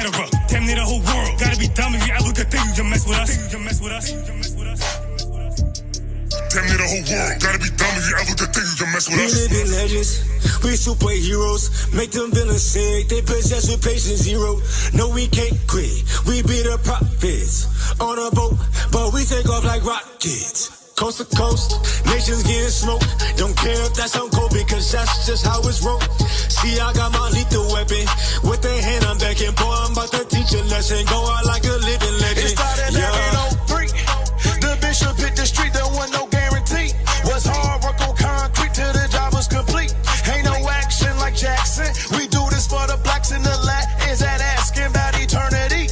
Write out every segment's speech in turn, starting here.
etc. Damn near the whole world. Gotta be dumb if you ever could think you can mess with us. Damn near the whole world. Gotta be dumb if you ever could think you can mess with us. We live in legends, we superheroes. Make them villains sick, they possess with patient zero. No, we can't quit, we be the prophets. On a boat, but we take off like rockets. Coast to coast, nations getting smoked. Don't care if that's on cold, because that's just how it's rolled. See, I got my lethal weapon. With the hand I'm backing, boy, I'm about to teach a lesson. Go out like a living legend. It started back in 03. The bishop hit the street, there wasn't no guarantee. Was hard work on concrete till the job was complete. Ain't no action like Jackson. We do this for the blacks in the Latins that asking about eternity.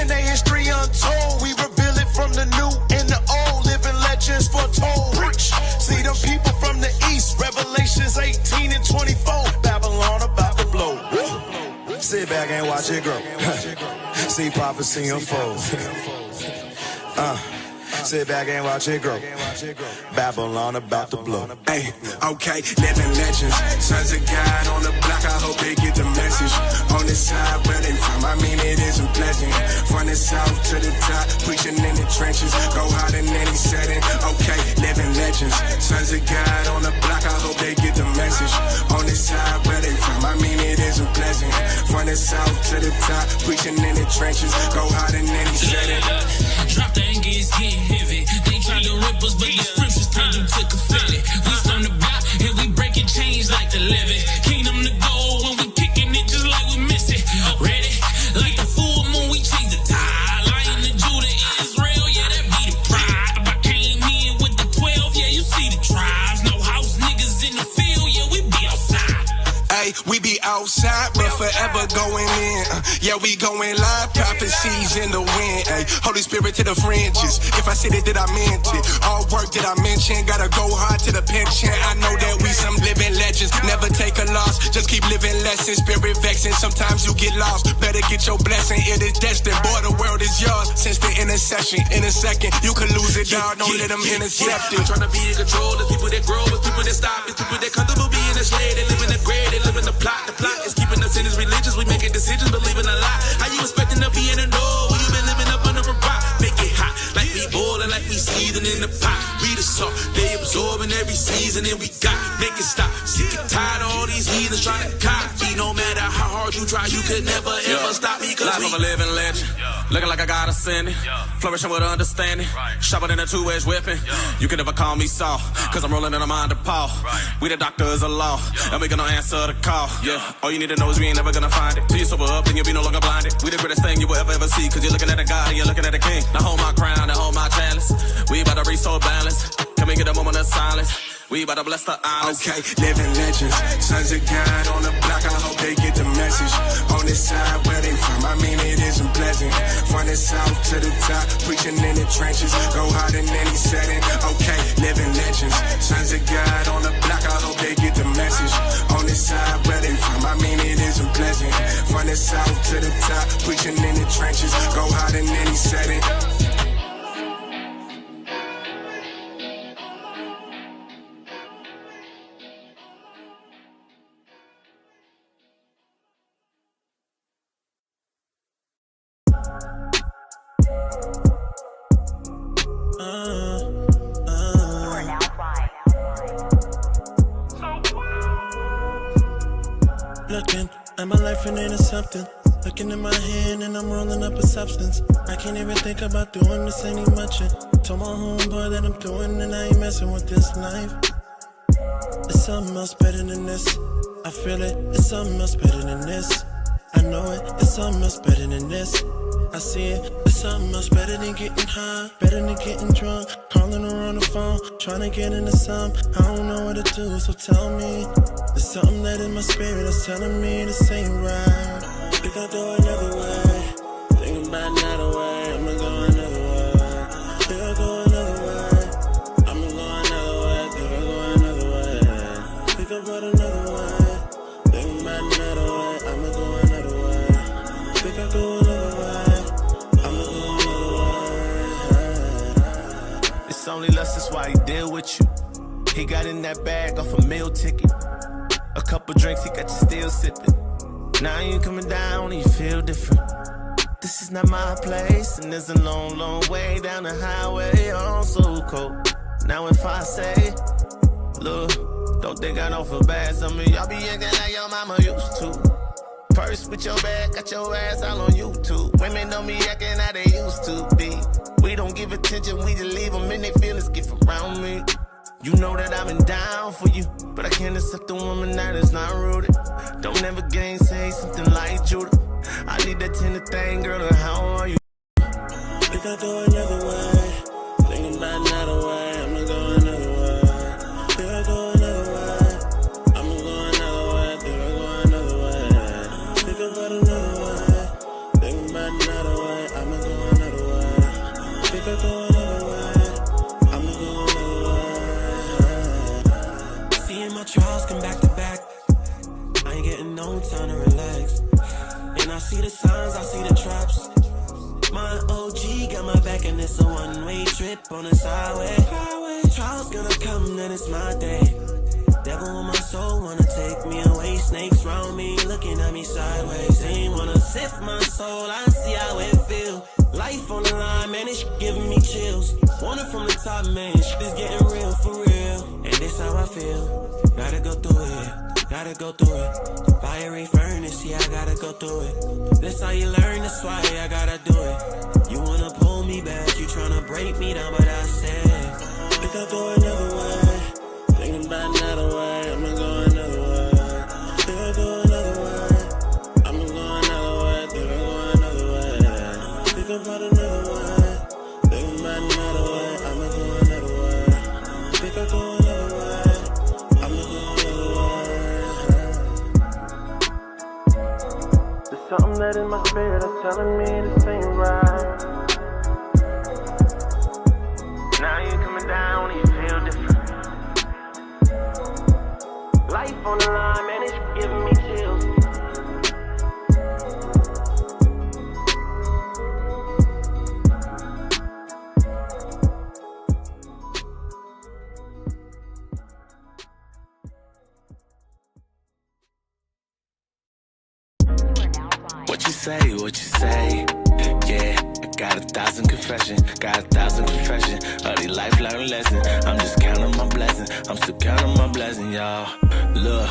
And their history untold. We reveal it from the new and the old. Living legends foretold. Preach. See them people from the east. Revelations 18 and 24. Babylon about to blow. Sit back and watch it grow. See prophecy unfold. Sit back and watch it grow. Babylon about to blow. Hey, okay, living legends. Sons of God on the block, I hope they get the message. On the side where they from, I mean it isn't pleasant. From the south to the top, preaching in the trenches. Go hard in any setting. Okay, living legends. Sons of God on the block, I hope they get the message. On the side where they from, I mean it isn't pleasant. From the south to the top, preaching in the trenches. Go hard in any setting. Drop the anger, it's getting heavy. They tried to rip us, but the scriptures turned them to confetti. We storm the block and we breaking chains like the levy. Kingdom to go when we kicking it just like we miss it. Ready? Like the full moon, we chase the tide. Lion to Judah, Israel, yeah, that be the pride. I came in with the 12, yeah, you see the tribes. No house niggas in the field, yeah, we be outside. Hey, we be outside, but forever going in. Yeah, we going live, prophecies in the wind. Hey, Holy Spirit to the fringes. If I said it, that I meant it. All work that I mentioned, gotta go hard to the pension. I know that we some living legends. Never take a loss, just keep living lessons. Spirit vexing, sometimes you get lost. Better get your blessing, it is destined. Boy, the world is yours. Since the intercession, in a second, you can lose it, dog. Don't let them intercept it. I'm trying to be in control. There's people that grow, there's people that stop, there's people that comfortable being enslaved. They live in the grave, they live in the plot. The plot is keeping us in his religions. We making decisions, believing a lie. How you expecting to be in the know when you been living up under a rock? Make it hot, like we boiling, like we seething in the pot. We the salt, they absorbing every season, and we got make it stop. Sick and tired of all these heathens trying to copy. No matter how hard you try, you could never ever stop me. Life of a living legend, looking like I got ascending, flourishing with understanding, sharper than a two-edged weapon. You can never call me Saul, cause I'm rolling in a mind of Paul. We the doctors of law, and we gonna answer the call. Yeah, all you need to know is we ain't never gonna find it. Till you sober up, then you'll be no longer blinded. We the greatest thing you will ever see, cause you're looking at a God and you're looking at a king. Now hold my crown and hold my chalice. We about to restore balance. Can we get a moment of silence? We about to bless the islands. Okay, living legends. Sons of God on the block, I hope they get the message. On the side where they from, I mean it isn't pleasant. From the south to the top, preaching in the trenches. Go hard in any setting. Okay, living legends. Sons of God on the block, I hope they get the message. On the side where they from, I mean it isn't pleasant. From the south to the top, preaching in the trenches. Go hard in any setting. Looking at my life and it is something. Looking in my hand and I'm rolling up a substance. I can't even think about doing this any much. Told my homeboy that I'm doing and I ain't messing with this life. It's something else better than this. I feel it, it's something else better than this. I know it, it's something else better than this. I see it, it's something else better than getting high, better than getting drunk, calling her on the phone, trying to get into some, I don't know what to do, so tell me. There's something that in my spirit that's telling me this ain't right. Think I'll go another way, think about another way, I'ma go another way. Think I'll go another way, I'ma go another way, think I'll go another way. Think about another way, think about another way, I'ma go another way. Think I'll go another way. It's only lust, that's why he deal with you. He got in that bag off a meal ticket. A couple drinks, he got you still sipping. Now you coming down and you feel different. This is not my place, and there's a long, long way down the highway. I'm so cold. Now if I say, look, don't think I don't feel bad. Some of y'all be acting like your mama used to. Purse with your bag, got your ass all on YouTube. Women know me acting how they used to be. We don't give attention, we just leave them in their feelings, get around me. You know that I've been down for you, but I can't accept a woman that is not rooted. Don't ever gainsay something like Judah. I need that tender thing, girl, and how are you? Think I'll go another way. Thinking about another way, I'm gonna go another way. Think I'll go another way. I'm gonna go another way. Think I'll go another way. Think about another way. Thinking about another way, I'm gonna go another way. Think I'll go another way. I'm gonna go another way. Seeing my trials come back to back, I ain't getting no time to relax. And I see the signs, I see the traps. My OG got my back and it's a one-way trip on this highway. Trials gonna come, then it's my day. Devil on my soul wanna take me away. Snakes round me, looking at me sideways. They wanna sift my soul, I see how it feel. Life on the line, man, this shit giving me chills. Want it from the top, man, shit is getting real for real. And this how I feel, gotta go through it. Gotta go through it. Fiery furnace, yeah, I gotta go through it. That's how you learn, that's why I gotta do it. You wanna pull me back, you tryna break me down, but I said, think I'll go another way. Thinking about another way, I'ma go another way. Think I'll go another way. I'ma go another way, think I'll go another way. Think about another way. Thinking about another way, I'ma go another way. Think I'll go another way. I'ma go another way. Something that in my spirit is telling me this ain't right. Now you coming down and you feel different. Life on the line, man, it's giving me chills. What you say? Yeah, I got 1,000 confessions, got 1,000 confessions of the life learned lesson. I'm just counting my blessings, I'm still counting my blessings, y'all. Look,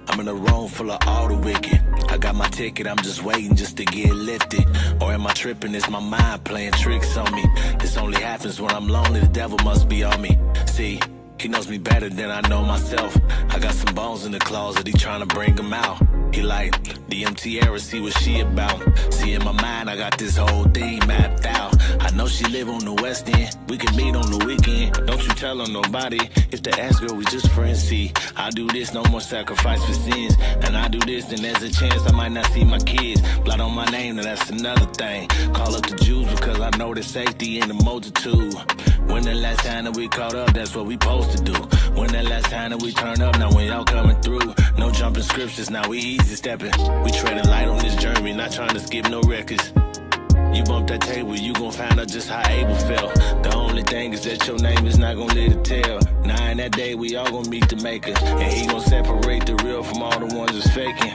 I'm in a room full of all the wicked. I got my ticket, I'm just waiting just to get lifted. Or am I tripping? Is my mind playing tricks on me? This only happens when I'm lonely, the devil must be on me. See, he knows me better than I know myself. I got some bones in the closet, he trying to bring them out. He like, the empty era, see what she about. See, in my mind, I got this whole thing mapped out. I know she live on the West End, we can meet on the weekend. Don't you tell her nobody, if they ask her, we just friends. See, I do this, no more sacrifice for sins. And I do this, then there's a chance I might not see my kids. Blood on my name, now that's another thing. Call up the Jews because I know there's safety in the multitude. When the last time that we caught up, that's what we supposed to do. When the last time that we turn up, now when y'all coming through. No jumping scriptures, now we easy stepping. We treading light on this journey, not trying to skip no records. You bump that table, you gon' find out just how Abel felt. The only thing is that your name is not gon' let it tell. Now in that day, we all gon' meet the maker. And he gon' separate the real from all the ones that's faking.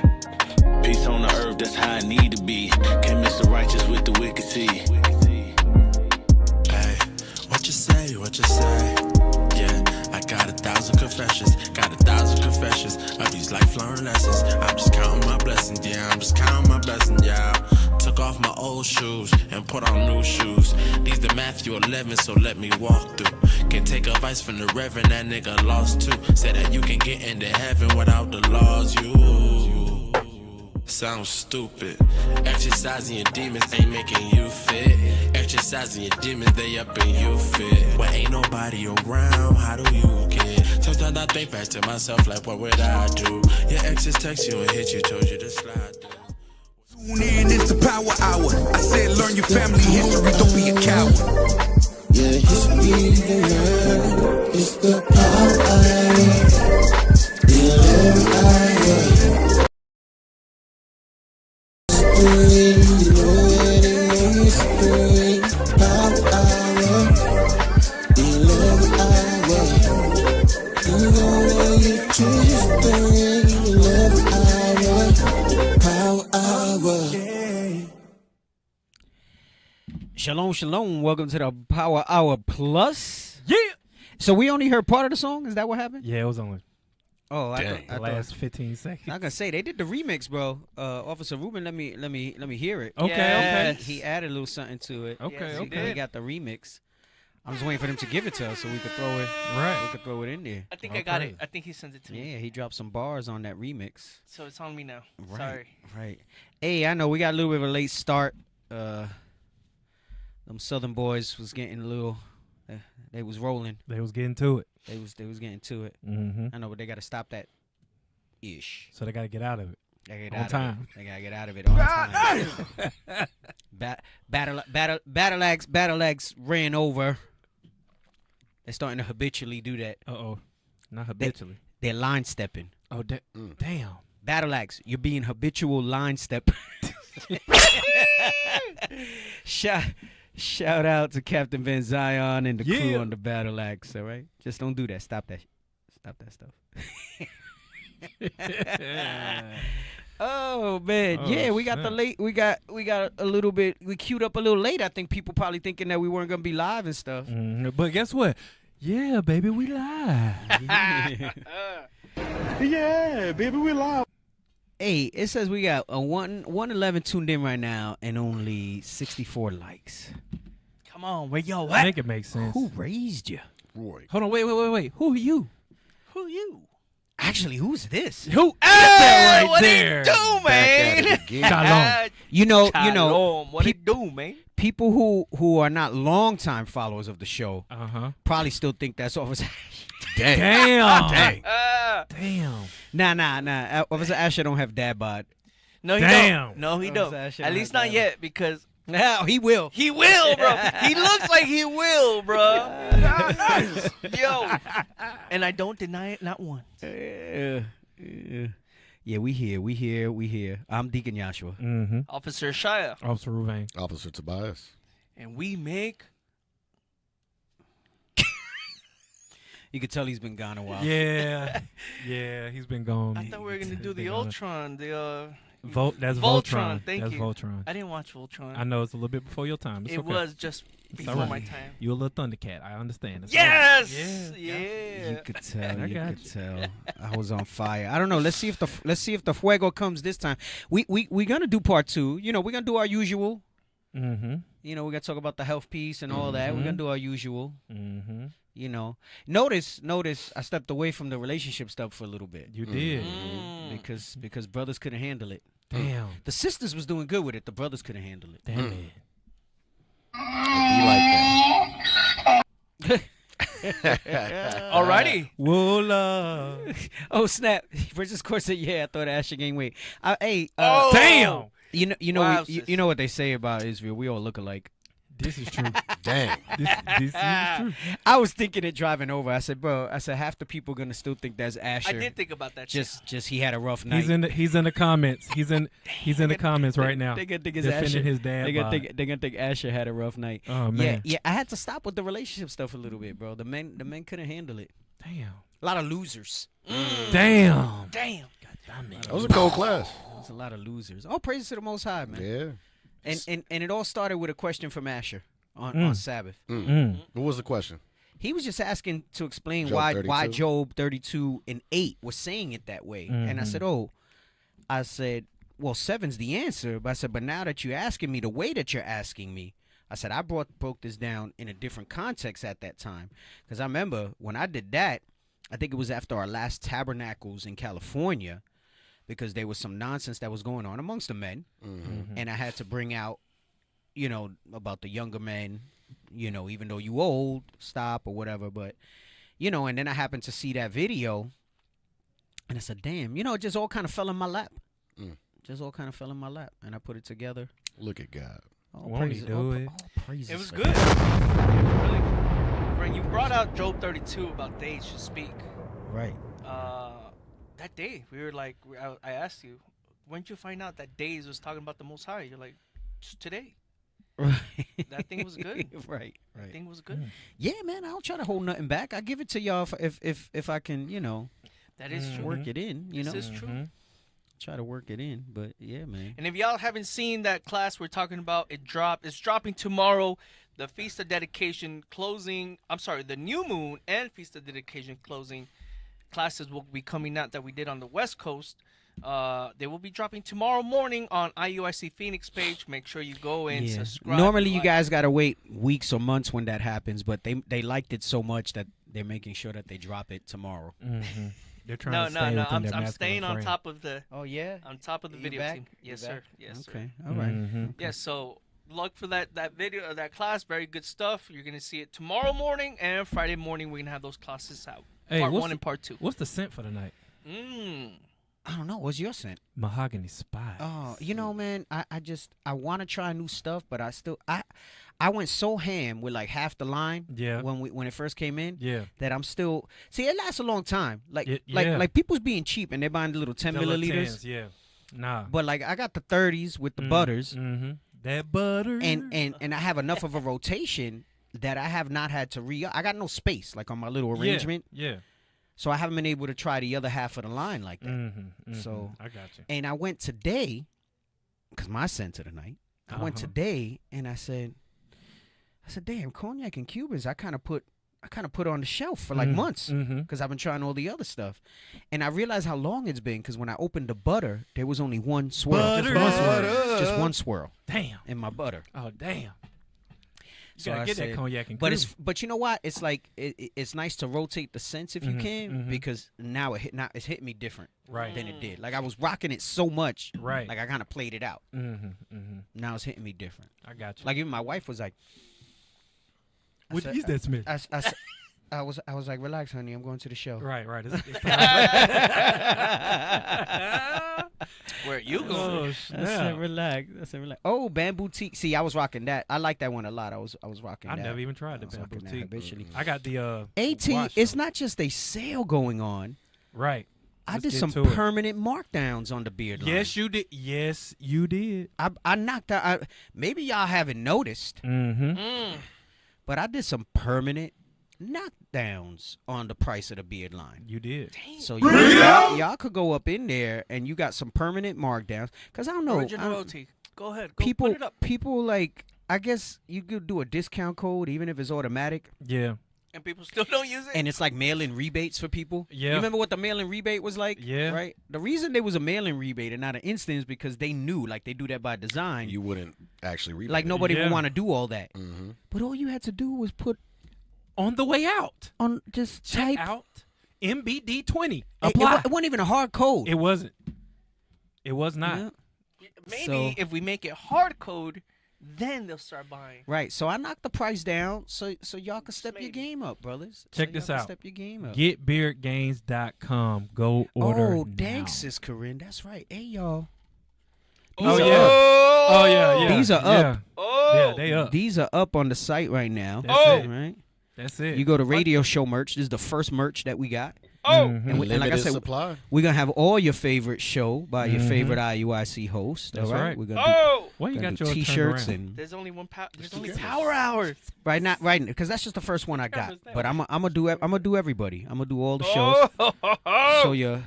Peace on the earth, that's how it need to be. Can't mix the righteous with the wicked, see. Hey, what you say, what you say? Yeah, I got 1,000 confessions, got 1,000 confessions of these lifelong lessons. I'm just counting my blessings, yeah, I'm just counting my blessings, yeah. Took off my old shoes and put on new shoes. These the Matthew 11, so let me walk through. Can take advice from the reverend, that nigga lost too. Said that you can get into heaven without the laws, you. Sounds stupid. Exercising your demons ain't making you fit. Exercising your demons, they up in you fit. When ain't nobody around, how do you get? Sometimes I think back to myself like, what would I do? Your exes text you and hit you, told you to slide through. Tune in, it's the power hour. I said learn your family history, don't be a coward. Yeah, history to learn. It's the power hour. The 11th hour. History, you know it ain't history. Power hour. The 11th hour. You know it ain't history. 11th hour. Power Shalom, shalom. Welcome to the Power Hour Plus. Yeah. So we only heard part of the song? Is that what happened? Yeah, it was only the last 15 seconds. I gotta say they did the remix, bro. Officer Ruben, let me hear it. Okay. He added a little something to it. Okay. He got the remix. I'm just waiting for them to give it to us so we could throw it. Right. We could throw it in there. I think I got it. I think he sent it to me. Yeah, he dropped some bars on that remix. So it's on me now. Right. Sorry. Right. Hey, I know we got a little bit of a late start. Them Southern boys was getting a little. They was rolling. They was getting to it. They was getting to it. Mm-hmm. I know, but they got to stop that. Ish. So they got to get out of it. They on time. They gotta get out of it on time. Battle Axe ran over. They're starting to habitually do that. Not habitually. They're line stepping. Oh, damn. Battle Axe, you're being habitual line step. Shout out to Captain Van Zion and the crew on the Battle Axe. All right, just don't do that. Stop that stuff. Oh man, we got the late. We got a little bit. We queued up a little late. I think people probably thinking that we weren't gonna be live and stuff. But guess what? Yeah, baby, we live. Yeah, baby, we live. Hey, it says we got a 111 tuned in right now and only 64 likes. Come on, where yo I think it makes sense. Who raised you? Roy. Hold on, wait. Who are you? Who you? Actually, who's this? Who? Hey, right what there. it do, man? Shalom. You know, what it do, man? People who are not longtime followers of the show probably still think that's Officer Ash. Damn. Nah. Officer Asher don't have dad bod. No, he don't. No, he don't. At least not yet, because now he will. He will, bro. He looks like he will, bro. Yo. And I don't deny it, not once. Yeah, we here. I'm Deacon Joshua. Mm-hmm. Officer Shia. Officer Ruvain. Officer Tobias. And we make... You could tell he's been gone a while. Yeah, he's been gone. I thought we were going to do the Ultron, that's Voltron. Voltron. Thank That's you. Voltron. I didn't watch Voltron. I know it's a little bit before your time. It's it okay. was just before my time. You're a little Thundercat. I understand. It's yes! Right. Yeah. You could tell. I was on fire. I don't know. Let's see if the fuego comes this time. We're gonna do part 2. You know, we're gonna do our usual. Mm-hmm. You know, we're gonna talk about the health piece and all that. We're gonna do our usual. Mm-hmm. You know, notice. I stepped away from the relationship stuff for a little bit. You did because brothers couldn't handle it. Damn. The sisters was doing good with it. The brothers couldn't handle it. Damn it. Be like that. Alrighty. Whoa. Oh snap! Princess Court said, "Yeah, I thought Asher gained weight." Damn. You know, Wow, you know what they say about Israel? We all look alike. This is true. Dang. This is true. I was thinking it driving over. I said, bro, half the people gonna still think that's Asher. I did think about that. Just he had a rough night. He's in the comments. He's in the comments right now. They gonna think it's defending Asher. his dad. They're gonna think Asher had a rough night. Oh man. Yeah. I had to stop with the relationship stuff a little bit, bro. The men couldn't handle it. Damn. A lot of losers. Damn. That was a cold class. There's a lot of losers. All praises to the Most High, man. Yeah. And it all started with a question from Asher on Sabbath. What was the question? He was just asking to explain Job why 32? Job 32:8 was saying it that way. And I said, well, 7's the answer. But I said, but now that you're asking me the way that you're asking me, I said, I broke this down in a different context at that time. Because I remember when I did that, I think it was after our last tabernacles in California, because there was some nonsense that was going on amongst the men. And I had to bring out, you know, about the younger men, you know, even though you old, stop or whatever. But, you know, and then I happened to see that video. And I said, damn, you know, it just all kind of fell in my lap. Just all kind of fell in my lap. And I put it together. Look at God. Won't he do it? Praises It was for good. God. Really, when you brought out Job 32 about days should speak. Right. That day, we were like, I asked you, when did you find out that days was talking about the Most High? You're like, just today. Right. That thing was good. Right. That thing was good. Yeah, man, I don't try to hold nothing back. I give it to y'all if I can, you know, That is true. work it in, you know. This is true. try to work it in. But yeah, man. And if y'all haven't seen that class we're talking about, it's dropping tomorrow. The Feast of Dedication closing. I'm sorry, the New Moon and Feast of Dedication closing classes will be coming out that we did on the West Coast. They will be dropping tomorrow morning on IUIC Phoenix page. Make sure you go and subscribe. Normally, you guys gotta wait weeks or months when that happens, but they liked it so much that they're making sure that they drop it tomorrow. Mm-hmm. They're trying to stay within their I'm staying on frame. top of the. Oh yeah. On top of the video back? team. Yes, sir. Yes, sir. Okay. All right. Mm-hmm. Okay. Yeah. So look for that video, that class. Very good stuff. You're gonna see it tomorrow morning and Friday morning. We're gonna have those classes out. Hey, part 1 and part 2. What's the scent for tonight? I don't know. What's your scent? Mahogany spice. Oh, you know, man, I want to try new stuff, but I went so ham with like half the line. Yeah. When it first came in. Yeah. That I'm still it lasts a long time. Like yeah. like people's being cheap and they're buying the little 10 The little milliliters. 10s, yeah. Nah. But like I got the 30s with the butters. Mm-hmm. That butter. And I have enough of a rotation that I have not had to I got no space like on my little arrangement. Yeah. So I haven't been able to try the other half of the line like that. Mm-hmm. So I got you. And I went today, because my scent of the night. I went today and I said, damn, cognac and Cubans. I kind of put on the shelf for like months because I've been trying all the other stuff, and I realized how long it's been because when I opened the butter, there was only one swirl, just one swirl. Damn. In my butter. Oh damn. So gotta I get said, that cognac and but you know what? It's like it's nice to rotate the scents if you can because now it's hitting me different than it did. Like I was rocking it so much, like I kind of played it out. Now it's hitting me different. I got you. Like even my wife was like, "What is that smell?" I was like, "Relax, honey. I'm going to the show." Right. It's Where are you going? Oh, I said, relax. Oh, Bamboo Tea. See, I was rocking that. I like that one a lot. I was rocking that. I never even tried the Bamboo Tea. Habitually. I got the AT. It's not just a sale going on. Right. I did some permanent markdowns on the beard line. Yes, you did. Yes, you did. I knocked out. Maybe y'all haven't noticed. But I did some permanent knockdowns on the price of the beard line. You did. So y'all could go up in there and you got some permanent markdowns. Because I don't know. Originality. Go ahead. Go people, put it up. people like, I guess you could do a discount code even if it's automatic. Yeah. And people still don't use it? And it's like mail-in rebates for people. Yeah. You remember what the mail-in rebate was like? Yeah. Right? The reason there was a mail-in rebate and not an instant is because they knew, like they do that by design. You wouldn't actually rebate. Like nobody would want to do all that. But all you had to do was put on the way out. On just check type out MBD20. Apply. It wasn't even a hard code. It wasn't. It was not. Yeah. Maybe if we make it hard code, then they'll start buying. Right. So I knocked the price down so y'all can step your game up, brothers. Check this out. Step your game up. GetBeardGains.com. Go order now. Thanks, sis Corinne. That's right. Hey, y'all. Oh, yeah. These are up. Yeah, they up. These are up on the site right now. That's it. Right? That's it. You go to radio show merch. This is the first merch that we got. And like I said, supply. We're going to have all your favorite show by your favorite IUIC host. That's all right. right. We're gonna Why you got your T-shirts around? and There's only there's only power hours. right now, because that's just the first one I got. But I'm gonna do everybody. I'm gonna do all the shows. So your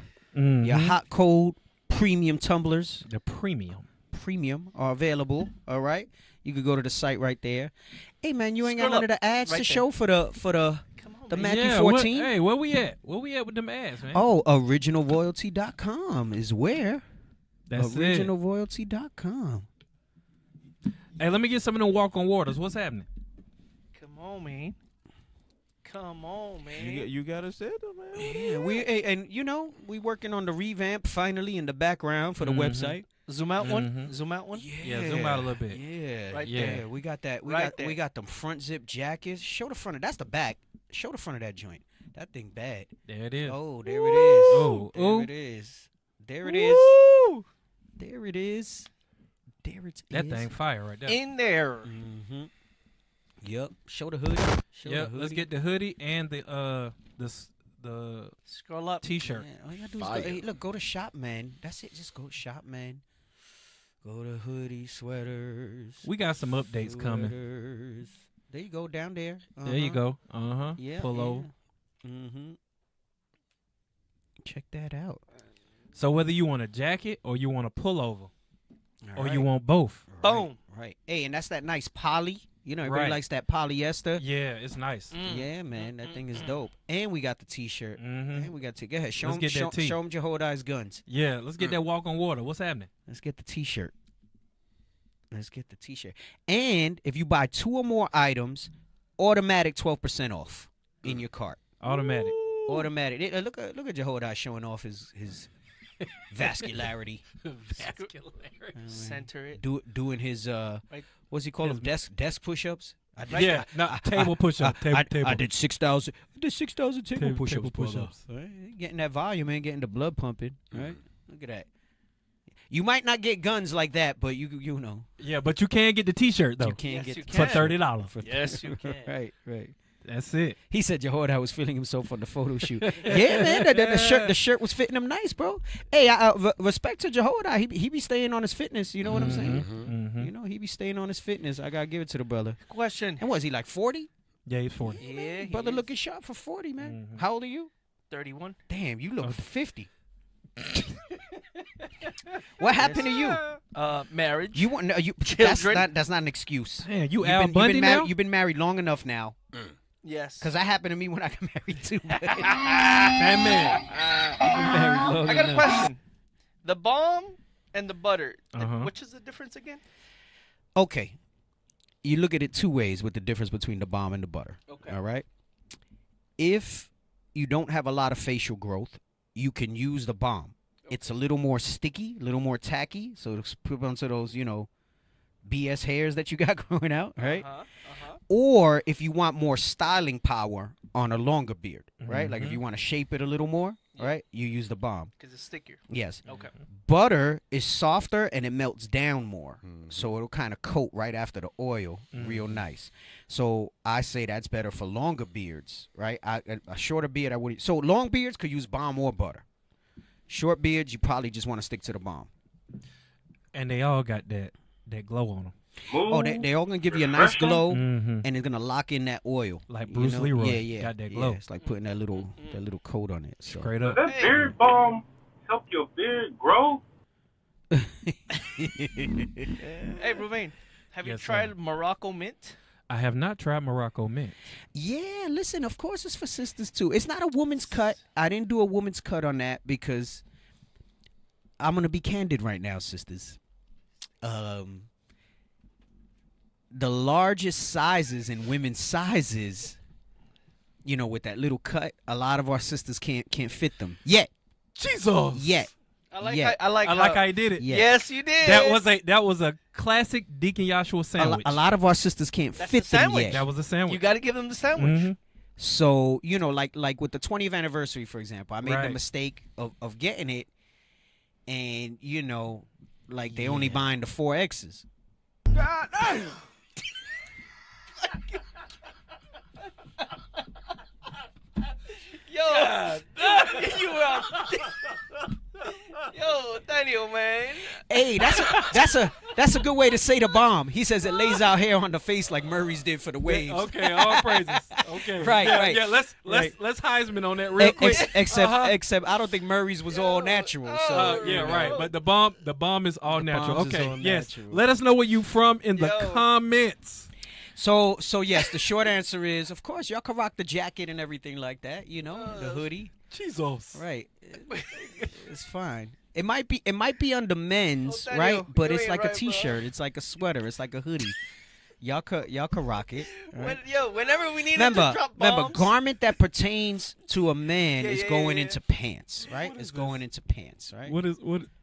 hot cold premium tumblers, the premium are available. All right, you could go to the site right there. Hey man, you ain't got none of the ads to show for the Matthew 14. Hey, where we at? Where we at with them ads, man? Oh, originalroyalty.com is where. That's originalroyalty.com. Hey, let me get some of them walk on waters. What's happening? Come on, man. You got to say it, man. Yeah, we working on the revamp finally in the background for the website. Zoom out one. Zoom out one. Yeah, zoom out a little bit. Yeah, right there. We got that. We got them front zip jackets. Show the front of that's the back. Show the front of that joint. That thing bad. There it is. Oh, there it is. Oh, there it is. There it is. There it is. There it is. That thing fire right there. In there. Mm-hmm. Yep. Show the hoodie. Let's get the hoodie and the scroll up T-shirt. Yeah, all you gotta do is go, hey, look, go to shop, man. That's it. Just go to shop, man. Go to hoodie, sweaters. We got some updates coming. There you go, down there. There you go. Yeah. Pull over. Mm-hmm. Check that out. So whether you want a jacket or you want a pullover, or right. you want both. Boom. Right. Hey, and that's that nice poly. You know, everybody Right. likes that polyester. Yeah, it's nice. Yeah, man, that thing is dope. And we got the T-shirt. Mm-hmm. And we got Go ahead, show Let's them, get show, that T. show 'em Jehoiad's guns. Yeah, let's get that walk on water. What's happening? Let's get the T-shirt. Let's get the T-shirt. And if you buy 2 or more items, automatic 12% off in your cart. Automatic. Automatic. Look at Jehoiada showing off his vascularity. Center it. Doing his what's he call them? Desk push-ups. Table push-up. Table. I did 6,000. I did 6,000 table push-ups. Table push-ups. Right? Getting that volume, man. Getting the blood pumping. Right? Look at that. You might not get guns like that, but you know. Yeah, but you can get the T-shirt though. You can get for $30. Yes, you can. Right. That's it. He said Jehoiada was feeling himself on the photo shoot. Yeah, man, the shirt was fitting him nice, bro. Hey, respect to Jehoiada. He be staying on his fitness. You know what I'm saying? Mm-hmm. You know, he be staying on his fitness. I gotta give it to the brother. Question. And was he like 40? Yeah, he's 40. Yeah, Brother looking sharp for 40, man. How old are you? 31. Damn, you look 50. What happened to you? Marriage. You want you? Children. That's not an excuse. Man, Al Bundy now? You've been married long enough now. Yes. Because that happened to me when I got married too. That man. I got a question. The bomb and the butter. Which is the difference again? Okay. You look at it 2 ways with the difference between the bomb and the butter. Okay. All right. If you don't have a lot of facial growth, you can use the bomb. Okay. It's a little more sticky, a little more tacky, so it's put onto those, BS hairs that you got growing out, right? Or if you want more styling power on a longer beard, right? Like if you want to shape it a little more, right? You use the bomb. Because it's stickier. Yes. Okay. Butter is softer and it melts down more. So it'll kind of coat right after the oil real nice. So I say that's better for longer beards, right? A shorter beard, I wouldn't. So long beards could use bomb or butter. Short beards, you probably just want to stick to the bomb. And they all got that glow on them. Oh, they all gonna give you a nice glow, and it's gonna lock in that oil. Like Bruce Leroy. Yeah. Got that glow. Yeah, it's like putting that little coat on it. So. Straight up. Does that beard balm help your beard grow? Hey, Ruvain, have you tried Morocco mint? I have not tried Morocco mint. Yeah, listen, of course it's for sisters too. It's not a woman's cut. I didn't do a woman's cut on that because I'm gonna be candid right now, sisters. The largest sizes in women's sizes, with that little cut, a lot of our sisters can't fit them yet. Jesus. Yet. I like how you did it. Yeah. Yes, you did. That was a classic Deacon Joshua sandwich. A lot of our sisters can't fit them yet. That was a sandwich. You got to give them the sandwich. So, like with the 20th anniversary, for example, I made the mistake of getting it, and they only buying the 4Xs. God damn. Yo, you out. Yo, Daniel, man. Hey, that's a good way to say the bomb. He says it lays out hair on the face like Murray's did for the waves. Okay, all praises. Okay, right. Yeah, let's Heisman on that real quick. Except I don't think Murray's was all natural. So right. But the bomb is all natural. Okay, all yes. natural. Let us know where you from in the comments. So yes, the short answer is, of course, y'all can rock the jacket and everything like that. The hoodie. Jesus. Right. It's fine. It might be under men's, Daniel, right? But you it's ain't like a right, t-shirt. bro. It's like a sweater. It's like a hoodie. Y'all could rock it. Right? Whenever we need remember, to drop bombs. remember, garment that pertains to a man is going yeah. into pants, right? It's going into pants, right?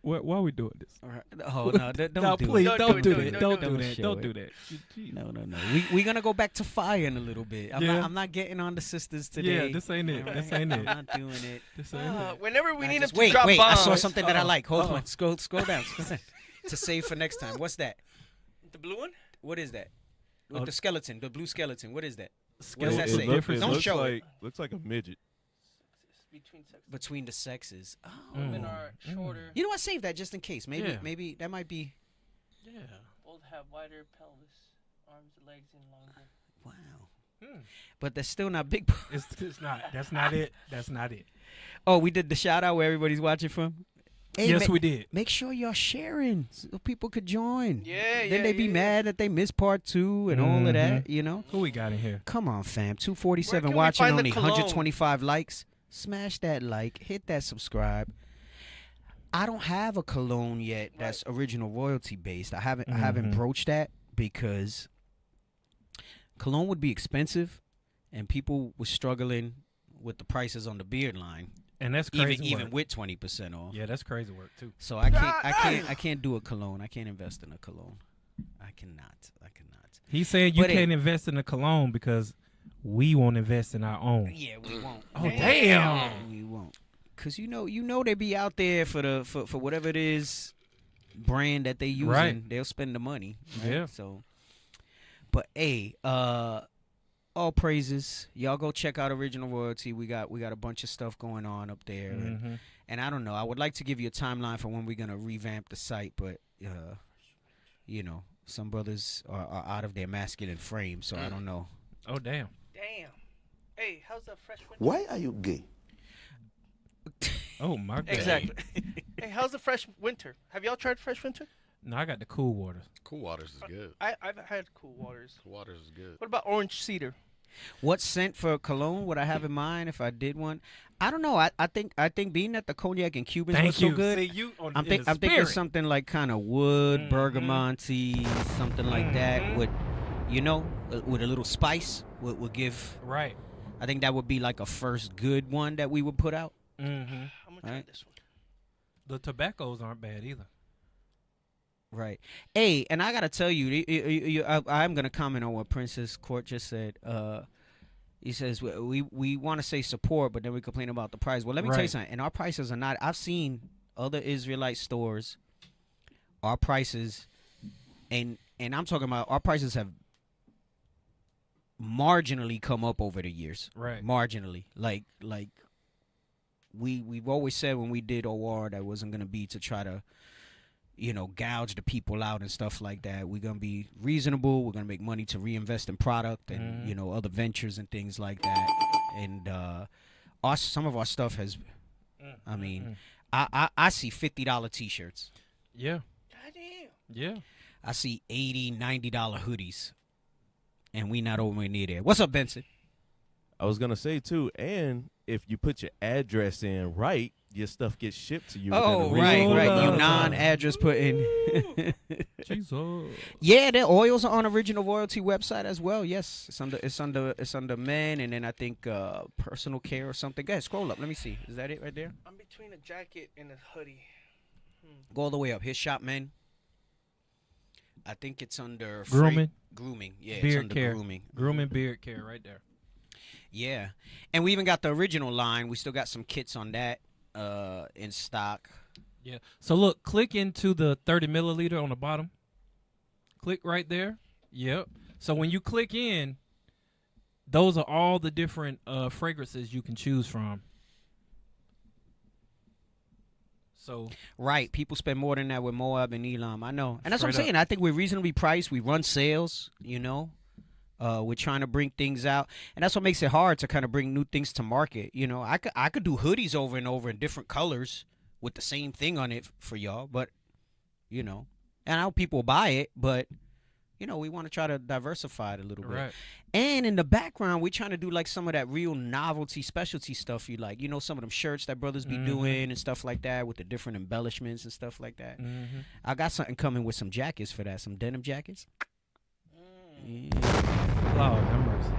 Why are we doing this? Oh no, don't do please, it. don't do that. Don't Don't do that. show Don't it. do that. No. We're gonna go back to fire in a little bit. I'm not getting on the sisters today. Yeah, this ain't it. All this right? ain't it. I'm not doing it. This ain't it. Whenever we need Just them to drop wait. bombs. I saw something that I like. Hold on. Scroll down. To save for next time. What's that? The blue one? What is that? With the skeleton, the blue skeleton. What is that? What What does that say? Don't show it. Looks like a midget. Between the sexes. Oh. Women are shorter. You know what? Save that just in case. Yeah. Maybe that might be. Yeah. Both have wider pelvis, arms, legs, and longer. Wow. But that's still not big. It's not. That's not it. That's not it. Oh, we did the shout out where everybody's watching from. Hey, Yes, we did. Make sure y'all sharing so people could join. Yeah, Then they be mad that they missed part 2 and all of that, you know? Who we got in here? Come on, fam. Where 247 can we watching, find the only cologne? 125 likes. Smash that like. Hit that subscribe. I don't have a cologne yet that's original royalty based. I haven't broached that because cologne would be expensive and people were struggling with the prices on the beard line. And that's crazy even work. with 20% off. Yeah, that's crazy work too. So I can't do a cologne. I can't invest in a cologne. I cannot. He's saying you But can't invest in a cologne because we won't invest in our own. Yeah, we won't. Oh damn. We won't. Cause you know they be out there for whatever it is brand that they using. Right. They'll spend the money. Right? Yeah. So, but hey, all praises. Y'all go check out Original Royalty. We got a bunch of stuff going on up there. And I don't know. I would like to give you a timeline for when we're gonna revamp the site, but you know, some brothers are out of their masculine frame, so I don't know. Oh damn. Damn. Hey, how's the fresh winter? Why are you gay? Oh my god. Exactly. Hey, how's the fresh winter? Have y'all tried fresh winter? No, I got the cool waters. Cool waters is good. I've had cool waters. Cool waters is good. What about orange cedar? What scent for cologne would I have in mind if I did one? I don't know. I think being that the cognac and Cubans Thank was so you. good, See, you on- I'm in the thinking spirit. something like kind of wood, bergamonte, something like that. With with a little spice would give. Right. I think that would be like a first good one that we would put out. I'm gonna try this one. The tobaccos aren't bad either. Right. Hey, and I gotta tell you, I'm gonna comment on what Princess Court just said. He says we want to say support, but then we complain about the price. Well, let me tell you something. And our prices are not. I've seen other Israelite stores. Our prices, and I'm talking about our prices have marginally come up over the years. Right. Marginally, like we've always said when we did OR that wasn't gonna be to try to, gouge the people out and stuff like that. We're going to be reasonable. We're going to make money to reinvest in product and, other ventures and things like that. And some of our stuff has, I mean, I see $50 T-shirts. Yeah. Goddamn. Yeah. I see $80, $90 hoodies. And we not over near there. What's up, Benson? I was going to say, too, and if you put your address in right, your stuff gets shipped to you. Oh, right. You non-address put in. Jesus. Yeah, the oils are on Original Royalty website as well. Yes, it's under men, and then I think personal care or something. Go ahead, scroll up. Let me see. Is that it right there? I'm between a jacket and a hoodie. Go all the way up. Here's shop men. I think it's under grooming. Grooming. Yeah, beard it's under care. grooming. Grooming, beard care, right there. Yeah, and we even got the original line. We still got some kits on that in stock. Yeah. So look, click into the 30 milliliter on the bottom. Click right there. Yep. So when you click in, those are all the different fragrances you can choose from. So right, people spend more than that with Moab and Elam. I know, and that's what I'm Straight saying. I think we're reasonably priced. We run sales. We're trying to bring things out, and that's what makes it hard to kind of bring new things to market. I could do hoodies over and over in different colors with the same thing on it for y'all, but and I know people buy it, but we want to try to diversify it a little bit. Right. And in the background, we're trying to do like some of that real novelty specialty stuff you like. Some of them shirts that brothers be doing and stuff like that with the different embellishments and stuff like that. I got something coming with some jackets for that, some denim jackets. Yeah. Lord have mercy.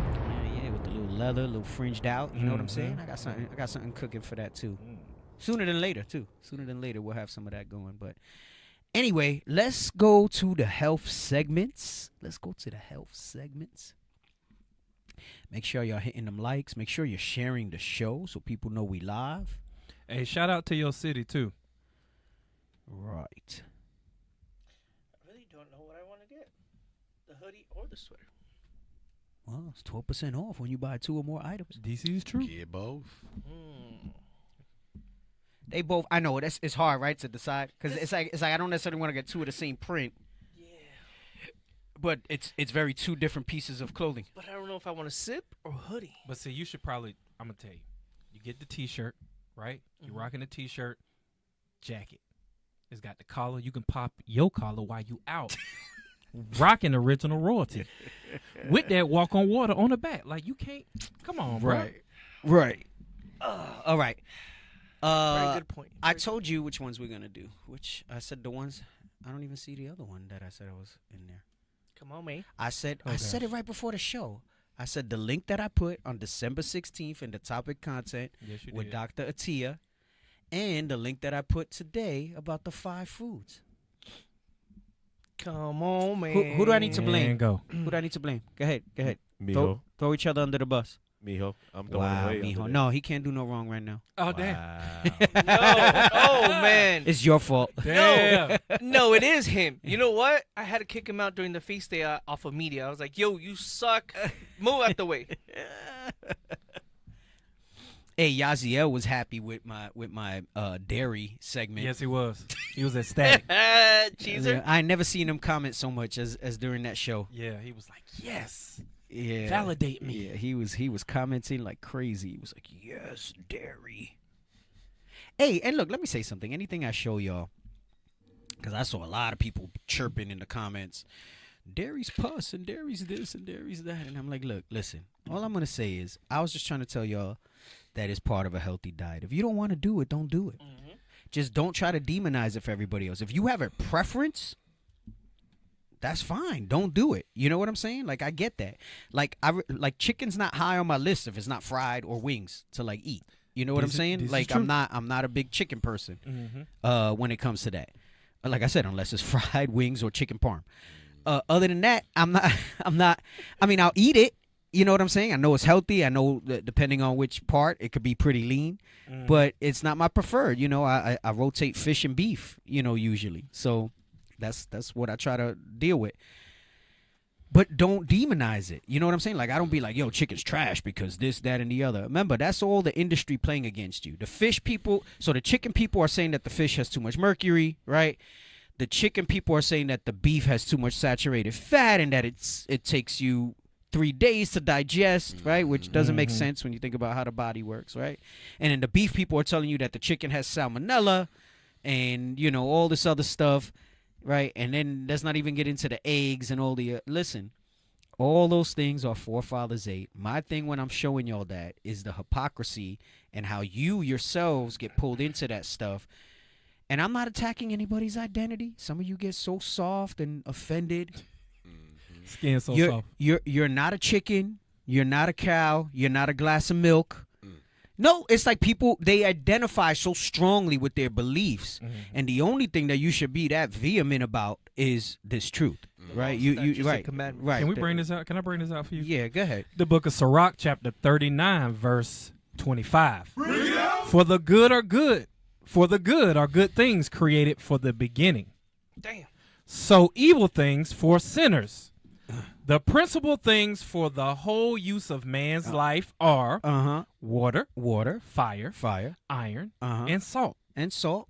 Yeah, with the little leather, little fringed out. You know what I'm saying? I got something cooking for that too. Sooner than later, too. Sooner than later, we'll have some of that going. But anyway, let's go to the health segments. Make sure y'all hitting them likes. Make sure you're sharing the show so people know we live. Hey, shout out to your city too. Right. I really don't know what I want to get. The hoodie or the sweater. Well, it's 12% off when you buy 2 or more items. DC is true. Get both. They both. I know it's hard, right, to decide because it's like I don't necessarily want to get 2 of the same print. Yeah. But it's very 2 different pieces of clothing. But I don't know if I want a sip or hoodie. But see, you should probably. I'm gonna tell you. You get the T-shirt, right? You're rocking the T-shirt, jacket. It's got the collar. You can pop your collar while you out. Rocking original royalty. With that walk on water on the back. Like, you can't. Come on, bro. Right. All right. Very good point. I told you which ones we're going to do. Which I said the ones. I don't even see the other one that I said I was in there. Come on, man. I said it right before the show. I said the link that I put on December 16th in the topic content with did. Dr. Atia, and the link that I put today about the 5 foods. Come on, man. Who do I need to blame? And go. Who do I need to blame? Go ahead. Mijo. Throw each other under the bus. Mijo. I'm throwing Wow, away. Mijo. No, he can't do no wrong right now. Oh, damn. No. Oh, man. It's your fault. Damn. No, it is him. You know what? I had to kick him out during the feast day off of media. I was like, yo, you suck. Move out the way. Hey, Yaziel was happy with my dairy segment. Yes, he was. He was ecstatic. Cheeser. Yeah, I never seen him comment so much as during that show. Yeah, he was like, yes. Yeah. Validate me. Yeah, he was commenting like crazy. He was like, yes, dairy. Hey, and look, let me say something. Anything I show y'all, because I saw a lot of people chirping in the comments, dairy's pus and dairy's this and dairy's that. And I'm like, look, listen, all I'm going to say is I was just trying to tell y'all that it's part of a healthy diet. If you don't want to do it, don't do it. Mm-hmm. Just don't try to demonize it for everybody else. If you have a preference, that's fine. Don't do it. You know what I'm saying? Like, I get that. Like, chicken's not high on my list if it's not fried or wings to like eat. You know what I'm saying? Like, I'm not a big chicken person when it comes to that. Like I said, unless it's fried wings or chicken parm. Other than that, I'm not. I mean, I'll eat it. You know what I'm saying? I know it's healthy. I know that depending on which part, it could be pretty lean, but it's not my preferred. You know, I rotate fish and beef. You know, usually. So that's what I try to deal with. But don't demonize it. You know what I'm saying? Like, I don't be like, yo, chicken's trash because this, that, and the other. Remember, that's all the industry playing against you. The fish people, so the chicken people are saying that the fish has too much mercury, right? The chicken people are saying that the beef has too much saturated fat and that it takes you 3 days to digest, right? Which doesn't make sense when you think about how the body works, right? And then the beef people are telling you that the chicken has salmonella and, you know, all this other stuff. Right, and then let's not even get into the eggs and all the listen, all those things our forefathers ate. My thing when I'm showing y'all that is the hypocrisy and how you yourselves get pulled into that stuff. And I'm not attacking anybody's identity. Some of you get so soft and offended. Skin so soft. You're not a chicken. You're not a cow. You're not a glass of milk. No, it's like people, they identify so strongly with their beliefs, and the only thing that you should be that vehement about is this truth, right? You right. Right. Can we bring this out? Can I bring this out for you? Yeah, go ahead. The book of Sirach, chapter 39, verse 25. For the good are good. For the good are good things created for the beginning. Damn. So evil things for sinners. The principal things for the whole use of man's life are water, fire, iron, and salt.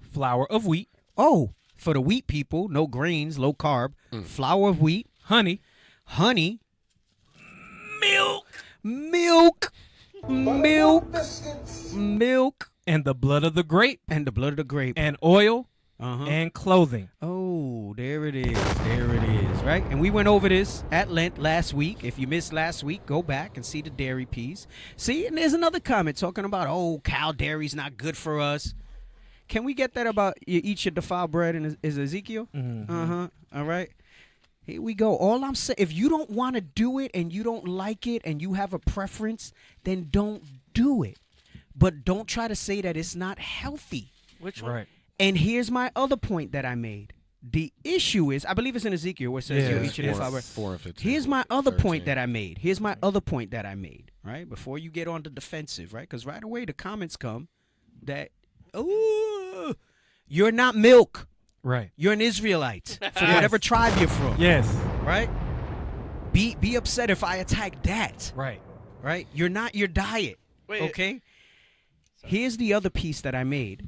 Flour of wheat. Oh, for the wheat people, no grains, low carb. Flour of wheat. Honey. Milk. And the blood of the grape. And oil. And clothing. Oh, there it is, right? And we went over this at length last week. If you missed last week, go back and see the dairy piece. See, and there's another comment talking about, oh, cow dairy's not good for us. Can we get that about you eat your defiled bread and is Ezekiel? All right. Here we go. All I'm saying, if you don't want to do it and you don't like it and you have a preference, then don't do it. But don't try to say that it's not healthy. Which one? Right. And here's my other point that I made. The issue is, I believe it's in Ezekiel where it says you eat your defiled bread. 4 and 15. Here's my other point that I made. Right? Before you get on the defensive, right? Because right away the comments come that, oh, you're not milk. Right. You're an Israelite from whatever tribe you're from. Yes. Right? Be upset if I attack that. Right. Right? You're not your diet. Wait. Okay? Here's the other piece that I made.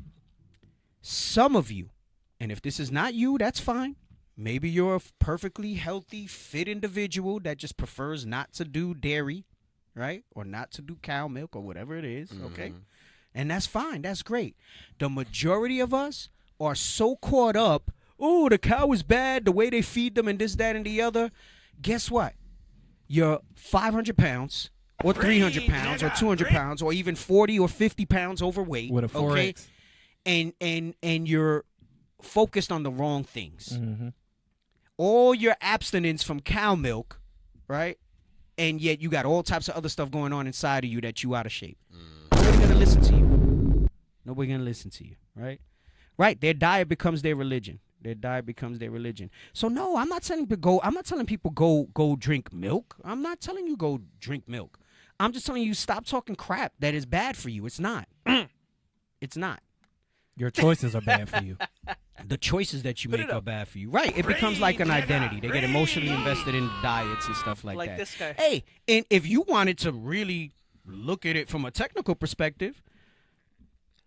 Some of you, and if this is not you, that's fine. Maybe you're a perfectly healthy, fit individual that just prefers not to do dairy, right? Or not to do cow milk or whatever it is, okay? And that's fine. That's great. The majority of us are so caught up, oh, the cow is bad, the way they feed them and this, that, and the other. Guess what? You're 500 pounds or 300 pounds or 200 pounds or even 40 or 50 pounds overweight. With a 4X. Okay? And you're focused on the wrong things. Mm-hmm. All your abstinence from cow milk, right? And yet you got all types of other stuff going on inside of you that you out of shape. Nobody's going to listen to you. Nobody's going to listen to you, right? Right, their diet becomes their religion. Their diet becomes their religion. So no, I'm not telling people go drink milk. I'm not telling you go drink milk. I'm just telling you stop talking crap that is bad for you. It's not. It's not. Your choices are bad for you. The choices that you make are bad for you. Right. It becomes like an identity. They get emotionally invested in diets and stuff like that. Like this guy. Hey, and if you wanted to really look at it from a technical perspective,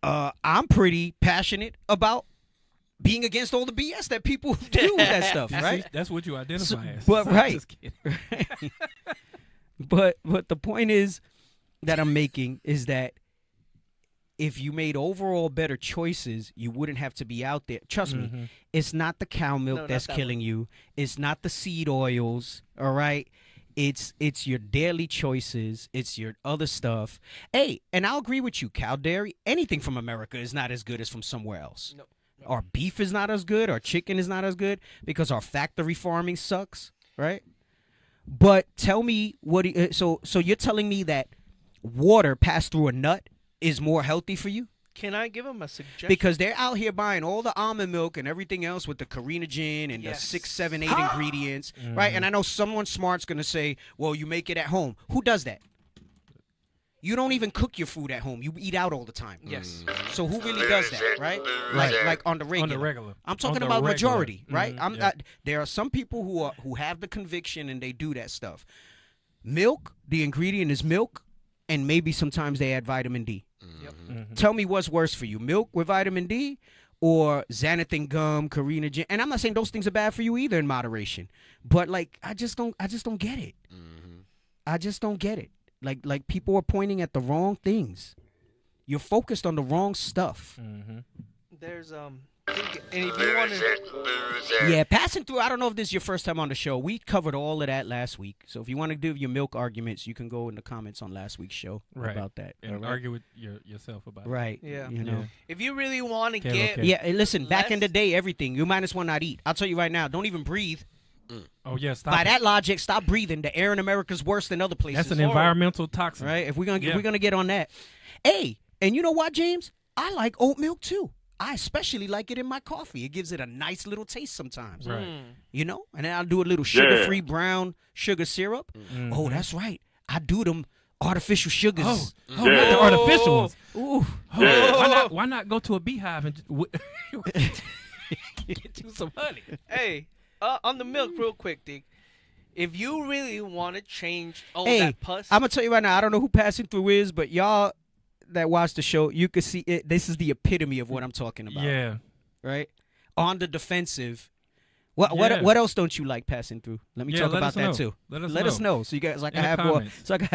I'm pretty passionate about being against all the BS that people do with that stuff, right? See, that's what you identify as. But right. Just kidding. But the point is that I'm making is that if you made overall better choices, you wouldn't have to be out there. Trust me, it's not the cow milk that's killing you. It's not the seed oils, all right? It's your daily choices. It's your other stuff. Hey, and I'll agree with you, cow dairy, anything from America is not as good as from somewhere else. No. Our beef is not as good. Our chicken is not as good because our factory farming sucks, right? But tell me so you're telling me that water passed through a nut is more healthy for you? Can I give him a suggestion? Because they're out here buying all the almond milk and everything else with the carinogen and the 6, 7, 8 ingredients, right? And I know someone smart's going to say, well, you make it at home. Who does that? You don't even cook your food at home. You eat out all the time. Yes. So who really does that, right? Like on the regular. On the regular. I'm talking about majority, right? There are some people who have the conviction and they do that stuff. Milk, the ingredient is milk, and maybe sometimes they add vitamin D. Tell me what's worse for you, milk with vitamin D or xanthan gum, carinogen? And I'm not saying those things are bad for you either in moderation, but like I just don't get it. I just don't get it. Like people are pointing at the wrong things. You're focused on the wrong stuff. There's and if you want to, yeah, passing through. I don't know if this is your first time on the show. We covered all of that last week. So if you want to do your milk arguments, you can go in the comments on last week's show about that. And argue with yourself about it. Right. Yeah. You know. If you really want to Okay. Yeah. Listen. Back in the day, everything you might as well not eat. I'll tell you right now. Don't even breathe. Oh yeah. Stop. By that logic, stop breathing. The air in America is worse than other places. That's an environmental toxin, right? If we're gonna get on that. Hey, and you know what, James? I like oat milk too. I especially like it in my coffee. It gives it a nice little taste sometimes. Right. You know? And then I'll do a little sugar-free brown sugar syrup. Oh, that's right. I do them artificial sugars. Not the artificial ones. Ooh. Why not go to a beehive and get you some honey? Hey, on the milk real quick, Dick. If you really want to change that pus. I'm going to tell you right now, I don't know who Passing Through is, but y'all that watch the show, you can see it. This is the epitome of what I'm talking about. Yeah. Right? On the defensive. What else don't you like Passing Through? Let me talk about that too. Let us know. So you guys I can have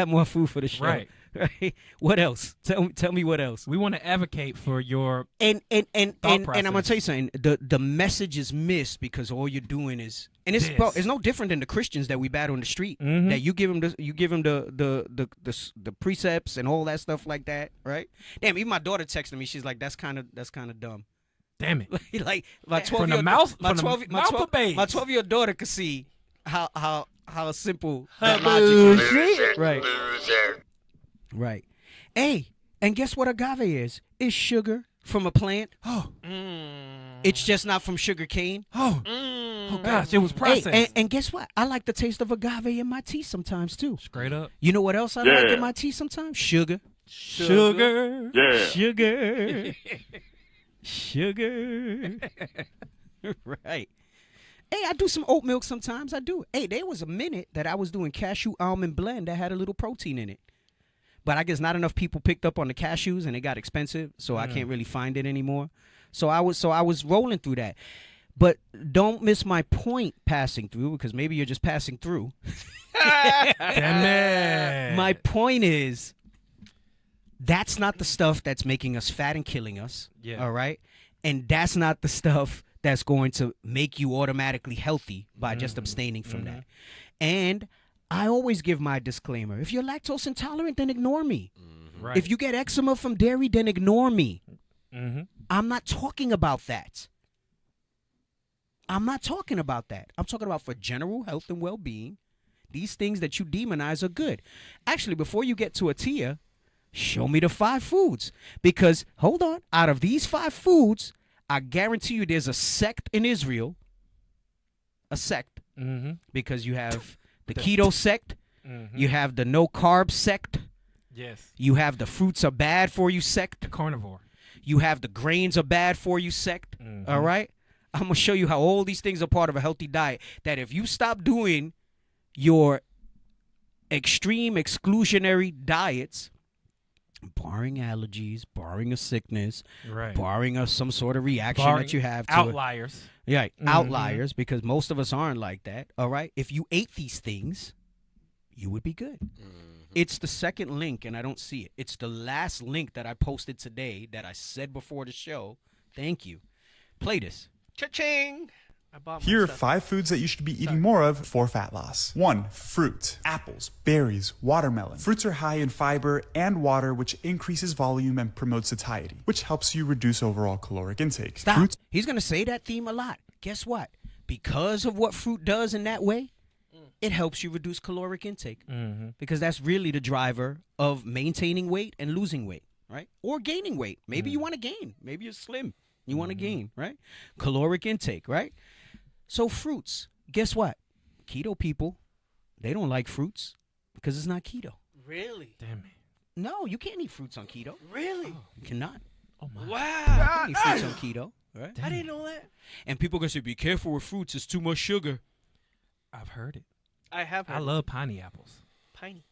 more food for the show. Right. Right. What else? Tell me what else. We want to advocate for your and I'm process. gonna tell you something. The message is missed because all you're doing is it's no different than the Christians that we battle in the street. That you give them the precepts and all that stuff like that, right? Damn, even my daughter texted me. She's like, that's kind of dumb. Damn it! Like my 12-year-old daughter could see how simple that logic is. Right. Right. Hey, and guess what agave is? It's sugar from a plant. It's just not from sugar cane. Oh gosh, it was processed. Hey, and guess what? I like the taste of agave in my tea sometimes too. Straight up. You know what else I like in my tea sometimes? Sugar. Sugar. Sugar. Right. Hey, I do some oat milk sometimes. I do. Hey, there was a minute that I was doing cashew almond blend that had a little protein in it. But I guess not enough people picked up on the cashews and it got expensive, so I can't really find it anymore. So I was rolling through that. But don't miss my point passing through, because maybe you're just passing through. Damn it. My point is that's not the stuff that's making us fat and killing us. Yeah. All right? And that's not the stuff that's going to make you automatically healthy by just abstaining from that. And I always give my disclaimer. If you're lactose intolerant, then ignore me. Right. If you get eczema from dairy, then ignore me. I'm not talking about that. I'm not talking about that. I'm talking about for general health and well-being. These things that you demonize are good. Actually, before you get to Atia, show me the 5 foods. Because, hold on, out of these 5 foods, I guarantee you there's a sect in Israel. A sect. Because you have the keto sect. You have the no-carb sect. Yes. You have the fruits are bad for you sect. Carnivore. You have the grains are bad for you sect. All right? I'm going to show you how all these things are part of a healthy diet. That if you stop doing your extreme exclusionary diets, barring allergies, barring a sickness, barring some sort of reaction that you have to outliers. Outliers, because most of us aren't like that. All right? If you ate these things, you would be good. It's the second link, and I don't see it. It's the last link that I posted today that I said before the show. Thank you. Play this. Cha-ching! Here are 5 foods that you should be eating more of for fat loss. 1. Fruit. Apples, berries, watermelon. Fruits are high in fiber and water, which increases volume and promotes satiety, which helps you reduce overall caloric intake. Stop. Fruits He's going to say that theme a lot. Guess what? Because of what fruit does in that way, it helps you reduce caloric intake. Because that's really the driver of maintaining weight and losing weight, right? Or gaining weight. Maybe you want to gain. Maybe you're slim. You want to gain, right? Caloric intake, right? So fruits, guess what? Keto people, they don't like fruits because it's not keto. Really? Damn it. No, you can't eat fruits on keto. Really? You cannot. Oh my. Wow. You can't eat fruits on keto. Right? I didn't know that. And people are going to say, be careful with fruits. It's too much sugar. I've heard it. I have heard I love piney apples. Piney.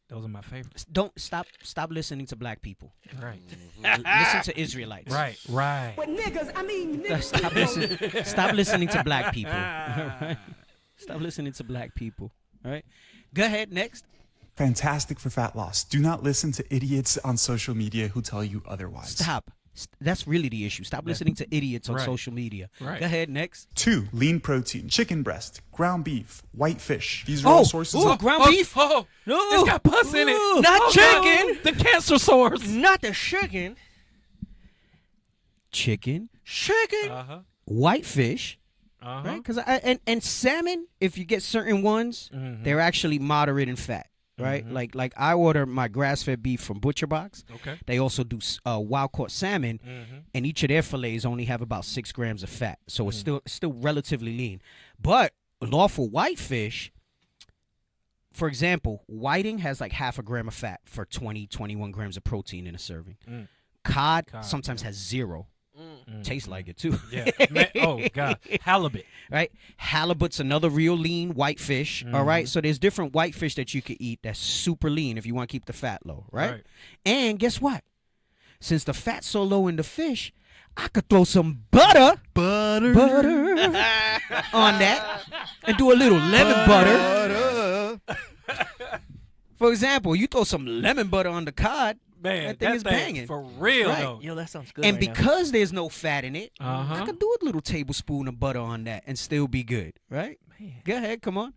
Those are my favorites. Don't stop listening to black people. Right. Listen to Israelites. Right. With niggas, I mean niggas. Stop listening to black people. Right? Stop listening to black people. All right. Go ahead. Next. fantastic for fat loss. Do not listen to idiots on social media who tell you otherwise. Stop. That's really the issue. Stop listening to idiots on social media. Go ahead, next. 2. Lean protein, chicken breast, ground beef, white fish. These are all sources of ground beef. No, it's got pus in it. Not chicken. The cancer source. Not the chicken. Chicken. White fish. Right? Because and salmon, if you get certain ones, they're actually moderate in fat. Right, like I order my grass-fed beef from Butcher Box. Okay. They also do wild-caught salmon, and each of their fillets only have about 6 grams of fat, so it's still relatively lean. But lawful whitefish, for example, whiting has like half a gram of fat for 21 grams of protein in a serving. Cod sometimes has 0. Tastes like it too. Yeah. Oh God, halibut. Right, halibut's another real lean whitefish. All right, so there's different whitefish that you could eat that's super lean if you want to keep the fat low. Right, and guess what? Since the fat's so low in the fish, I could throw some butter on that and do a little lemon butter. For example, you throw some lemon butter on the cod. Man, that thing is banging. For real, though. Yo, that sounds good. And right because there's no fat in it, I could do a little tablespoon of butter on that and still be good, right? Man. Go ahead, come on.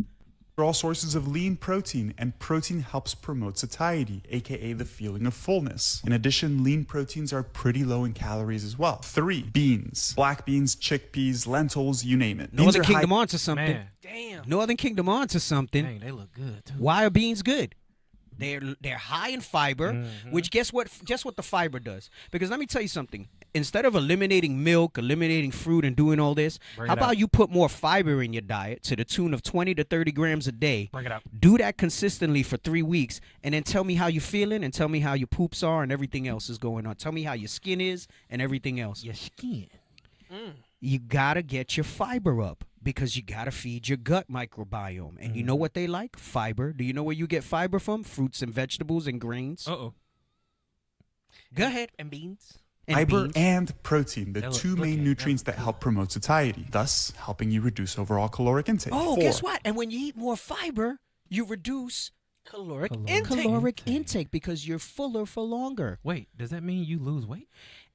They're all sources of lean protein, and protein helps promote satiety, aka the feeling of fullness. In addition, lean proteins are pretty low in calories as well. 3. Beans. Black beans, chickpeas, lentils, you name it. Northern Kingdom onto something. Man. Damn. Northern Kingdom onto something. Dang, they look good too. Why are beans good? They're high in fiber, which guess what the fiber does? Because let me tell you something. Instead of eliminating milk, eliminating fruit, and doing all this, how about you put more fiber in your diet to the tune of 20 to 30 grams a day? Bring it out. Do that consistently for 3 weeks, and then tell me how you're feeling, and tell me how your poops are, and everything else is going on. Tell me how your skin is, and everything else. Your skin. You gotta get your fiber up because you gotta feed your gut microbiome. And you know what they like? Fiber. Do you know where you get fiber from? Fruits and vegetables and grains. Uh-oh. Go ahead. And beans. Fiber and protein, the 2 main nutrients that help promote satiety, thus helping you reduce overall caloric intake. Oh, 4. guess what? And when you eat more fiber, you reduce caloric intake because you're fuller for longer. Wait, does that mean you lose weight?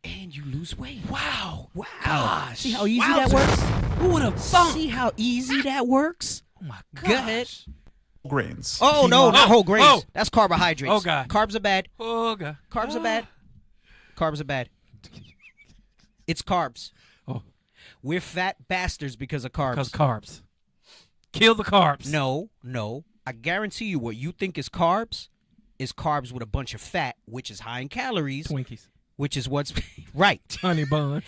and you lose weight. Wow. Wow. Gosh. See how easy that works? Who would have thought? See how easy that works? Oh my gosh. Go ahead. Grains. Oh, no, not whole grains. Oh. That's carbohydrates. Oh, God. Carbs are bad. Oh, God. Carbs are bad. Carbs are bad. It's carbs. Oh. We're fat bastards because of carbs. Because carbs. Kill the carbs. No. I guarantee you what you think is carbs with a bunch of fat, which is high in calories. Twinkies. Which is what's right. Honey buns.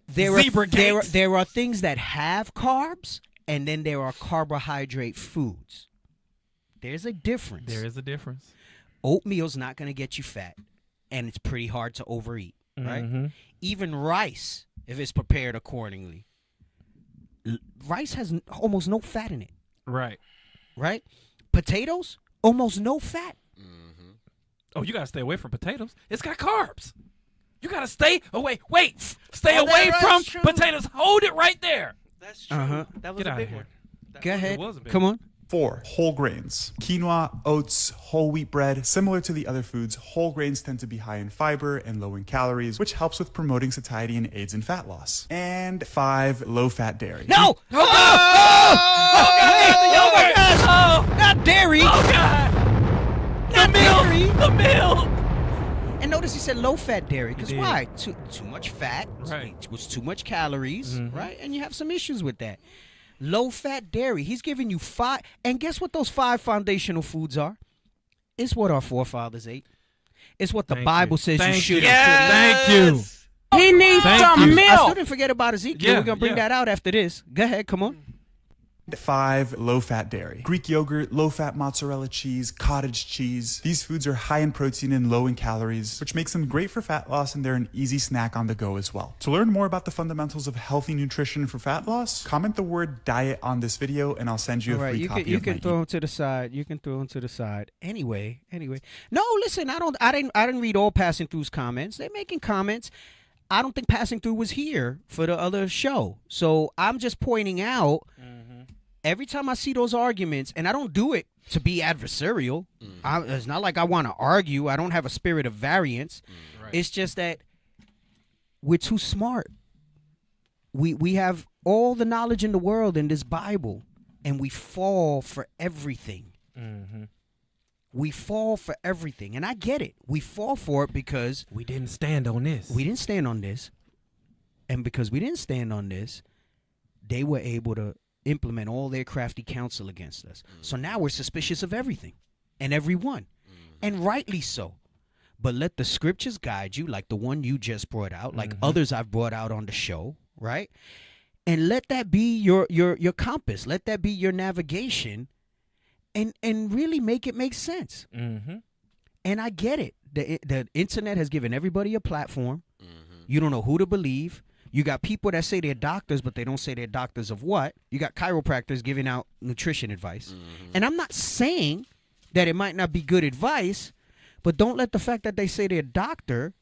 There are things that have carbs, and then there are carbohydrate foods. There's a difference. There is a difference. Oatmeal's not going to get you fat, and it's pretty hard to overeat, right? Even rice, if it's prepared accordingly. Rice has almost no fat in it. Right. Right? Potatoes, almost no fat. Oh, you got to stay away from potatoes. It's got carbs. You got to stay away. Stay away from potatoes. Hold it right there. That's true. That was a big one. Go ahead. was a big Come on. 4. Whole grains. Quinoa, oats, whole wheat bread. Similar to the other foods, whole grains tend to be high in fiber and low in calories, which helps with promoting satiety and aids in fat loss. And 5. Low-fat dairy. No! Oh, my gosh! Not dairy! Oh, God! Not dairy! The milk! And notice he said low-fat dairy, because did. why? Too much fat, Right. it was too much calories, right? And you have some issues with that. Low-fat dairy, he's giving you 5, and guess what those 5 foundational foods are? It's what our forefathers ate. It's what the Bible says you should and Thank you. He needs some milk. I still didn't forget about Ezekiel. Yeah, We're going to bring yeah. that out after this. Go ahead, come on. 5. Low-fat dairy. Greek yogurt, low-fat mozzarella cheese, cottage cheese. These foods are high in protein and low in calories, which makes them great for fat loss, and they're an easy snack on the go as well. To learn more about the fundamentals of healthy nutrition for fat loss, comment the word diet on this video, and I'll send you a free copy you of can my throw them to the side. You can throw them to the side. Anyway. No, listen, I didn't read all Passing Through's comments. They're making comments. I don't think Passing Through was here for the other show. So I'm just pointing out every time I see those arguments, and I don't do it to be adversarial. It's not like I want to argue. I don't have a spirit of variance. Right. It's just that we're too smart. We have all the knowledge in the world in this Bible, and we fall for everything. We fall for everything, and I get it. We fall for it because we didn't stand on this. We didn't stand on this, and because we didn't stand on this, they were able to implement all their crafty counsel against us. So now we're suspicious of everything and everyone, and rightly so. But let the scriptures guide you, like the one you just brought out, like others I've brought out on the show, right? And let that be your compass. Let that be your navigation, and really make it make sense. And I get it. The internet has given everybody a platform. You don't know who to believe. You got people that say they're doctors, but they don't say they're doctors of what. You got chiropractors giving out nutrition advice. And I'm not saying that it might not be good advice, but don't let the fact that they say they're a doctor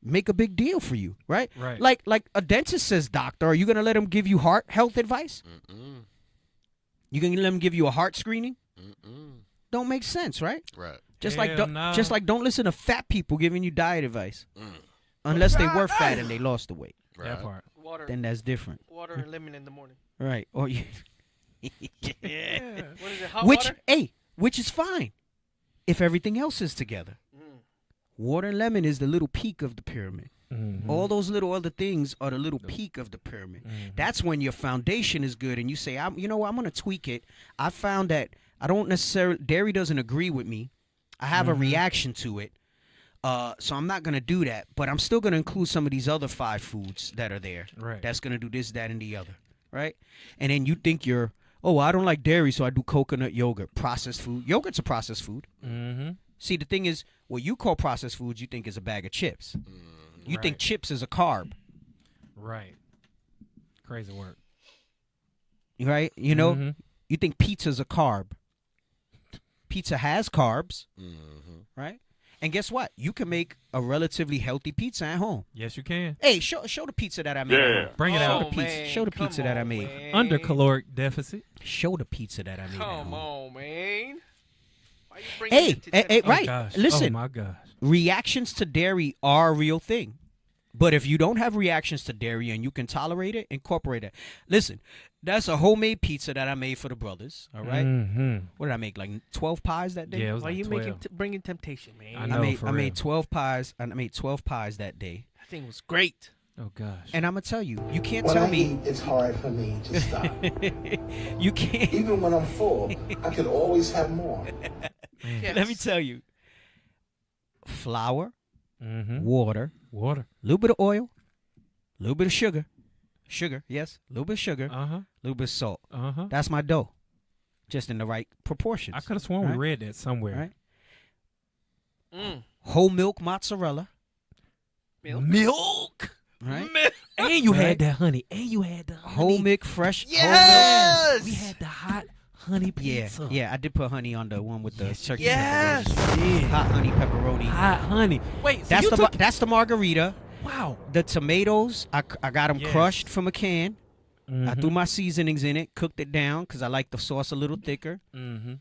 make a big deal for you, right? Right. Like a dentist says doctor. Are you going to let them give you heart health advice? You going to let them give you a heart screening? Don't make sense, right? Right. Just Hell like don't listen to fat people giving you diet advice. Unless they were fat and they lost the weight. Right. That part. Water. Then that's different. Water and lemon in the morning. Right. Or you What is it? Hot water? which is fine if everything else is together. Water and lemon is the little peak of the pyramid. All those little other things are the little peak of the pyramid. That's when your foundation is good and you say, I'm going to tweak it. I found that I don't necessarily, dairy doesn't agree with me. I have a reaction to it. So I'm not going to do that, but I'm still going to include some of these other 5 foods that are there. Right. That's going to do this, that, and the other. Right? And then you think I don't like dairy, so I do coconut yogurt, processed food. Yogurt's a processed food. See, the thing is, what you call processed foods, you think is a bag of chips. You think chips is a carb. Right. Crazy work. Right? You know, you think pizza's a carb. Pizza has carbs. Right? And guess what? You can make a relatively healthy pizza at home. Yes, you can. Hey, show the pizza that I made. At home. Bring it out. Show the pizza that I made. Under caloric deficit. Show the pizza that I made. Come on, man. Hey, right. Gosh. Listen, Oh my gosh. reactions to dairy are a real thing. But if you don't have reactions to dairy and you can tolerate it, incorporate it. Listen, that's a homemade pizza that I made for the brothers. All right. What did I make? Like 12 pies that day. Yeah, it was Why like you 12. bringing temptation, man? I made 12 pies. I made 12 pies that day. That thing was great. Oh gosh. And I'm gonna tell you, you can't When tell I me. eat, it's hard for me to stop. You can't. Even when I'm full, I can always have more. Let me tell you. Flour, Mm-hmm. water, a little bit of oil, a little bit of sugar, yes, a little bit of sugar, a little bit of salt. That's my dough, just in the right proportions. I could have sworn we read that somewhere. Right? Whole milk mozzarella. Milk. Right? And you had that honey. And you had the honey. Whole milk fresh. Yes. We had the hot honey pizza. Yeah, I did put honey on the one with the turkey. Yes. Pepperoni. Hot honey pepperoni. Hot honey. Wait, so that's the margarita. Wow. The tomatoes, I got them crushed from a can. I threw my seasonings in it, cooked it down because I like the sauce a little thicker. And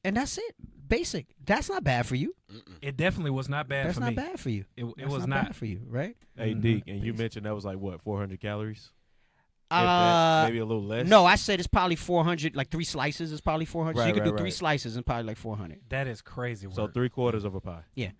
that's it. Basic. That's not bad for you. It definitely was not bad That's for me. not bad for you. It That's was not bad for you, right? Hey, Deke, and you mentioned that was like, what, 400 calories? Maybe a little less? No, I said it's probably 400. Like 3 slices is probably 400. So you Right, could do right, 3 right. slices and probably like 400. That is crazy work. So 3/4 of a pie. Yeah.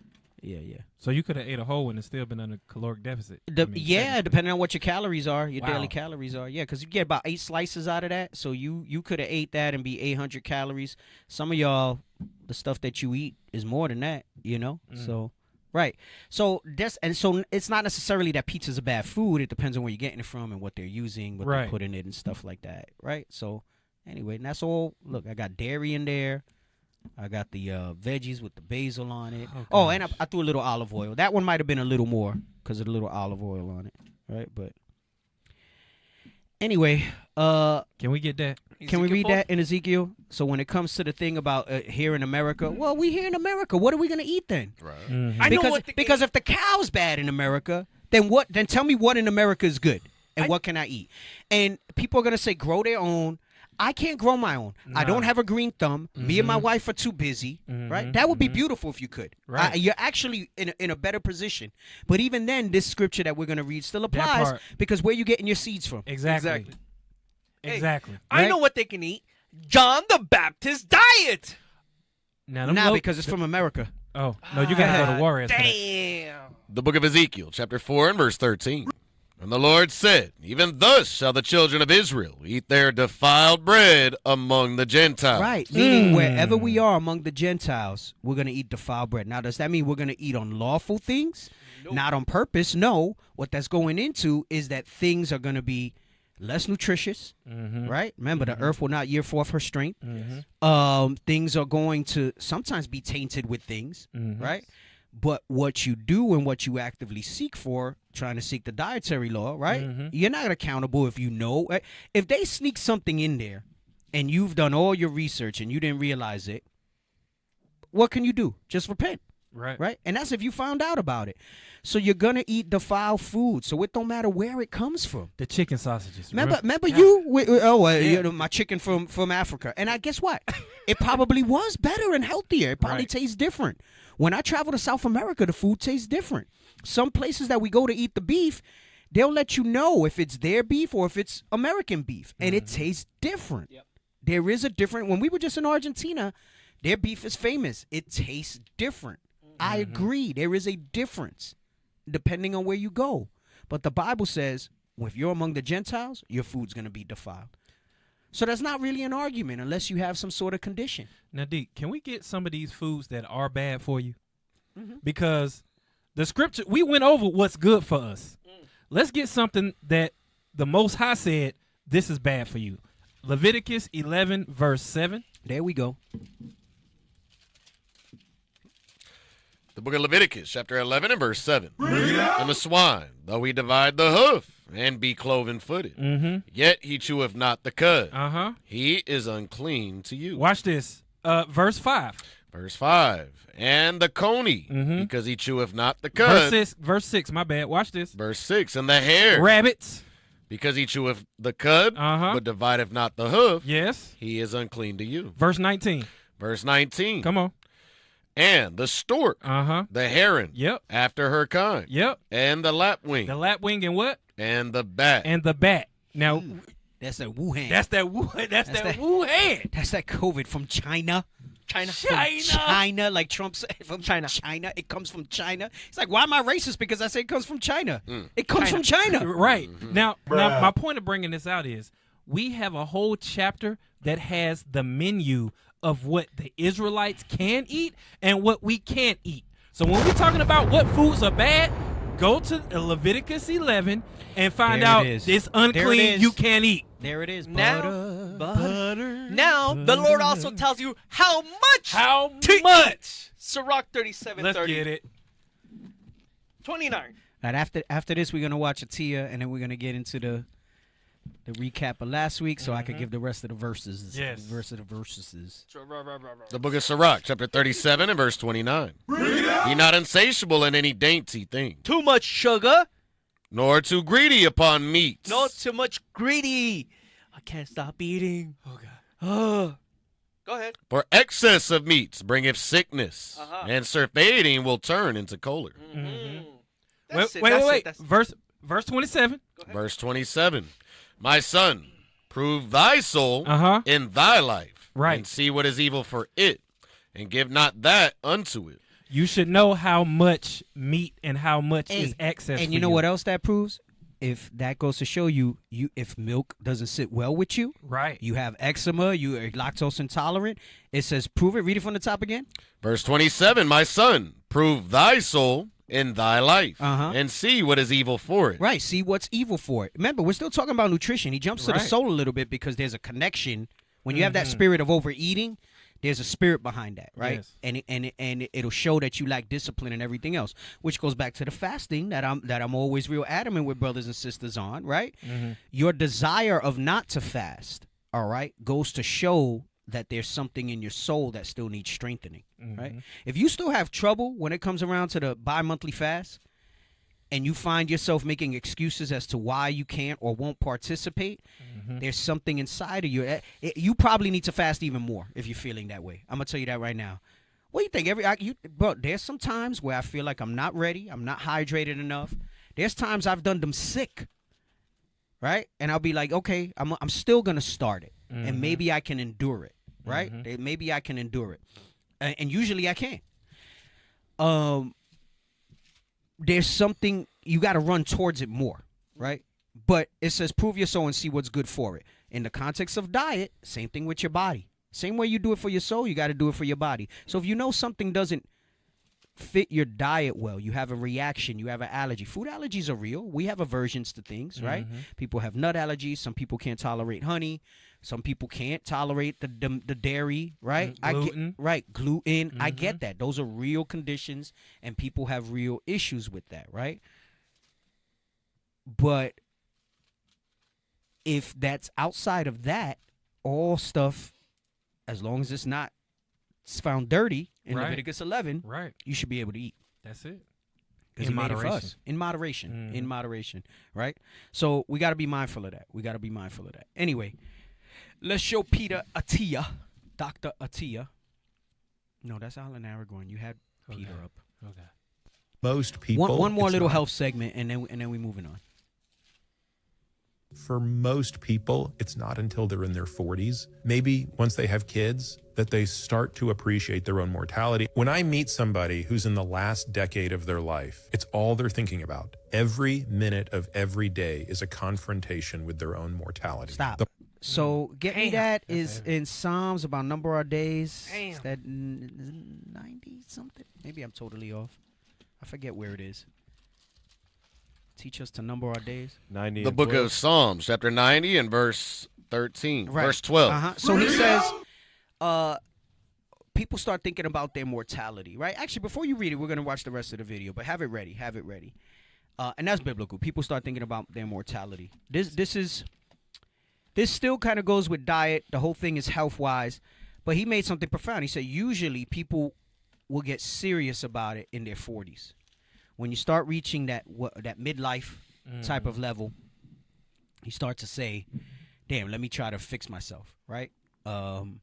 So you could have ate a whole one and still been under caloric deficit. Depending on what your calories are, your Wow. daily calories are. Yeah, because you get about 8 slices out of that. So you could have ate that and be 800 calories. Some of y'all, the stuff that you eat is more than that, you know? So, right. So it's not necessarily that pizza's a bad food. It depends on where you're getting it from and what they're using, what they put in it and stuff like that, right? So, anyway, and that's all. Look, I got dairy in there. I got the veggies with the basil on it. Oh, and I threw a little olive oil. That one might have been a little more because of the little olive oil on it, right? But anyway, can we get that? Can we read that in Ezekiel? So when it comes to the thing about here in America, well, we here in America. What are we gonna eat then? Right. I know Because if the cow's bad in America, then what? Then tell me what in America is good and what can I eat? And people are gonna say grow their own. I can't grow my own. I don't have a green thumb. Me and my wife are too busy, right? That would be beautiful if you could. Right. You're actually in a better position. But even then, this scripture that we're going to read still applies because where you getting your seeds from? Exactly. Exactly. I know what they can eat. John the Baptist diet. Now because it's from America. Oh, no, you got to go to Warriors. Damn. The book of Ezekiel, chapter 4 and verse 13. And the Lord said, even thus shall the children of Israel eat their defiled bread among the Gentiles. Right, meaning wherever we are among the Gentiles, we're going to eat defiled bread. Now, does that mean we're going to eat unlawful things? Nope. Not on purpose, no. What that's going into is that things are going to be less nutritious, right? Remember, the earth will not year forth her strength. Things are going to sometimes be tainted with things, right? But what you do and what you actively seek for, trying to seek the dietary law, right? You're not accountable if you know. If they sneak something in there and you've done all your research and you didn't realize it, what can you do? Just repent. Right? And that's if you found out about it. So you're going to eat defiled food. So it don't matter where it comes from. The chicken sausages. Remember you? You know, my chicken from Africa. And I guess what? It probably was better and healthier. It probably tastes different. When I travel to South America, the food tastes different. Some places that we go to eat the beef, they'll let you know if it's their beef or if it's American beef. And it tastes different. There is a different. When we were just in Argentina, their beef is famous. It tastes different. I agree. There is a difference depending on where you go. But the Bible says, if you're among the Gentiles, your food's going to be defiled. So that's not really an argument unless you have some sort of condition. Now, Deke, can we get some of these foods that are bad for you? Because the scripture, we went over what's good for us. Let's get something that the Most High said, this is bad for you. Leviticus 11, verse 7. There we go. The book of Leviticus, chapter 11 and verse 7. And the swine, though he divide the hoof, and be cloven-footed, yet he cheweth not the cud. He is unclean to you. Watch this. Verse 5. Verse 5. And the coney, because he cheweth not the cud. Verse 6, my bad. Watch this. Verse 6. And the hare. Rabbits. Because he cheweth the cud, but divideth not the hoof. Yes. He is unclean to you. Verse 19. Verse 19. Come on. And the stork. The heron. Yep. After her kind. Yep. And the lapwing. The lapwing and what? And the bat. And the bat. Now, that's that Wuhan. That's that Wuhan. That's that Wuhan. That's that COVID from China. China. From China, like Trump said, from China. It comes from China. It's like, why am I racist? Because I say it comes from China. It comes from China. Right. Now, my point of bringing this out is we have a whole chapter that has the menu of what the Israelites can eat and what we can't eat. So when we're talking about what foods are bad, go to Leviticus 11 and find out it's unclean, you can't eat. There it is. Butter. Now, the Lord also tells you how much. How much? Sirach 37:30. Let's get it. 29. Right, after this, we're going to watch a Tia, and then we're going to get into the recap of last week so I could give the rest of the verses. Yes. The rest of the verses. The book of Sirach, chapter 37 and verse 29. Be not insatiable in any dainty thing. Too much sugar. Nor too greedy upon meats. Not too much greedy. I can't stop eating. Oh, God. Go ahead. For excess of meats bringeth sickness, and surfeiting will turn into choler. Wait. Verse 27. Verse 27. My son, prove thy soul in thy life, and see what is evil for it, and give not that unto it. You should know how much meat and how much is excess. And you know what else that proves? If that goes to show you, if milk doesn't sit well with you, right? You have eczema, you are lactose intolerant. It says, prove it. Read it from the top again. Verse 27. My son, prove thy soul in thy life, and see what is evil for it. Right, see what's evil for it. Remember, we're still talking about nutrition. He jumps to the soul a little bit because there's a connection. When you have that spirit of overeating, there's a spirit behind that, right? Yes. And it'll show that you lack discipline and everything else, which goes back to the fasting that I'm always real adamant with brothers and sisters on, right? Your desire of not to fast, all right, goes to show that there's something in your soul that still needs strengthening, right? If you still have trouble when it comes around to the bi-monthly fast and you find yourself making excuses as to why you can't or won't participate, there's something inside of you. You probably need to fast even more if you're feeling that way. I'm going to tell you that right now. What do you think? Bro, there's some times where I feel like I'm not ready. I'm not hydrated enough. There's times I've done them sick, right? And I'll be like, okay, I'm still going to start it. And maybe I can endure it, right? Maybe I can endure it. And usually I can. There's something, you got to run towards it more, right? But it says prove your soul and see what's good for it. In the context of diet, same thing with your body. Same way you do it for your soul, you got to do it for your body. So if you know something doesn't fit your diet well, you have a reaction, you have an allergy. Food allergies are real. We have aversions to things, right? People have nut allergies. Some people can't tolerate honey. Some people can't tolerate the dairy, right? Gluten. Gluten. I get that. Those are real conditions, and people have real issues with that, right? But if that's outside of that, all stuff, as long as it's not found dirty in Leviticus 11, you should be able to eat. That's it. In moderation. In moderation. In moderation, right? So we got to be mindful of that. Anyway, let's show Peter Atiyah, Dr. Atiyah. No, that's Alan Aragorn. You had Peter up. Okay. Most people. One more little health segment, and then we moving on. For most people, it's not until they're in their 40s, maybe once they have kids, that they start to appreciate their own mortality. When I meet somebody who's in the last decade of their life, it's all they're thinking about. Every minute of every day is a confrontation with their own mortality. Stop. So get me that is in Psalms about number of our days. Is that 90 something? Maybe I'm totally off. I forget where it is. Teach us to number our days. 90. The book of Psalms, chapter 90 and verse 13, verse 12. So he says, people start thinking about their mortality, right? Actually, before you read it, we're going to watch the rest of the video, but have it ready. And that's biblical. People start thinking about their mortality. This still kind of goes with diet. The whole thing is health-wise, but he made something profound. He said usually people will get serious about it in their 40s. When you start reaching that midlife type of level, you start to say, damn, let me try to fix myself, right? And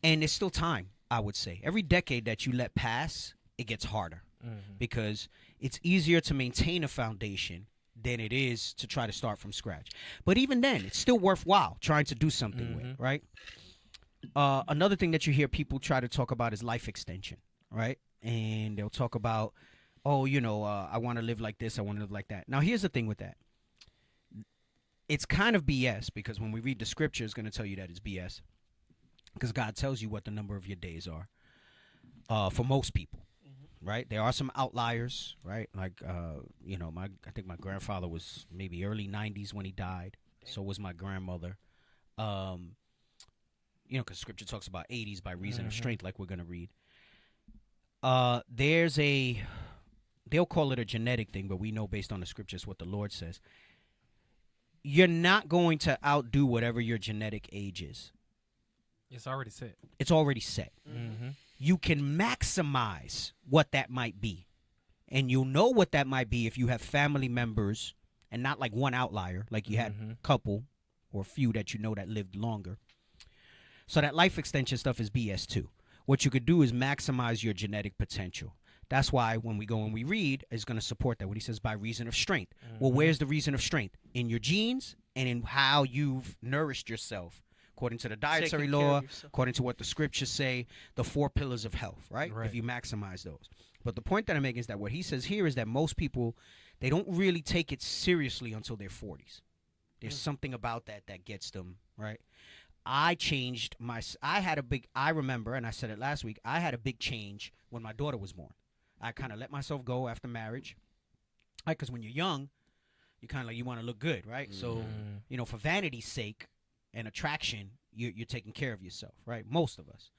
there's still time. I would say. Every decade that you let pass, it gets harder because it's easier to maintain a foundation than it is to try to start from scratch. But even then, it's still worthwhile trying to do something with, right? Another thing that you hear people try to talk about is life extension, right? And they'll talk about, oh, you know, I want to live like this, I want to live like that. Now, here's the thing with that. It's kind of BS because when we read the scripture, it's going to tell you that it's BS because God tells you what the number of your days are for most people, right? There are some outliers, right? Like, you know, I think my grandfather was maybe early 90s when he died. So was my grandmother. You know, because scripture talks about 80s by reason of strength, like we're going to read. They'll call it a genetic thing, but we know based on the scriptures what the Lord says. You're not going to outdo whatever your genetic age is. It's already set. It's already set. You can maximize what that might be. And you'll know what that might be if you have family members and not like one outlier, like you had a couple or a few that you know that lived longer. So that life extension stuff is BS too. What you could do is maximize your genetic potential. That's why when we go and we read, it's going to support that. When he says by reason of strength. Well, where's the reason of strength? In your genes and in how you've nourished yourself. According to the dietary law, according to what the scriptures say, the 4 pillars of health, right? If you maximize those. But the point that I'm making is that what he says here is that most people, they don't really take it seriously until their 40s. There's something about that gets them, right? I remember, and I said it last week, I had a big change when my daughter was born. I kind of let myself go after marriage. Right, because when you're young, you kind of like, you want to look good, right? So, you know, for vanity's sake and attraction, you're taking care of yourself, right? Most of us.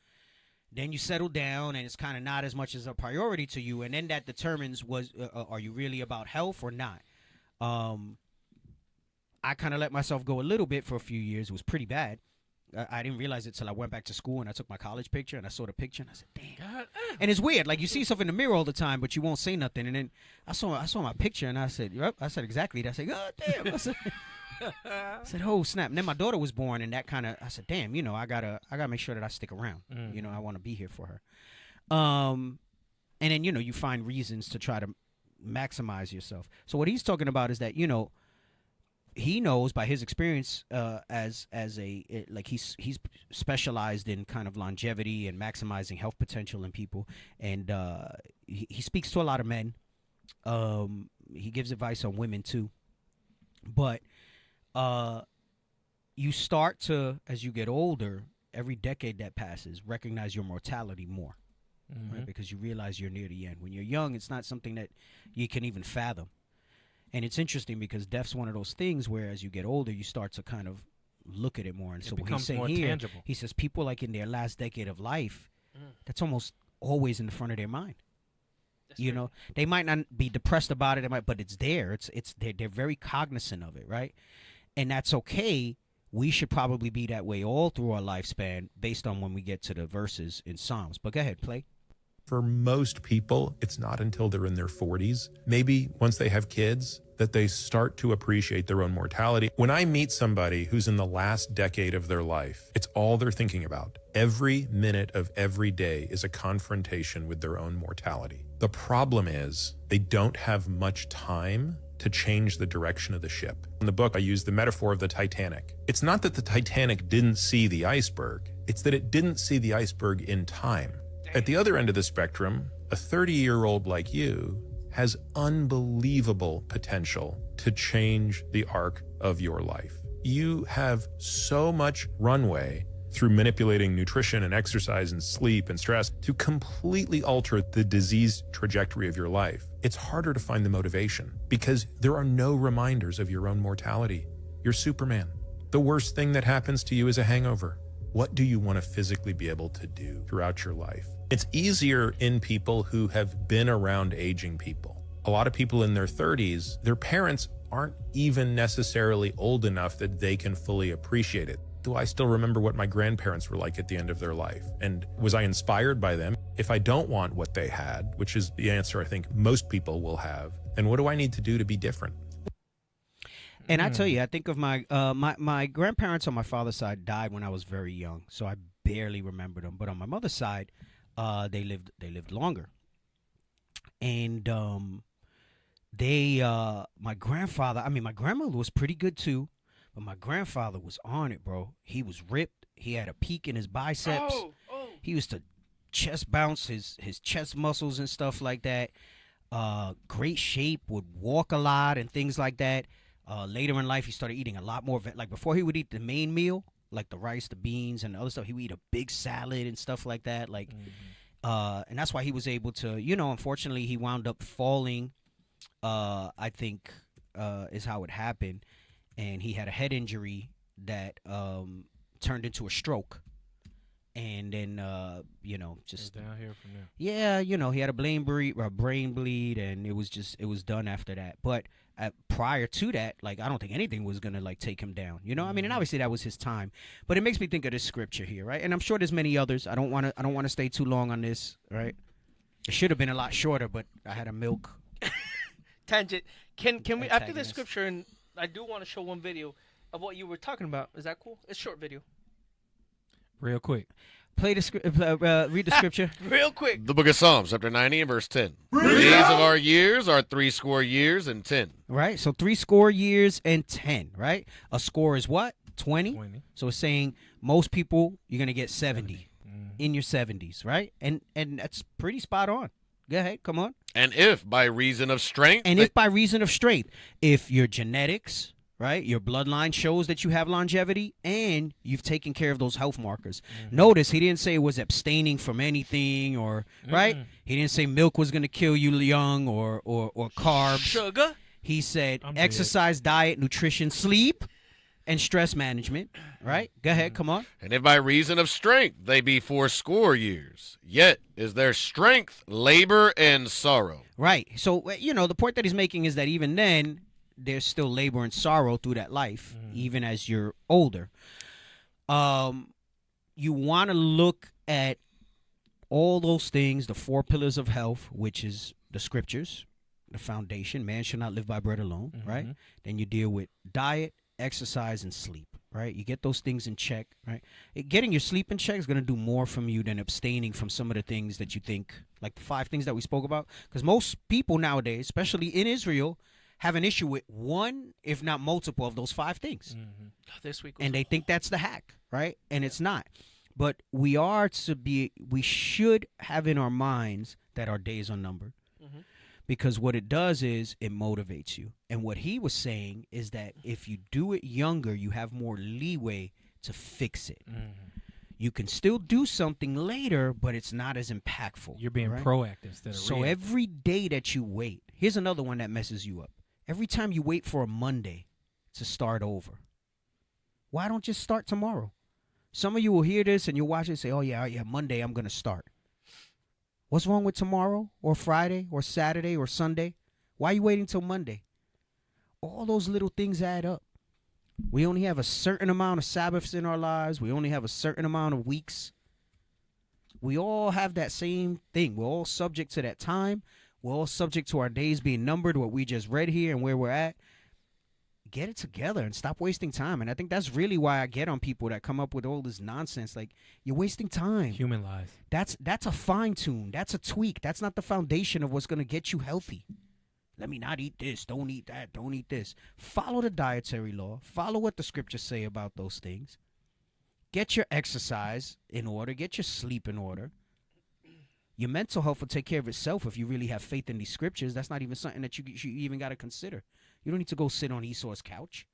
Then you settle down, and it's kind of not as much as a priority to you, and then that determines are you really about health or not? I kind of let myself go a little bit for a few years. It was pretty bad. I didn't realize it till I went back to school and I took my college picture and I saw the picture and I said, "Damn!" God. And it's weird, like you see yourself in the mirror all the time, but you won't say nothing. And then I saw my picture and I said, "Yep." I said exactly that. I said, "God damn!" I said, "Oh snap!" And then my daughter was born, and that kind of I said, "Damn!" You know, I gotta make sure that I stick around. You know, I want to be here for her. And then you find reasons to try to maximize yourself. So what he's talking about is that he knows by his experience he's specialized in kind of longevity and maximizing health potential in people, and he speaks to a lot of men. He gives advice on women too, but you start to, as you get older, every decade that passes, recognize your mortality more, right? Because you realize you're near the end. When you're young, it's not something that you can even fathom. And it's interesting because death's one of those things where as you get older, you start to kind of look at it more. And so what he's saying more here, tangible. He says people like in their last decade of life, that's almost always in the front of their mind. That's they might not be depressed about it, but it's there. They're very cognizant of it, right? And that's okay. We should probably be that way all through our lifespan based on when we get to the verses in Psalms. But go ahead, play. For most people, it's not until they're in their 40s, maybe once they have kids, that they start to appreciate their own mortality. When I meet somebody who's in the last decade of their life, it's all they're thinking about. Every minute of every day is a confrontation with their own mortality. The problem is they don't have much time to change the direction of the ship. In the book, I use the metaphor of the Titanic. It's not that the Titanic didn't see the iceberg, it's that it didn't see the iceberg in time. At the other end of the spectrum, a 30-year-old like you has unbelievable potential to change the arc of your life. You have so much runway through manipulating nutrition and exercise and sleep and stress to completely alter the disease trajectory of your life. It's harder to find the motivation because there are no reminders of your own mortality. You're Superman. The worst thing that happens to you is a hangover. What do you want to physically be able to do throughout your life? It's easier in people who have been around aging people. A lot of people in their 30s, their parents aren't even necessarily old enough that they can fully appreciate it. Do I still remember what my grandparents were like at the end of their life? And was I inspired by them? If I don't want what they had, which is the answer I think most people will have, then what do I need to do to be different? And I tell you, I think of my grandparents on my father's side died when I was very young, so I barely remember them. But on my mother's side, they lived longer. And my grandfather, my grandmother was pretty good too, but my grandfather was on it, bro. He was ripped. He had a peak in his biceps. He used to chest bounce his chest muscles and stuff like that. Great shape, would walk a lot and things like that. Later in life, he started eating a lot more. Like before, he would eat the main meal, like the rice, the beans, and the other stuff. He would eat a big salad and stuff like that. Like, and that's why he was able to, unfortunately, he wound up falling. I think is how it happened, and he had a head injury that turned into a stroke. And then, just down here from there. Yeah, he had a brain bleed, and it was done after that. But prior to that, like, I don't think anything was gonna like take him down. And obviously that was his time. But it makes me think of this scripture here, right? And I'm sure there's many others. I don't want to stay too long on this, right? It should have been a lot shorter, but I had a milk tangent. Can we after this scripture? And I do want to show one video of what you were talking about. Is that cool? It's a short video. Real quick. Read the scripture. Real quick. The book of Psalms, chapter 90 and verse 10. The days of our years are 60 years and 10. Right? So 60 years and 10, right? A score is what? 20. So it's saying most people, you're going to get 70 in your 70s, right? And that's pretty spot on. Go ahead. Come on. And if by reason of strength. If your genetics, right, your bloodline shows that you have longevity and you've taken care of those health markers. Notice he didn't say it was abstaining from anything or, right? He didn't say milk was going to kill you young or carbs. Sugar. He said exercise, diet, nutrition, sleep, and stress management, right? Go ahead, come on. And if by reason of strength they be 80 years, yet is their strength labor and sorrow. Right. So, the point that he's making is that even then, there's still labor and sorrow through that life, even as you're older. You want to look at all those things, the 4 pillars of health, which is the scriptures, the foundation. Man shall not live by bread alone, right? Then you deal with diet, exercise, and sleep, right? You get those things in check, right? Getting your sleep in check is going to do more from you than abstaining from some of the things that you think, like the 5 things that we spoke about. Because most people nowadays, especially in Israel, have an issue with one, if not multiple, of those 5 things. This week, and they think that's the hack, right? And it's not. But we should have in our minds that our days are numbered, because what it does is it motivates you. And what he was saying is that if you do it younger, you have more leeway to fix it. You can still do something later, but it's not as impactful. You're being proactive instead of So every day that you wait, here's another one that messes you up. Every time you wait for a Monday to start over, why don't you start tomorrow? Some of you will hear this and you'll watch it and say, oh, yeah, Monday I'm going to start. What's wrong with tomorrow or Friday or Saturday or Sunday? Why are you waiting till Monday? All those little things add up. We only have a certain amount of Sabbaths in our lives. We only have a certain amount of weeks. We all have that same thing. We're all subject to that time. We're all subject to our days being numbered, what we just read here and where we're at. Get it together and stop wasting time. And I think that's really why I get on people that come up with all this nonsense. Like, you're wasting time. Human lies. That's a fine tune. That's a tweak. That's not the foundation of what's going to get you healthy. Let me not eat this. Don't eat that. Don't eat this. Follow the dietary law. Follow what the scriptures say about those things. Get your exercise in order. Get your sleep in order. Your mental health will take care of itself if you really have faith in these scriptures. That's not even something that you even got to consider. You don't need to go sit on Esau's couch.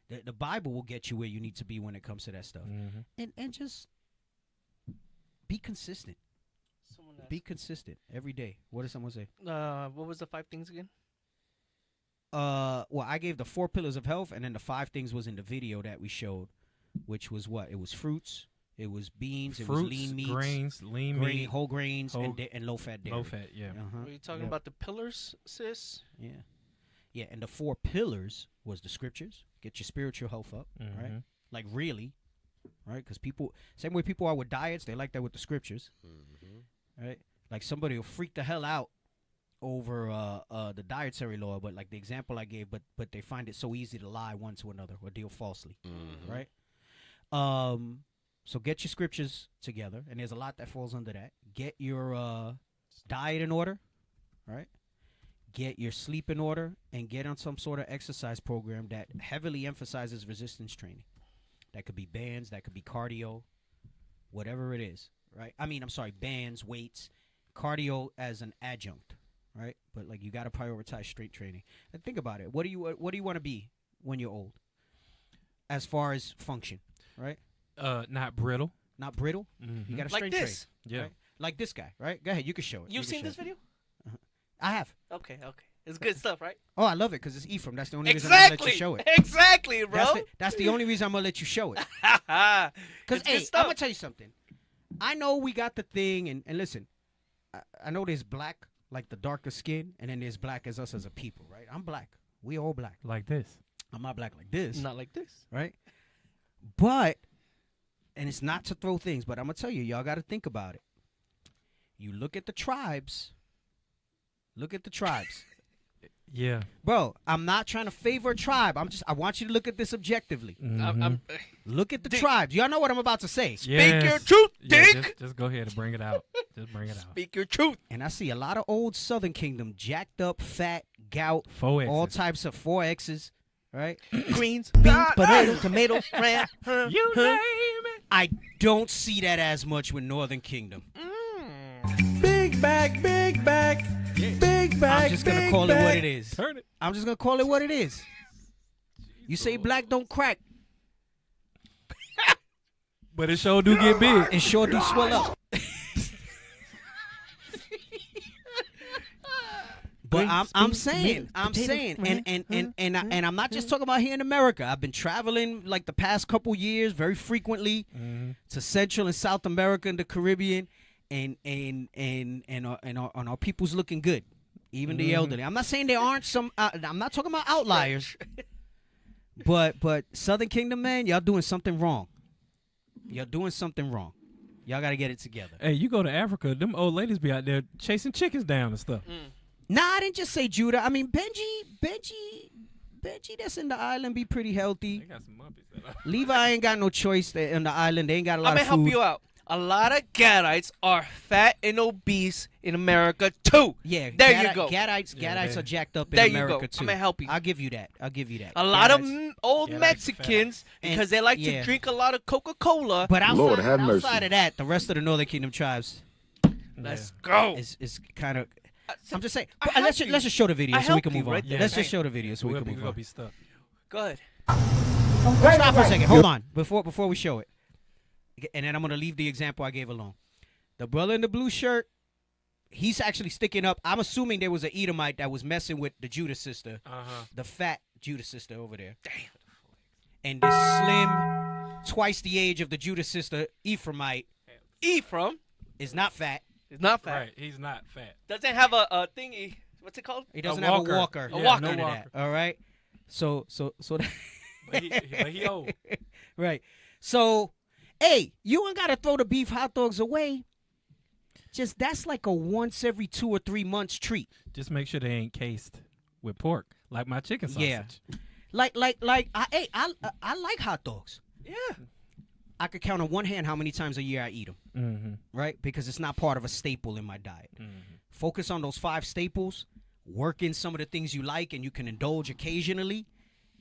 The Bible will get you where you need to be when it comes to that stuff. And just be consistent. Be consistent every day. What did someone say? What was the 5 things again? Well, I gave the 4 pillars of health, and then the 5 things was in the video that we showed, which was what? It was fruits. It was beans. It was lean meats, grains, lean meat, whole grains, and low-fat dairy. Low-fat, yeah. Are you talking about the pillars, sis? Yeah, and the 4 pillars was the scriptures. Get your spiritual health up, right? Like, really, right? Because people, same way people are with diets, they like that with the scriptures, right? Like, somebody will freak the hell out over the dietary law, but like the example I gave, but they find it so easy to lie one to another or deal falsely, right? So get your scriptures together, and there's a lot that falls under that. Get your diet in order, right? Get your sleep in order, and get on some sort of exercise program that heavily emphasizes resistance training. That could be bands, that could be cardio, whatever it is, right? I mean, I'm sorry, bands, weights, cardio as an adjunct, right? But like you got to prioritize straight training. And think about it. What do you want to be when you're old? As far as function, right? Not brittle. Not brittle. You got to strength Like this. train. Right? Like this guy, right? Go ahead, you can show it. You've seen this video? I have. Okay. It's good stuff, right? Oh, I love it because it's Ephraim. That's the only reason I'm going to let you show it. Exactly, bro. That's the only reason I'm going to let you show it. Because, hey, I'm going to tell you something. I know we got the thing, and listen, I know there's black, like the darker skin, and then there's black as us as a people, right? I'm black. We all black. Like this. I'm not black like this. Not like this. Right? But, and it's not to throw things, but I'm going to tell you, y'all got to think about it. You look at the tribes. Look at the tribes. Yeah. Bro, I'm not trying to favor a tribe. I want you to look at this objectively. Look at the tribes. Y'all know what I'm about to say. Speak your truth, Dick. Just go ahead and bring it out. Just bring it out. Speak your truth. And I see a lot of old Southern Kingdom jacked up, fat, gout, 4Xs. all types of 4Xs, right? Greens, beans, potatoes, tomatoes, ram. You name it. I don't see that as much with Northern Kingdom. Big back, big back. Big bag, I'm just going to call it what it is. Turn it. I'm just going to call it what it is. You say black don't crack. But it sure do get big. It sure do swell up. But I'm saying, and I'm not just talking about here in America. I've been traveling like the past couple years very frequently to Central and South America and the Caribbean. And our people's looking good, even the elderly. I'm not saying there aren't some. I'm not talking about outliers, but Southern Kingdom, man, y'all doing something wrong. Y'all doing something wrong. Y'all got to get it together. Hey, you go to Africa, them old ladies be out there chasing chickens down and stuff. Nah, I didn't just say Judah. I mean Benji, that's in the island, be pretty healthy. They got some muppies. Levi ain't got no choice in the island. They ain't got a lot of food. I'm gonna help you out. A lot of Gadites are fat and obese in America too. Yeah, there you go. Gadites are jacked up in there America you go. too. I'm gonna help you. I'll give you that. A lot of old Mexicans, because they like to drink a lot of Coca-Cola. But outside of that, the rest of the Northern Kingdom tribes, let's go. Is kind of. I'm just saying. Let's just show the video so we can move on. Let's just show the video so we can move on. Be stuck. Go ahead. Stop for a second. Hold on. Before we show it. And then I'm going to leave the example I gave alone. The brother in the blue shirt, he's actually sticking up. I'm assuming there was an Edomite that was messing with the Judah sister, the fat Judah sister over there. Damn. And the slim, twice the age of the Judah sister, Ephraimite. Ephraim is not fat. He's not fat. Right, he's not fat. Doesn't have a thingy. What's it called? He doesn't have a walker. A walker. None of that. All right. So. but he old. Right. So. Hey, you ain't got to throw the beef hot dogs away. Just that's like a once every 2 or 3 months treat. Just make sure they ain't cased with pork, like my chicken sausage. Yeah. Like I like hot dogs. Yeah. I could count on one hand how many times a year I eat them. Right? Because it's not part of a staple in my diet. Focus on those 5 staples. Work in some of the things you like and you can indulge occasionally,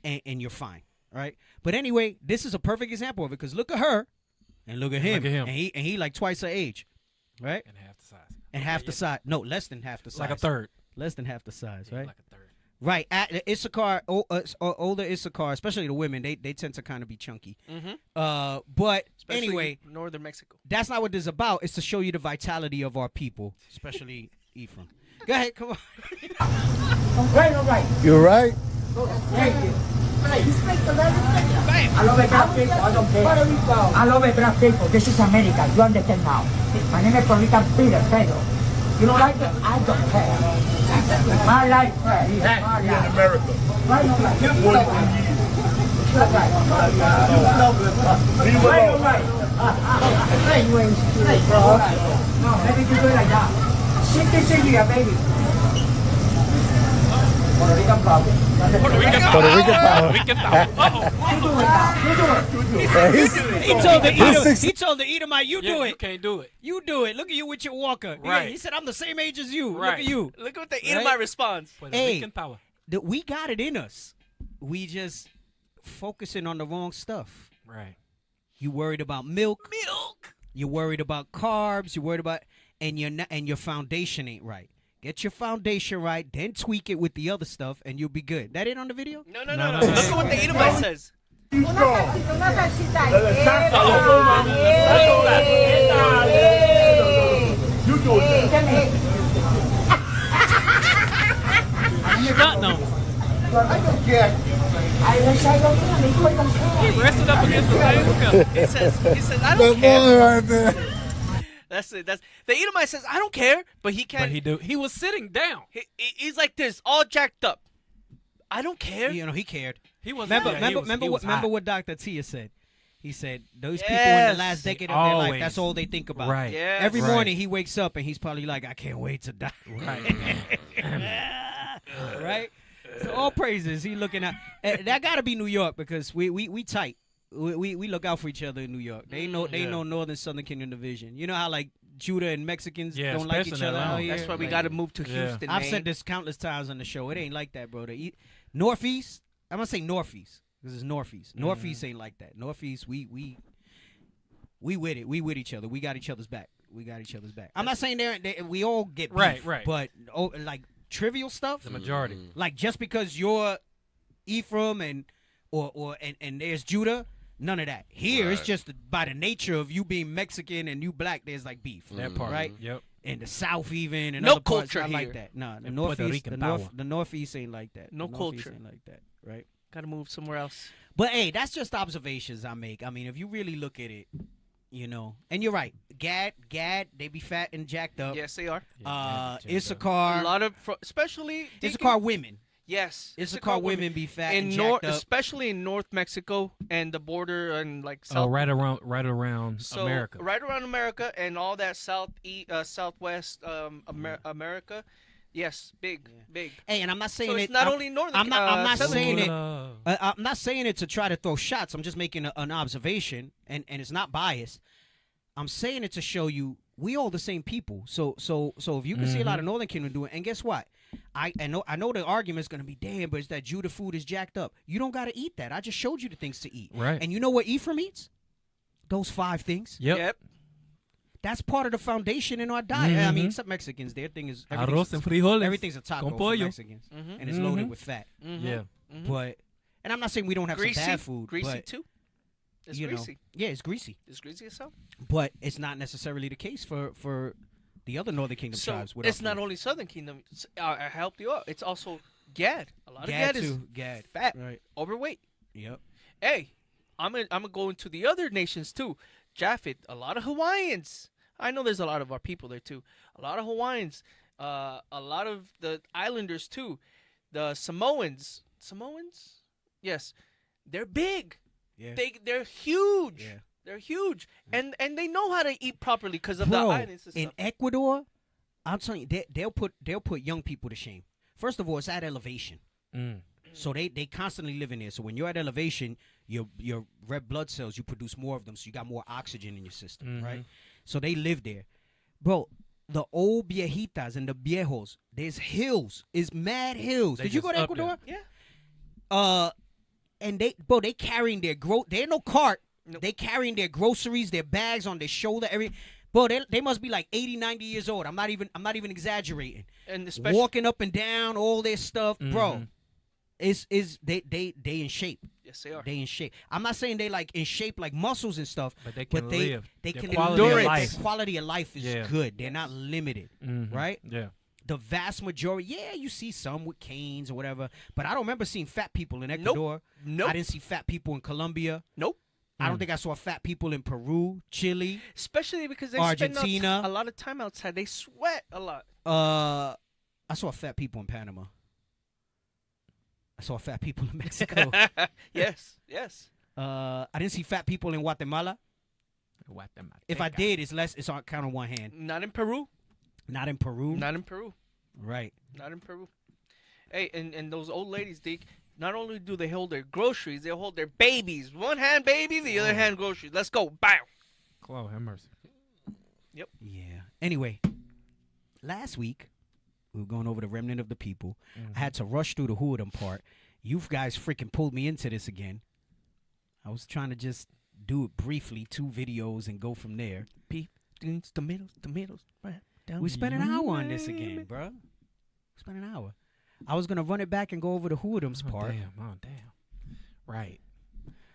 and you're fine. Right? But anyway, this is a perfect example of it because look at her. And look at him. And he like twice her age. Right? And half the size. And half the size. No, less than half the size. Like a third. Less than half the size, right? Like a third. Right. Issachar, older Issachar, especially the women, they tend to kind of be chunky. But especially anyway, northern Mexico. That's not what this is about. It's to show you the vitality of our people, especially Ephraim. Go ahead, come on. Right. You're right. Thank you. I love black people. I don't care. I love black people. This is America. You understand now? My name is Puerto Rican Pedro. You don't like it? I don't care. My life. In America. Let me do it like that. Sit this in here, baby. Puerto Rican problem. Puerto Rican Puerto Rican power. You do it now. You do it. He told the Edomite, you do it. You can't do it. You do it. Look at you with your walker. Right. He said, I'm the same age as you. Right. Look at you. Look at what the Edomite responds. Puerto Hey, Rican power. we got it in us. We just focusing on the wrong stuff. Right. You worried about milk. You're worried about carbs. You're worried about, and your foundation ain't right. Get your foundation right, then tweak it with the other stuff, and you'll be good. That ain't on the video? No. Look at what the Edomite says. Una salsita. You do it. No. I don't care. I wish I don't know. He rested up against the thing. He says, I don't care. Right there. That's it. The Edomite says, I don't care, but he can't. But he was sitting down. He's like this, all jacked up. I don't care. You know, he cared. He was. Remember what Dr. Tia said? He said those people in the last decade of their life, that's all they think about. Right. Yes. Every morning he wakes up and he's probably like, I can't wait to die. Right. Right? So all praises. He looking at that got to be New York because we tight. We look out for each other in New York. They know Northern Southern Kingdom division. You know how like Judah and Mexicans don't like each other out here. That's why we got to move to Houston. I've said this countless times on the show. It ain't like that, bro. Northeast. I'm gonna say Northeast because it's Northeast. Northeast ain't like that. Northeast, we with it. We with each other. We got each other's back. I'm not saying we all get beef, right. But like trivial stuff. The majority. Like just because you're Ephraim and there's Judah. None of that. Here, it's just by the nature of you being Mexican and you black, there's like beef. That part. Right? Yep. And the South even and No other parts culture not here. like that. No, the Puerto Northeast, Rican the Northeast ain't like that. No The Northeast culture. ain't like that, right? Got to move somewhere else. But hey, that's just observations I make. I mean, if you really look at it, you know, and you're right. Gad, they be fat and jacked up. Yes, they are. Issachar, A lot of, especially Issachar women. Yes, Issachar women be fat in and jacked up. especially in North Mexico and the border and like South. Right around America. Right around America and all that southwest America. Yes, big. Hey, and I'm not saying so it. It's not only northern. I'm not saying it. it. I'm not saying it to try to throw shots. I'm just making an observation, and it's not biased. I'm saying it to show you we all the same people. So if you can see a lot of Northern Kingdom do it, and guess what? I know the argument's gonna be damn, but it's that Judah food is jacked up. You don't gotta eat that. I just showed you the things to eat. Right. And you know what Ephraim eats? Those 5 things. Yep. That's part of the foundation in our diet. I mean, except Mexicans, their thing is Arroz and frijoles. everything's a taco Con for pollo. Mexicans, and it's loaded with fat. Yeah. But, and I'm not saying we don't have Greasy, some bad food, greasy but, too. It's you greasy. know, yeah, it's greasy. It's greasy as hell. But it's not necessarily the case for the other Northern Kingdom So tribes. it's not only Southern Kingdom. I helped you out. It's also Gad. A lot of Gad is Gad. fat, Right. overweight. Yep. Hey, I'm gonna go into the other nations too. Japheth, a lot of Hawaiians. I know there's a lot of our people there too. A lot of Hawaiians. A lot of the islanders too. The Samoans. Yes, they're big. Yeah. They're huge. Yeah. They're huge, and they know how to eat properly because of the Bro, islands and in stuff. Ecuador, I'm telling you, they'll put young people to shame. First of all, it's at elevation. So they constantly live in there. So when you're at elevation, your red blood cells, you produce more of them, so you got more oxygen in your system, right? So they live there. Bro, the old viejitas and the viejos, there's hills. It's mad hills. Did you go to Ecuador? Yeah. And they carrying their they ain't no cart. Nope. They carrying their groceries, their bags on their shoulder, Bro, they must be like 80, 90 years old. I'm not even exaggerating. And especially walking up and down, all their stuff, bro. They in shape. Yes, they are. They in shape. I'm not saying they like in shape like muscles and stuff, but they can live. They can quality endure of it. life. Their quality of life is good. They're not limited, right? Yeah. The vast majority, you see some with canes or whatever, but I don't remember seeing fat people in Ecuador. Nope. I didn't see fat people in Colombia. Nope. I don't think I saw fat people in Peru, Chile, especially because they Argentina. spend a lot of time outside. They sweat a lot. I saw fat people in Panama. I saw fat people in Mexico. Yes. I didn't see fat people in Guatemala. If I did, it's less. It's on count on one hand. Not in Peru. Not in Peru. Not in Peru. Right. Not in Peru. Hey, and those old ladies, Deke, not only do they hold their groceries, they hold their babies. One hand baby, the other hand groceries. Let's go. Bam. Chloe, have mercy. Yep. Yeah. Anyway, last week, we were going over the remnant of the people. I had to rush through the who of them part. You guys freaking pulled me into this again. I was trying to just do it briefly, 2 videos, and go from there. Beef, tomatoes. We spent an hour on this again, bro. We spent an hour. I was going to run it back and go over the who of them's part. Damn. Right.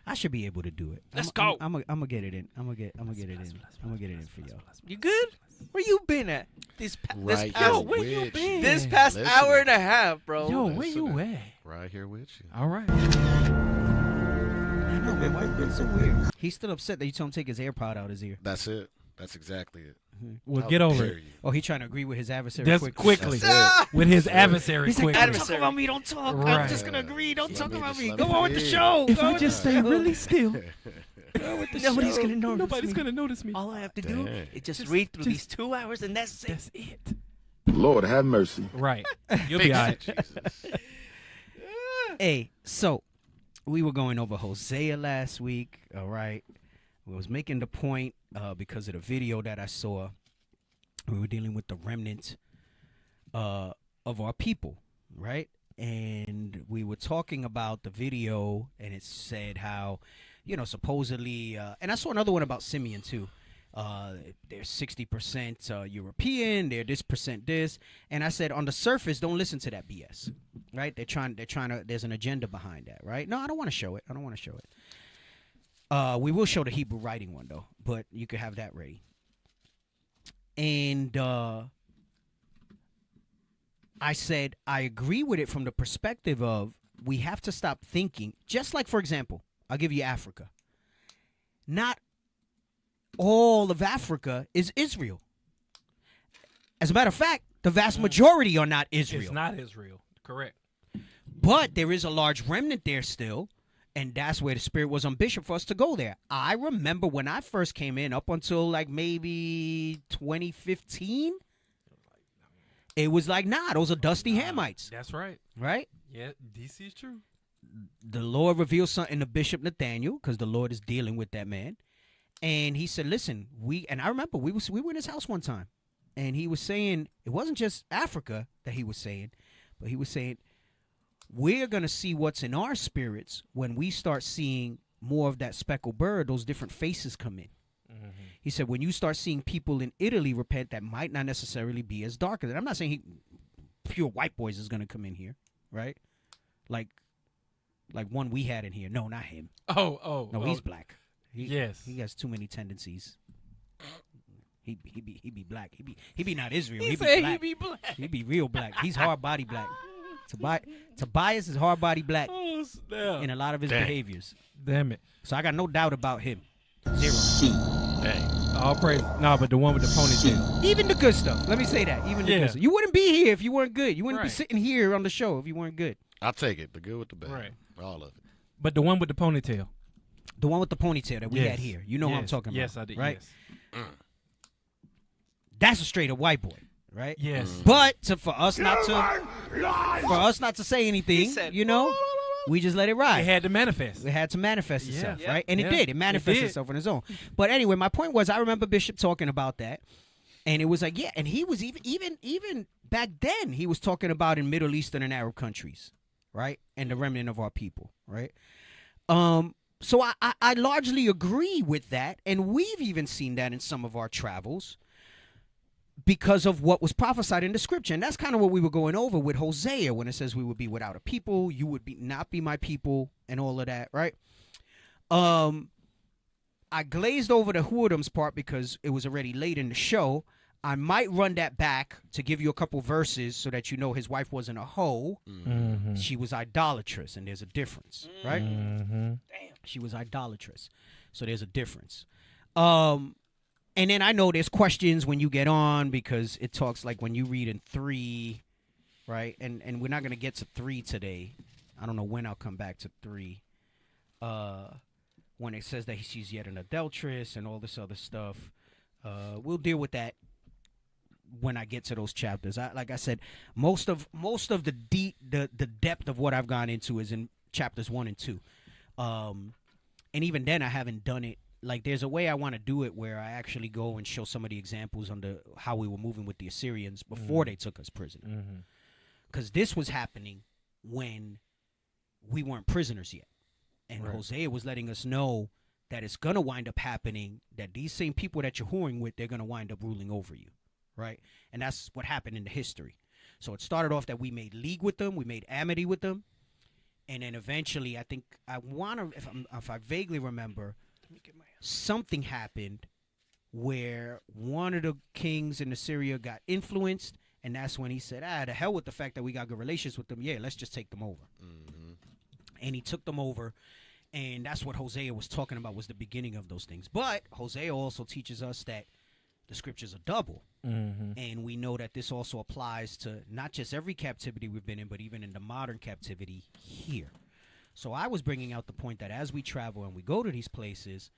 I should be able to do it. Let's go. I'm gonna get it in. I'm gonna get it in. I'm gonna get it in for y'all. You good? Where you been at? This Right past, here where you with been? This past Listening. hour and a half, bro. Yo, where you at? Right here with you. All right. I know, man. Why is so weird? He's still upset that you told him to take his AirPod out his ear. That's it. That's exactly it. Well, How get over dare it. you. Oh, he trying to agree with his adversary Just quickly. With his adversary He's quickly. like, don't talk about me. Don't talk. I'm Right. just gonna agree. Don't Let talk me about just me. let Go me on with the be. show. If Go I on just with stay the really still, Nobody's gonna notice nobody's me. gonna notice me. All I have to do Dang. is just read through these 2 hours, and that's it. That's it. Lord have mercy. Right. You'll be all right. Jesus. Hey, so we were going over Hosea last week. All right, we was making the point because of the video that I saw. We were dealing with the remnant of our people, right? And we were talking about the video, and it said how, supposedly, and I saw another one about Simeon too. They're 60% European. They're this percent this, and I said on the surface, don't listen to that BS, right? They're trying to. There's an agenda behind that, right? No, I don't want to show it. We will show the Hebrew writing one though, but you could have that ready. And I said, I agree with it from the perspective of we have to stop thinking, just like, for example, I'll give you Africa. Not all of Africa is Israel. As a matter of fact, the vast majority are not Israel. It's not Israel. Correct. But there is a large remnant there still, and that's where the Spirit was on Bishop for us to go there. I remember when I first came in, up until like maybe 2015, it was like, nah, those are dusty Hamites. That's right. Right? Yeah, DC is true. The Lord revealed something to Bishop Nathaniel, because the Lord is dealing with that man. And he said, listen, and I remember we were in his house one time, and he was saying, it wasn't just Africa that he was saying, but he was saying, we're going to see what's in our spirits when we start seeing more of that speckled bird, those different faces come in. Mm-hmm. He said, when you start seeing people in Italy repent that might not necessarily be as dark as it. I'm not saying pure white boys is going to come in here, right? Like one we had in here. No, not him. No, he's black. Yes. He has too many tendencies. He be black. He be not Israel. He He said be he black. be black. He be real black. He's hard body black. Tobias is hard body black Oh, snap. in a lot of his Dang. behaviors. Damn it. So I got no doubt about him. Zero. Dang. All praise. Nah, but the one with the ponytail. Even the good stuff. Let me say that. Even the Yeah. good stuff. You wouldn't be here if you weren't good. You wouldn't be Right. sitting here on the show if you weren't good. I'll take it. The good with the bad. Right. All of it. But the one with the ponytail. The one with the ponytail that we Yes. had here. You know what I'm Yes. talking about. Yes, I did. Right? Yes. That's a straight up white boy, right? Yes. But for us not to say anything, said, we just let it ride. It had to manifest. It had to manifest itself, Yeah. right? And Yeah. it did. It manifested did. itself on its own. But anyway, my point was, I remember Bishop talking about that, and it was like, yeah, and he was even back then, he was talking about in Middle Eastern and Arab countries, right? And the remnant of our people, right? So I largely agree with that, and we've even seen that in some of our travels because of what was prophesied in the scripture. And that's kind of what we were going over with Hosea when it says we would be without a people, you would not be my people, and all of that, right? I glazed over the Hoodums part because it was already late in the show. I might run that back to give you a couple verses so that you know his wife wasn't a hoe. Mm-hmm. She was idolatrous, and there's a difference, right? Mm-hmm. Damn. She was idolatrous, so there's a difference. And then I know there's questions when you get on because it talks like when you read in 3, right? And we're not going to get to 3 today. I don't know when I'll come back to 3. When it says that she's yet an adulteress and all this other stuff. We'll deal with that when I get to those chapters. Like I said, most of the depth of what I've gone into is in chapters 1 and 2. And even then I haven't done it. Like, there's a way I want to do it where I actually go and show some of the examples under how we were moving with the Assyrians before they took us prisoner. Because this was happening when we weren't prisoners yet. And Hosea was letting us know that it's going to wind up happening, that these same people that you're whoring with, they're going to wind up ruling over you, right? And that's what happened in the history. So it started off that we made league with them, we made amity with them, and then eventually, I think, if I vaguely remember, something happened where one of the kings in Assyria got influenced, and that's when he said, the hell with the fact that we got good relations with them. Yeah, let's just take them over. And he took them over, and that's what Hosea was talking about, was the beginning of those things. But Hosea also teaches us that the scriptures are double. And we know that this also applies to not just every captivity we've been in, but even in the modern captivity here. So I was bringing out the point that as we travel and we go to these places,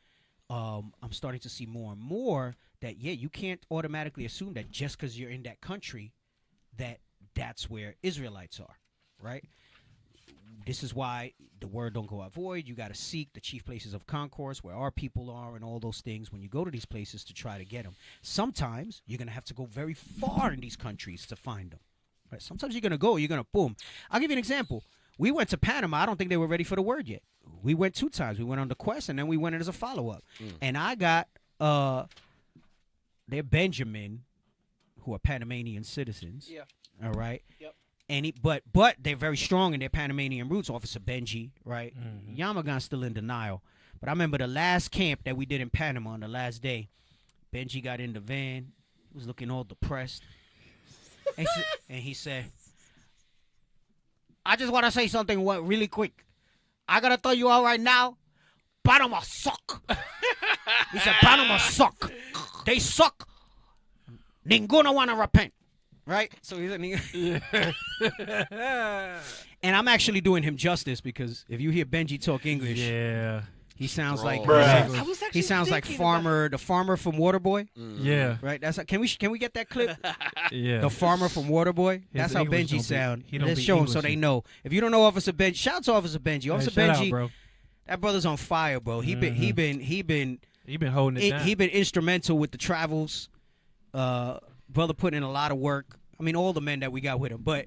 I'm starting to see more and more that, you can't automatically assume that just because you're in that country that that's where Israelites are, right? This is why the word don't go out void. You got to seek the chief places of concourse where our people are and all those things when you go to these places to try to get them. Sometimes you're going to have to go very far in these countries to find them. Right? Sometimes you're going to boom. I'll give you an example. We went to Panama. I don't think they were ready for the word yet. We went 2 times. We went on the quest, and then we went in as a follow-up. And I got their Benjamin, who are Panamanian citizens. Yeah. All right? Yep. And but they're very strong in their Panamanian roots. Officer Benji, right? Yamagan's still in denial. But I remember the last camp that we did in Panama on the last day. Benji got in the van. He was looking all depressed. And he said, I just want to say something really quick. I got to tell you all right now, Panama suck. He said, Panama suck. They suck. Ninguno want to repent. Right? So he's and I'm actually doing him justice because if you hear Benji talk English, he sounds like the farmer from Waterboy. Yeah. Right? That's can we get that clip? Yeah. The farmer from Waterboy. That's how English Benji sound. Let's show him so they English. know. If you don't know Officer Benji, shout out to Officer Benji. Officer shout Benji, out, bro. that brother's on fire, bro. He been holding it down. He been instrumental with the travels. Brother putting in a lot of work. I mean, all the men that we got with him. But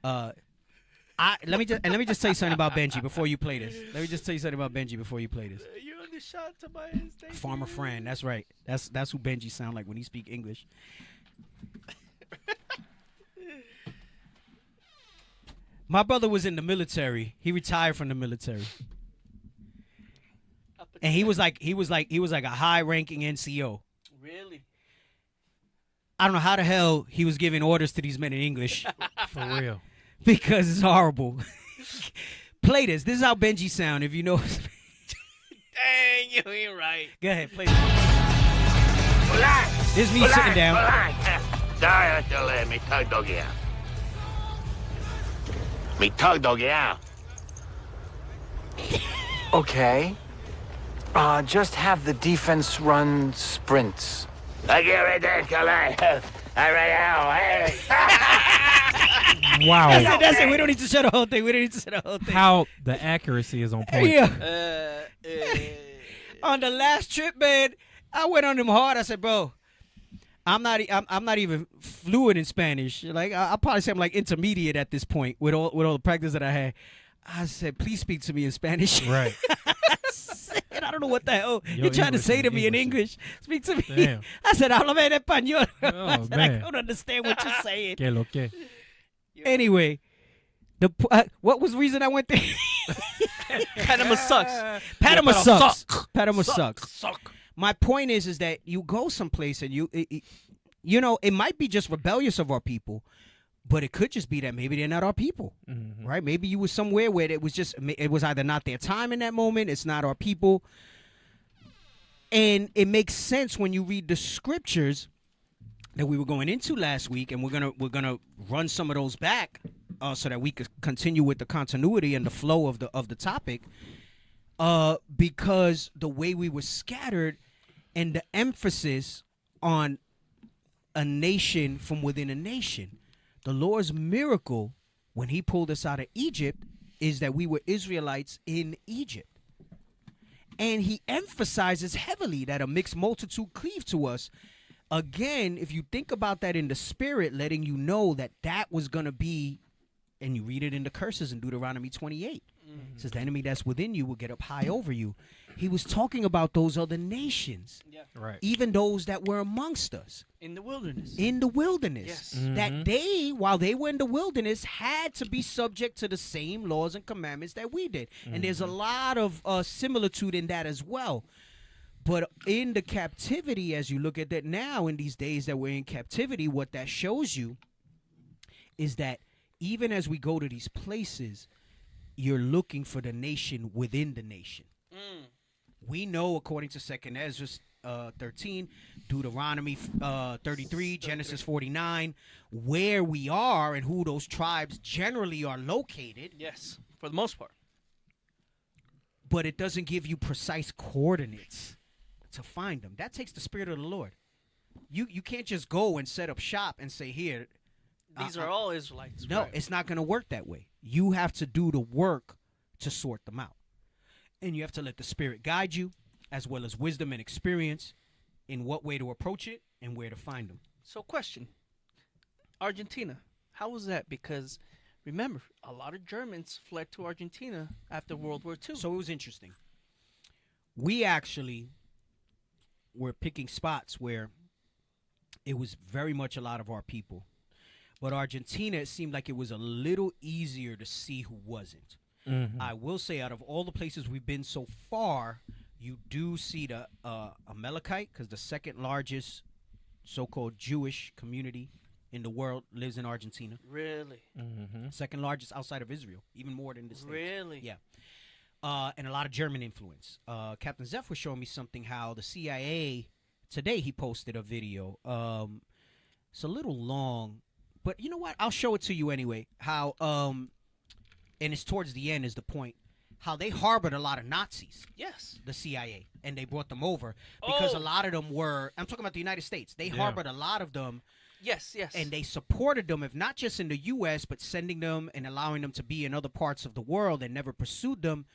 let me just tell you something about Benji before you play this. Let me just tell you something about Benji before you play this. You only shot to my instinct. Farmer Fran, that's right. That's who Benji sound like when he speak English. My brother was in the military. He retired from the military. And he was like a high-ranking NCO. Really? I don't know how the hell he was giving orders to these men in English. For real. Because it's horrible. Play this. This is how Benji sound, if you know. Dang, you ain't right. Go ahead, play this. This is me sitting down. Okay. Just have the defense run sprints. Wow. That's it. We don't need to show the whole thing. How the accuracy is on point. Yeah. On the last trip, man, I went on him hard. I said, bro, I'm not even fluent in Spanish. Like I'll probably say I'm like intermediate at this point with all the practice that I had. I said, please speak to me in Spanish. Right. I don't know what the hell you're trying to say to me in English. Speak to me. Damn. I said, háblame en español. Oh, I man. don't understand what you're saying. Que lo que. Anyway, what was the reason I went there? Panama sucks. Panama sucks. Panama Suck. sucks. My point is that you go someplace and it might be just rebellious of our people, but it could just be that maybe they're not our people, right? Maybe you were somewhere where it was either not their time in that moment, it's not our people. And it makes sense when you read the scriptures that we were going into last week, and we're gonna run some of those back so that we could continue with the continuity and the flow of the topic. Because the way we were scattered and the emphasis on a nation from within a nation. The Lord's miracle when he pulled us out of Egypt is that we were Israelites in Egypt. And he emphasizes heavily that a mixed multitude cleave to us. Again, if you think about that in the spirit, letting you know that that was going to be, and you read it in the curses in Deuteronomy 28. It says the enemy that's within you will get up high over you. He was talking about those other nations. Yeah. Right. Even those that were amongst us. In the wilderness. In the wilderness. Yes. That they, while they were in the wilderness, had to be subject to the same laws and commandments that we did. And there's a lot of similitude in that as well. But in the captivity, as you look at that now, in these days that we're in captivity, what that shows you is that even as we go to these places, you're looking for the nation within the nation. We know, according to 2nd Ezra 13, Deuteronomy 33, Genesis 49, where we are and who those tribes generally are located. Yes, for the most part. But it doesn't give you precise coordinates to find them. That takes the Spirit of the Lord. You can't just go and set up shop and say, here. These are all Israelites. No, right. It's not going to work that way. You have to do the work to sort them out. And you have to let the Spirit guide you, as well as wisdom and experience in what way to approach it and where to find them. So question, Argentina, how was that? Because remember, a lot of Germans fled to Argentina after World War II. So it was interesting. We actually were picking spots where it was very much a lot of our people. But Argentina, it seemed like it was a little easier to see who wasn't. I will say, out of all the places we've been so far, you do see the Amalekite, because the second largest so-called Jewish community in the world lives in Argentina. Really? Second largest outside of Israel, even more than the States. Really? Yeah. And a lot of German influence. Captain Zeph was showing me something, how the CIA, today he posted a video. It's a little long, but you know what? I'll show it to you anyway. How, and it's towards the end is the point, how they harbored a lot of Nazis. Yes. The CIA. And they brought them over because a lot of them were, I'm talking about the United States. They harbored a lot of them. Yes, yes. And they supported them, if not just in the U.S., but sending them and allowing them to be in other parts of the world, and never pursued them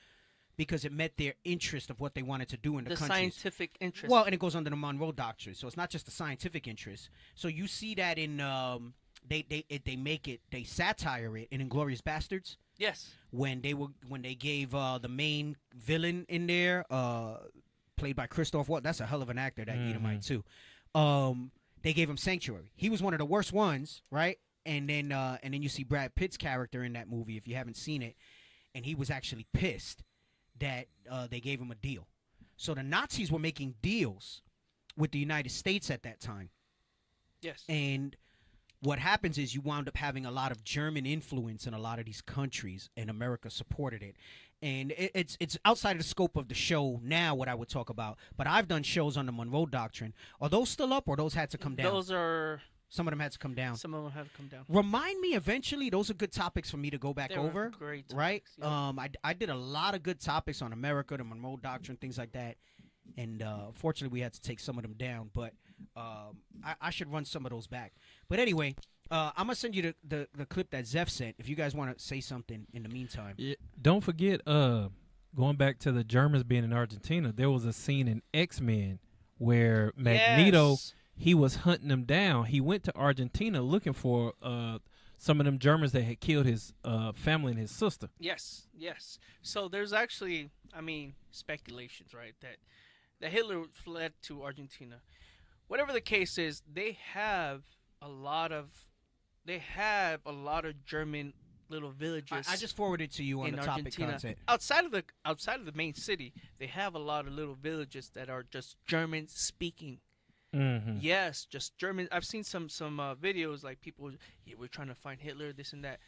because it met their interest of what they wanted to do in the countries. Scientific interest. Well, and it goes under the Monroe Doctrine, so it's not just the scientific interest. So you see that in they satire it in Inglourious Bastards. Yes. When they gave the main villain in there, played by Christoph Waltz, that's a hell of an actor, that Edomite too. They gave him Sanctuary. He was one of the worst ones, right? And then you see Brad Pitt's character in that movie, if you haven't seen it, and he was actually pissed that they gave him a deal. So the Nazis were making deals with the United States at that time. Yes. And what happens is you wound up having a lot of German influence in a lot of these countries, and America supported it. And it's outside of the scope of the show now, what I would talk about. But I've done shows on the Monroe Doctrine. Are those still up, or those had to come down? Those are... Some of them had to come down. Some of them had to come down. Remind me eventually. Those are good topics for me to go back over. Great topics, right? yeah. I did a lot of good topics on America, the Monroe Doctrine, things like that. And fortunately, we had to take some of them down. But I should run some of those back. But anyway, I'm going to send you the clip that Zeph sent if you guys want to say something in the meantime. Yeah, don't forget, going back to the Germans being in Argentina, there was a scene in X-Men where Magneto... Yes. He was hunting them down. He went to Argentina looking for some of them Germans that had killed his family and his sister. Yes, yes. So there's actually, speculations, right, that Hitler fled to Argentina. Whatever the case is, they have a lot of German little villages. I just forwarded to you on the topic Argentina. content. Outside of the main city, they have a lot of little villages that are just German speaking. Mm-hmm. Yes, just German. I've seen some videos like people, we're trying to find Hitler, this and that.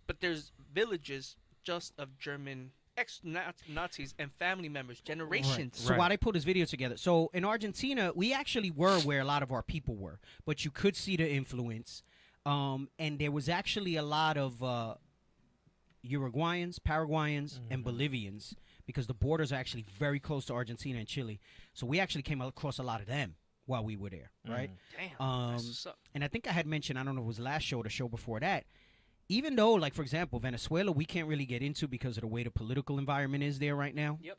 But there's villages just of German ex-Nazis and family members, generations. Right. So why they put this video together? So in Argentina, we actually were where a lot of our people were, but you could see the influence. And there was actually a lot of Uruguayans, Paraguayans, and Bolivians, because the borders are actually very close to Argentina and Chile. So we actually came across a lot of them. while we were there, right? Damn. That's what's up. And I think I had mentioned, I don't know if it was last show or the show before that, even though, like, for example, Venezuela, we can't really get into because of the way the political environment is there right now. Yep.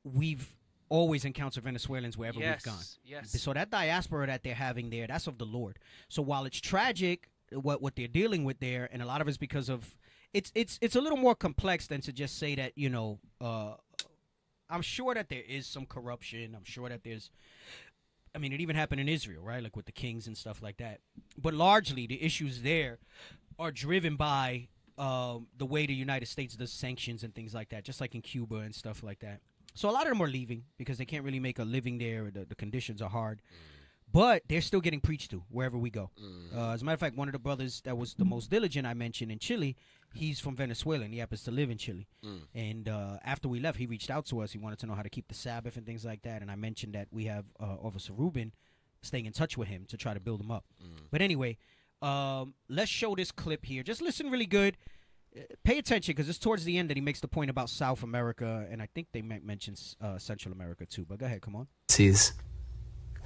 We've always encountered Venezuelans wherever we've gone. Yes. So that diaspora that they're having there, that's of the Lord. So while it's tragic what they're dealing with there, and a lot of it's because of it's a little more complex than to just say that, you know, I'm sure that there is some corruption. I'm sure that there's, I mean, it even happened in Israel, right? Like with the kings and stuff like that. But largely the issues there are driven by the way the United States does sanctions and things like that, just like in Cuba and stuff like that. So a lot of them are leaving because they can't really make a living there. The conditions are hard. But they're still getting preached to wherever we go. As a matter of fact, one of the brothers that was the most diligent I mentioned in Chile, he's from Venezuela, and he happens to live in Chile. And after we left, he reached out to us. He wanted to know how to keep the Sabbath and things like that. And I mentioned that we have Officer Rubin staying in touch with him to try to build him up. But anyway, let's show this clip here. Just listen really good. Pay attention, because it's towards the end that he makes the point about South America, and I think they mentioned Central America too. But go ahead, come on.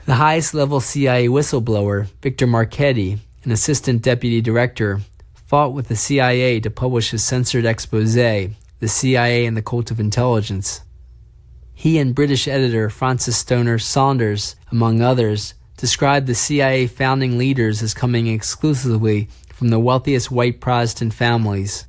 The highest level CIA whistleblower, Victor Marchetti, an assistant deputy director, fought with the CIA to publish his censored expose, The CIA and the Cult of Intelligence. He and British editor Francis Stoner Saunders, among others, described the CIA founding leaders as coming exclusively from the wealthiest white Protestant families.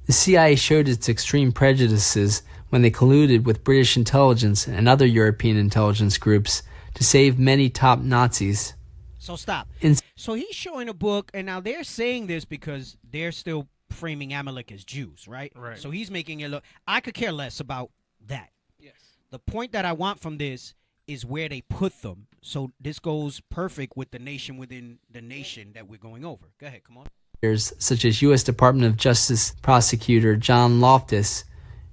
The CIA showed its extreme prejudices when they colluded with British intelligence and other European intelligence groups to save many top Nazis. So stop. So he's showing a book, and now they're saying this because they're still framing Amalek as Jews, right? Right. So he's making it look. I could care less about that. Yes. The point that I want from this is where they put them. So this goes perfect with the nation within the nation that we're going over. Go ahead, come on. Such as U.S. Department of Justice prosecutor John Loftus,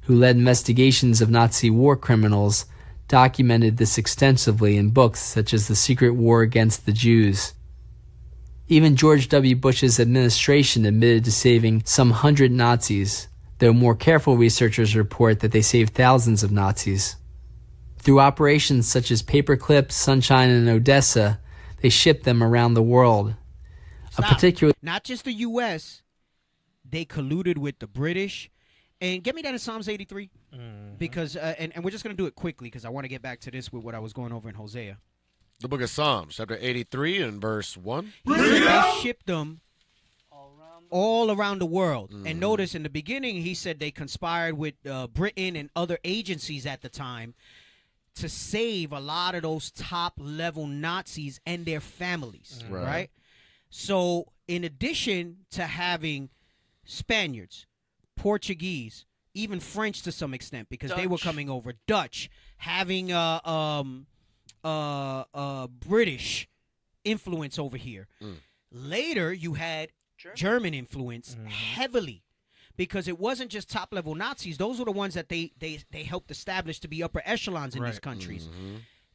who led investigations of Nazi war criminals, documented this extensively in books such as The Secret War Against the Jews. Even George W. Bush's administration admitted to saving some 100 Nazis, though more careful researchers report that they saved thousands of Nazis. Through operations such as Paperclip, Sunshine, and Odessa, they shipped them around the world. Not just the U.S., they colluded with the British. And get me that in Psalms 83, because and we're just going to do it quickly because I want to get back to this with what I was going over in Hosea. The book of Psalms, chapter 83 and verse 1. He said they shipped them all around the world. And notice in the beginning, he said they conspired with Britain and other agencies at the time to save a lot of those top-level Nazis and their families, right? So in addition to having Spaniards, Portuguese, even French to some extent, because they were coming over, Dutch, having British influence over here. Later, you had German influence heavily, because it wasn't just top-level Nazis. Those were the ones that they helped establish to be upper echelons in these countries.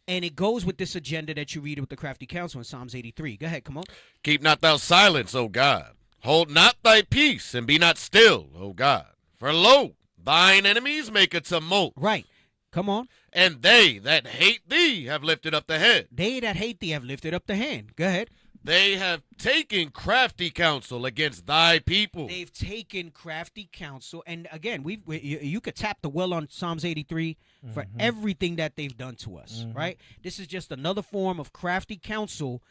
And it goes with this agenda that you read with the Crafty Counsel in Psalms 83. Go ahead, come on. Keep not thou silence, O God. Hold not thy peace, and be not still, O God. For lo, thine enemies make a tumult. Right. Come on. And they that hate thee have lifted up the head. They that hate thee have lifted up the hand. Go ahead. They have taken crafty counsel against thy people. They've taken crafty counsel. And again, you could tap the well on Psalms 83 for everything that they've done to us, right? This is just another form of crafty counsel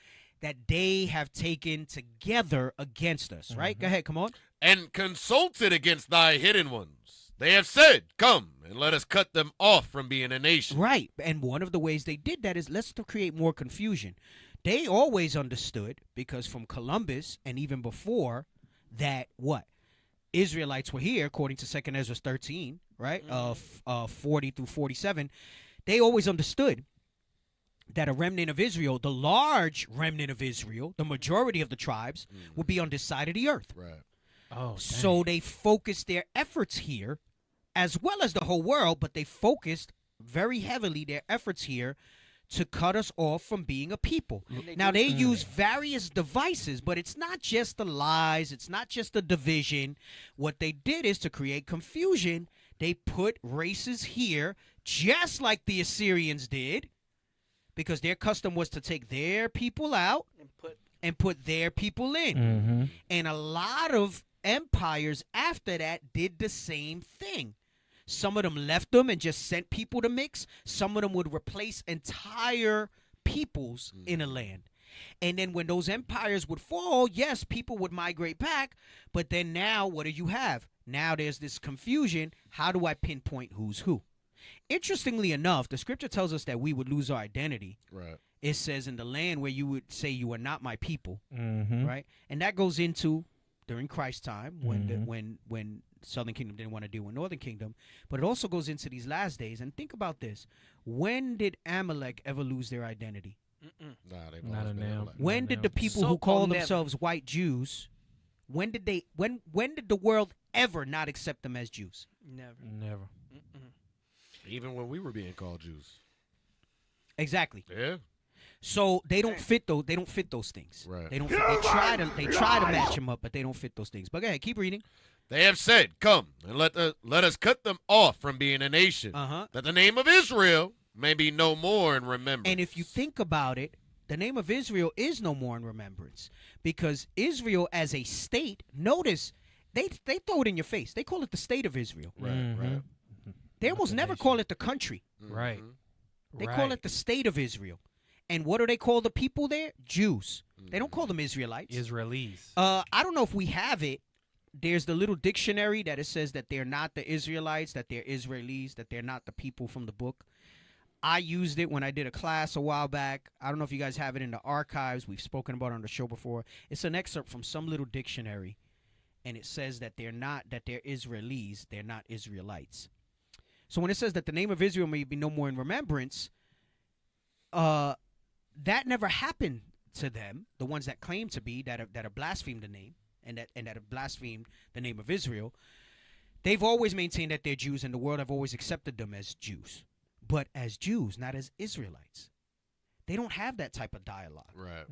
that they have taken together against us, right? Go ahead, come on. And consulted against thy hidden ones. They have said, come, and let us cut them off from being a nation. Right, and one of the ways they did that is let's create more confusion. They always understood, because from Columbus and even before that, what? Israelites were here, according to 2 Ezra 13, right? 40 through 47. They always understood that a remnant of Israel, the large remnant of Israel, the majority of the tribes, would be on this side of the earth. Right. Oh, so they focused their efforts here, as well as the whole world, but they focused very heavily their efforts here to cut us off from being a people. Now, they use various devices, but it's not just the lies. It's not just the division. What they did is to create confusion. They put races here, just like the Assyrians did, because their custom was to take their people out and put their people in. Mm-hmm. And a lot of empires after that did the same thing. Some of them left them and just sent people to mix. Some of them would replace entire peoples in a land. And then when those empires would fall, yes, people would migrate back. But then now, what do you have? Now there's this confusion. How do I pinpoint who's who? Interestingly enough, the scripture tells us that we would lose our identity. Right. It says in the land where you would say you are not my people. Mm-hmm. Right. And that goes into during Christ's time when Southern Kingdom didn't want to deal with Northern Kingdom. But it also goes into these last days. And think about this. When did Amalek ever lose their identity? Nah, they've Not always a been nail. black. When did the people who call themselves white Jews, when did the world ever not accept them as Jews? Never. Even when we were being called Jews. Exactly. Yeah. So they don't fit those. They don't fit those things. Right. They don't. Fit, they try to match them up, but they don't fit those things. But go ahead, keep reading. They have said, "Come and let us cut them off from being a nation, that the name of Israel may be no more in remembrance." And if you think about it, the name of Israel is no more in remembrance because Israel as a state. Notice they throw it in your face. They call it the state of Israel. Right. Right. They almost never call it the country. Right. They call it the state of Israel. And what do they call the people there? Jews. They don't call them Israelites. Israelis. I don't know if we have it. There's the little dictionary that it says that they're not the Israelites, that they're Israelis, that they're not the people from the book. I used it when I did a class a while back. I don't know if you guys have it in the archives. We've spoken about it on the show before. It's an excerpt from some little dictionary, and it says that they're Israelis, they're not Israelites. So when it says that the name of Israel may be no more in remembrance, that never happened to them, the ones that claim to be, that have blasphemed the name and that have blasphemed the name of Israel. They've always maintained that they're Jews, and the world have always accepted them as Jews, but as Jews, not as Israelites. They don't have that type of dialogue. Right.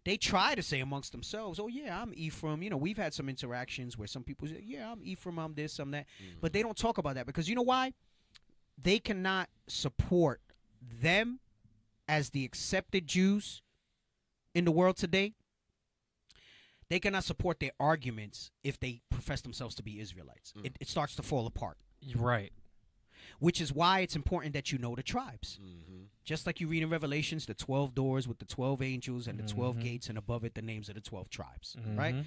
They try to say amongst themselves, "Oh yeah, I'm Ephraim." You know, we've had some interactions where some people say, "Yeah, I'm Ephraim, I'm this, I'm that," but they don't talk about that because you know why? They cannot support them as the accepted Jews in the world today. They cannot support their arguments if they profess themselves to be Israelites. It starts to fall apart. Right. Which is why it's important that you know the tribes. Just like you read in Revelations, the 12 doors with the 12 angels and the 12 gates, and above it the names of the 12 tribes, right?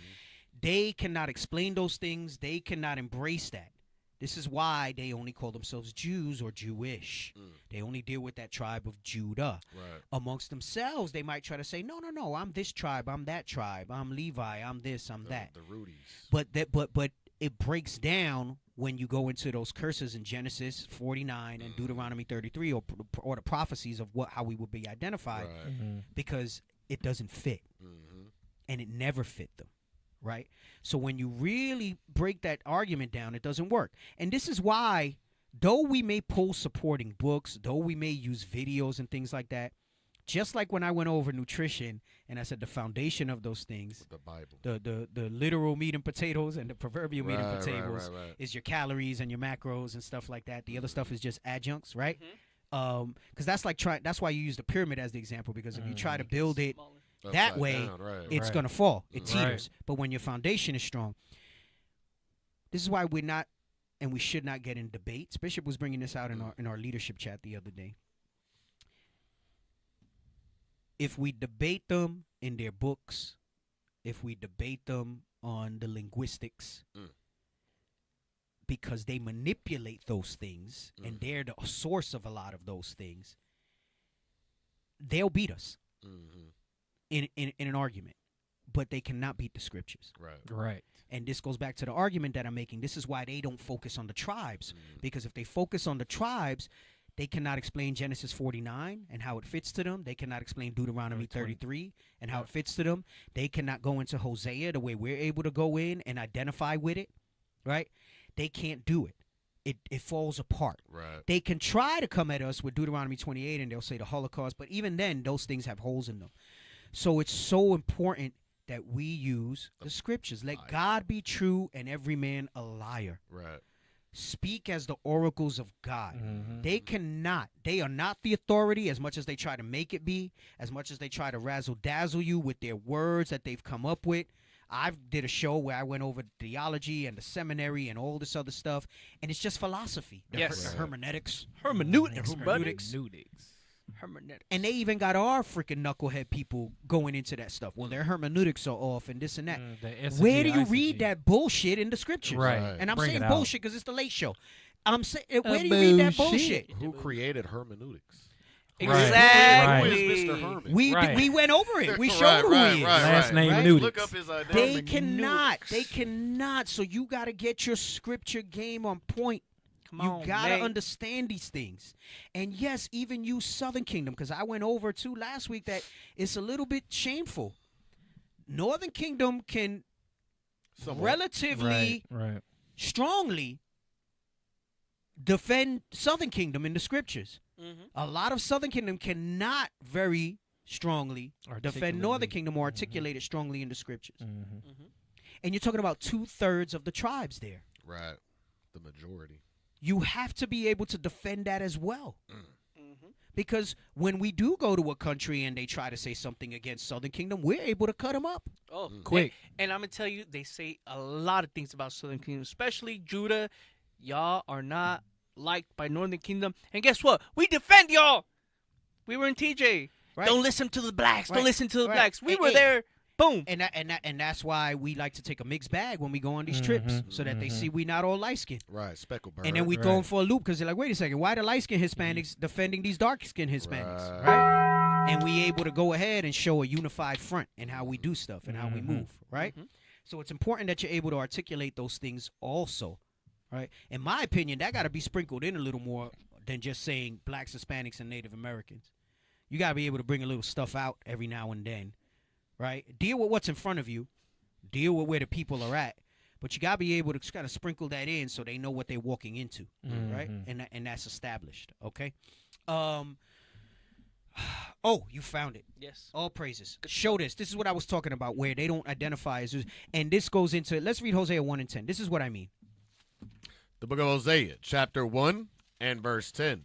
They cannot explain those things. They cannot embrace that. This is why they only call themselves Jews or Jewish. They only deal with that tribe of Judah. Right. Amongst themselves, they might try to say, no, I'm this tribe, I'm that tribe, I'm Levi, I'm this, I'm that. The Rudies. But it breaks down when you go into those curses in Genesis 49 and Deuteronomy 33 or the prophecies of how we would be identified, because it doesn't fit. And it never fit them. Right? So when you really break that argument down, it doesn't work. And this is why, though we may pull supporting books, though we may use videos and things like that, just like when I went over nutrition and I said the foundation of those things, the Bible, the literal meat and potatoes and the proverbial meat and potatoes right. is your calories and your macros and stuff like that. The other stuff is just adjuncts, right? Because that's like that's why you use the pyramid as the example, because if you try to build it that way, it's going to fall. It teeters. But when your foundation is strong, this is why we're not, and we should not get in debates. Bishop was bringing this out in our leadership chat the other day. If we debate them in their books, if we debate them on the linguistics, because they manipulate those things, and they're the source of a lot of those things, they'll beat us. In an argument, but they cannot beat the scriptures. Right. And this goes back to the argument that I'm making. This is why they don't focus on the tribes, because if they focus on the tribes, they cannot explain Genesis 49 and how it fits to them. They cannot explain Deuteronomy 33 and how it fits to them. They cannot go into Hosea the way we're able to go in and identify with it, right? They can't do it. It falls apart. Right. They can try to come at us with Deuteronomy 28 and they'll say the Holocaust, but even then, those things have holes in them. So it's so important that we use the scriptures. Let God be true and every man a liar. Right. speak as the oracles of God. Mm-hmm. They are not the authority as much as they try to make it be, as much as they try to razzle dazzle you with their words that they've come up with. I did a show where I went over theology and the seminary and all this other stuff, and it's just philosophy. The hermeneutics. Hermeneutics. And they even got our freaking knucklehead people going into that stuff. Well, their hermeneutics are off and this and that. Where do you read that bullshit in the scriptures? Right. And I'm Bring saying it bullshit because it's the late show. I'm saying, where do you read that bullshit? Who created hermeneutics? Exactly. Who is Mr. Herman? We went over it. We showed who he is. Last name right? Nudix. Look up his identity. They cannot. So you got to get your scripture game on point. Come you got to understand these things. And yes, even you Southern Kingdom, because I went over too last week that it's a little bit shameful. Northern Kingdom can relatively strongly defend Southern Kingdom in the scriptures. Mm-hmm. A lot of Southern Kingdom cannot very strongly defend Northern Kingdom or articulate it strongly in the scriptures. And you're talking about 2/3 of the tribes there. Right. The majority. You have to be able to defend that as well. Because when we do go to a country and they try to say something against Southern Kingdom, we're able to cut them up. Oh, quick. And I'm going to tell you, they say a lot of things about Southern Kingdom, especially Judah. Y'all are not liked by Northern Kingdom. And guess what? We defend y'all. We were in TJ. Right. Don't listen to the blacks. Right. Don't listen to the Right. blacks. We Hey, were hey. there. Boom. And that's why we like to take a mixed bag when we go on these trips so that they see we not all light-skinned. Right, speckle bird. And then we throw them for a loop because they're like, wait a second, why the light-skinned Hispanics defending these dark-skinned Hispanics? Right? And we able to go ahead and show a unified front in how we do stuff and how we move, right? So it's important that you're able to articulate those things also, right? In my opinion, that got to be sprinkled in a little more than just saying blacks, Hispanics, and Native Americans. You got to be able to bring a little stuff out every now and then, right? Deal with what's in front of you. Deal with where the people are at. But you got to be able to kind of sprinkle that in so they know what they're walking into, right? And that's established, okay? Oh, you found it. Yes. All praises. Show this. This is what I was talking about where they don't identify as... And this goes into... Let's read Hosea 1 and 10. This is what I mean. The book of Hosea, chapter 1 and verse 10.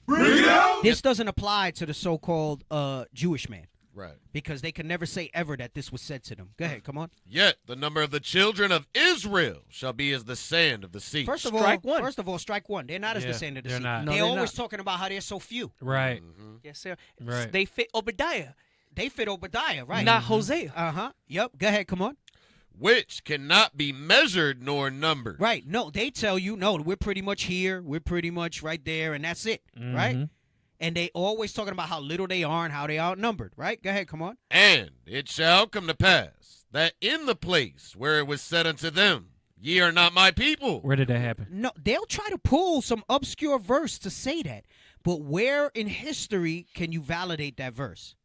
This doesn't apply to the so-called Jewish man. Right. Because they can never say ever that this was said to them. Go ahead, come on. Yet the number of the children of Israel shall be as the sand of the sea. First of all, strike one. They're not as the sand of the sea. They're always talking about how they're so few. Right. Yes, sir. Right. They fit Obadiah. They fit Obadiah, right? Not Hosea. Uh-huh. Yep. Go ahead, come on. Which cannot be measured nor numbered. Right. No, they tell you, no, we're pretty much here. We're pretty much right there, and that's it, right? And they always talking about how little they are and how they outnumbered, right? Go ahead, come on. And it shall come to pass that in the place where it was said unto them, ye are not my people. Where did that happen? No, they'll try to pull some obscure verse to say that. But where in history can you validate that verse?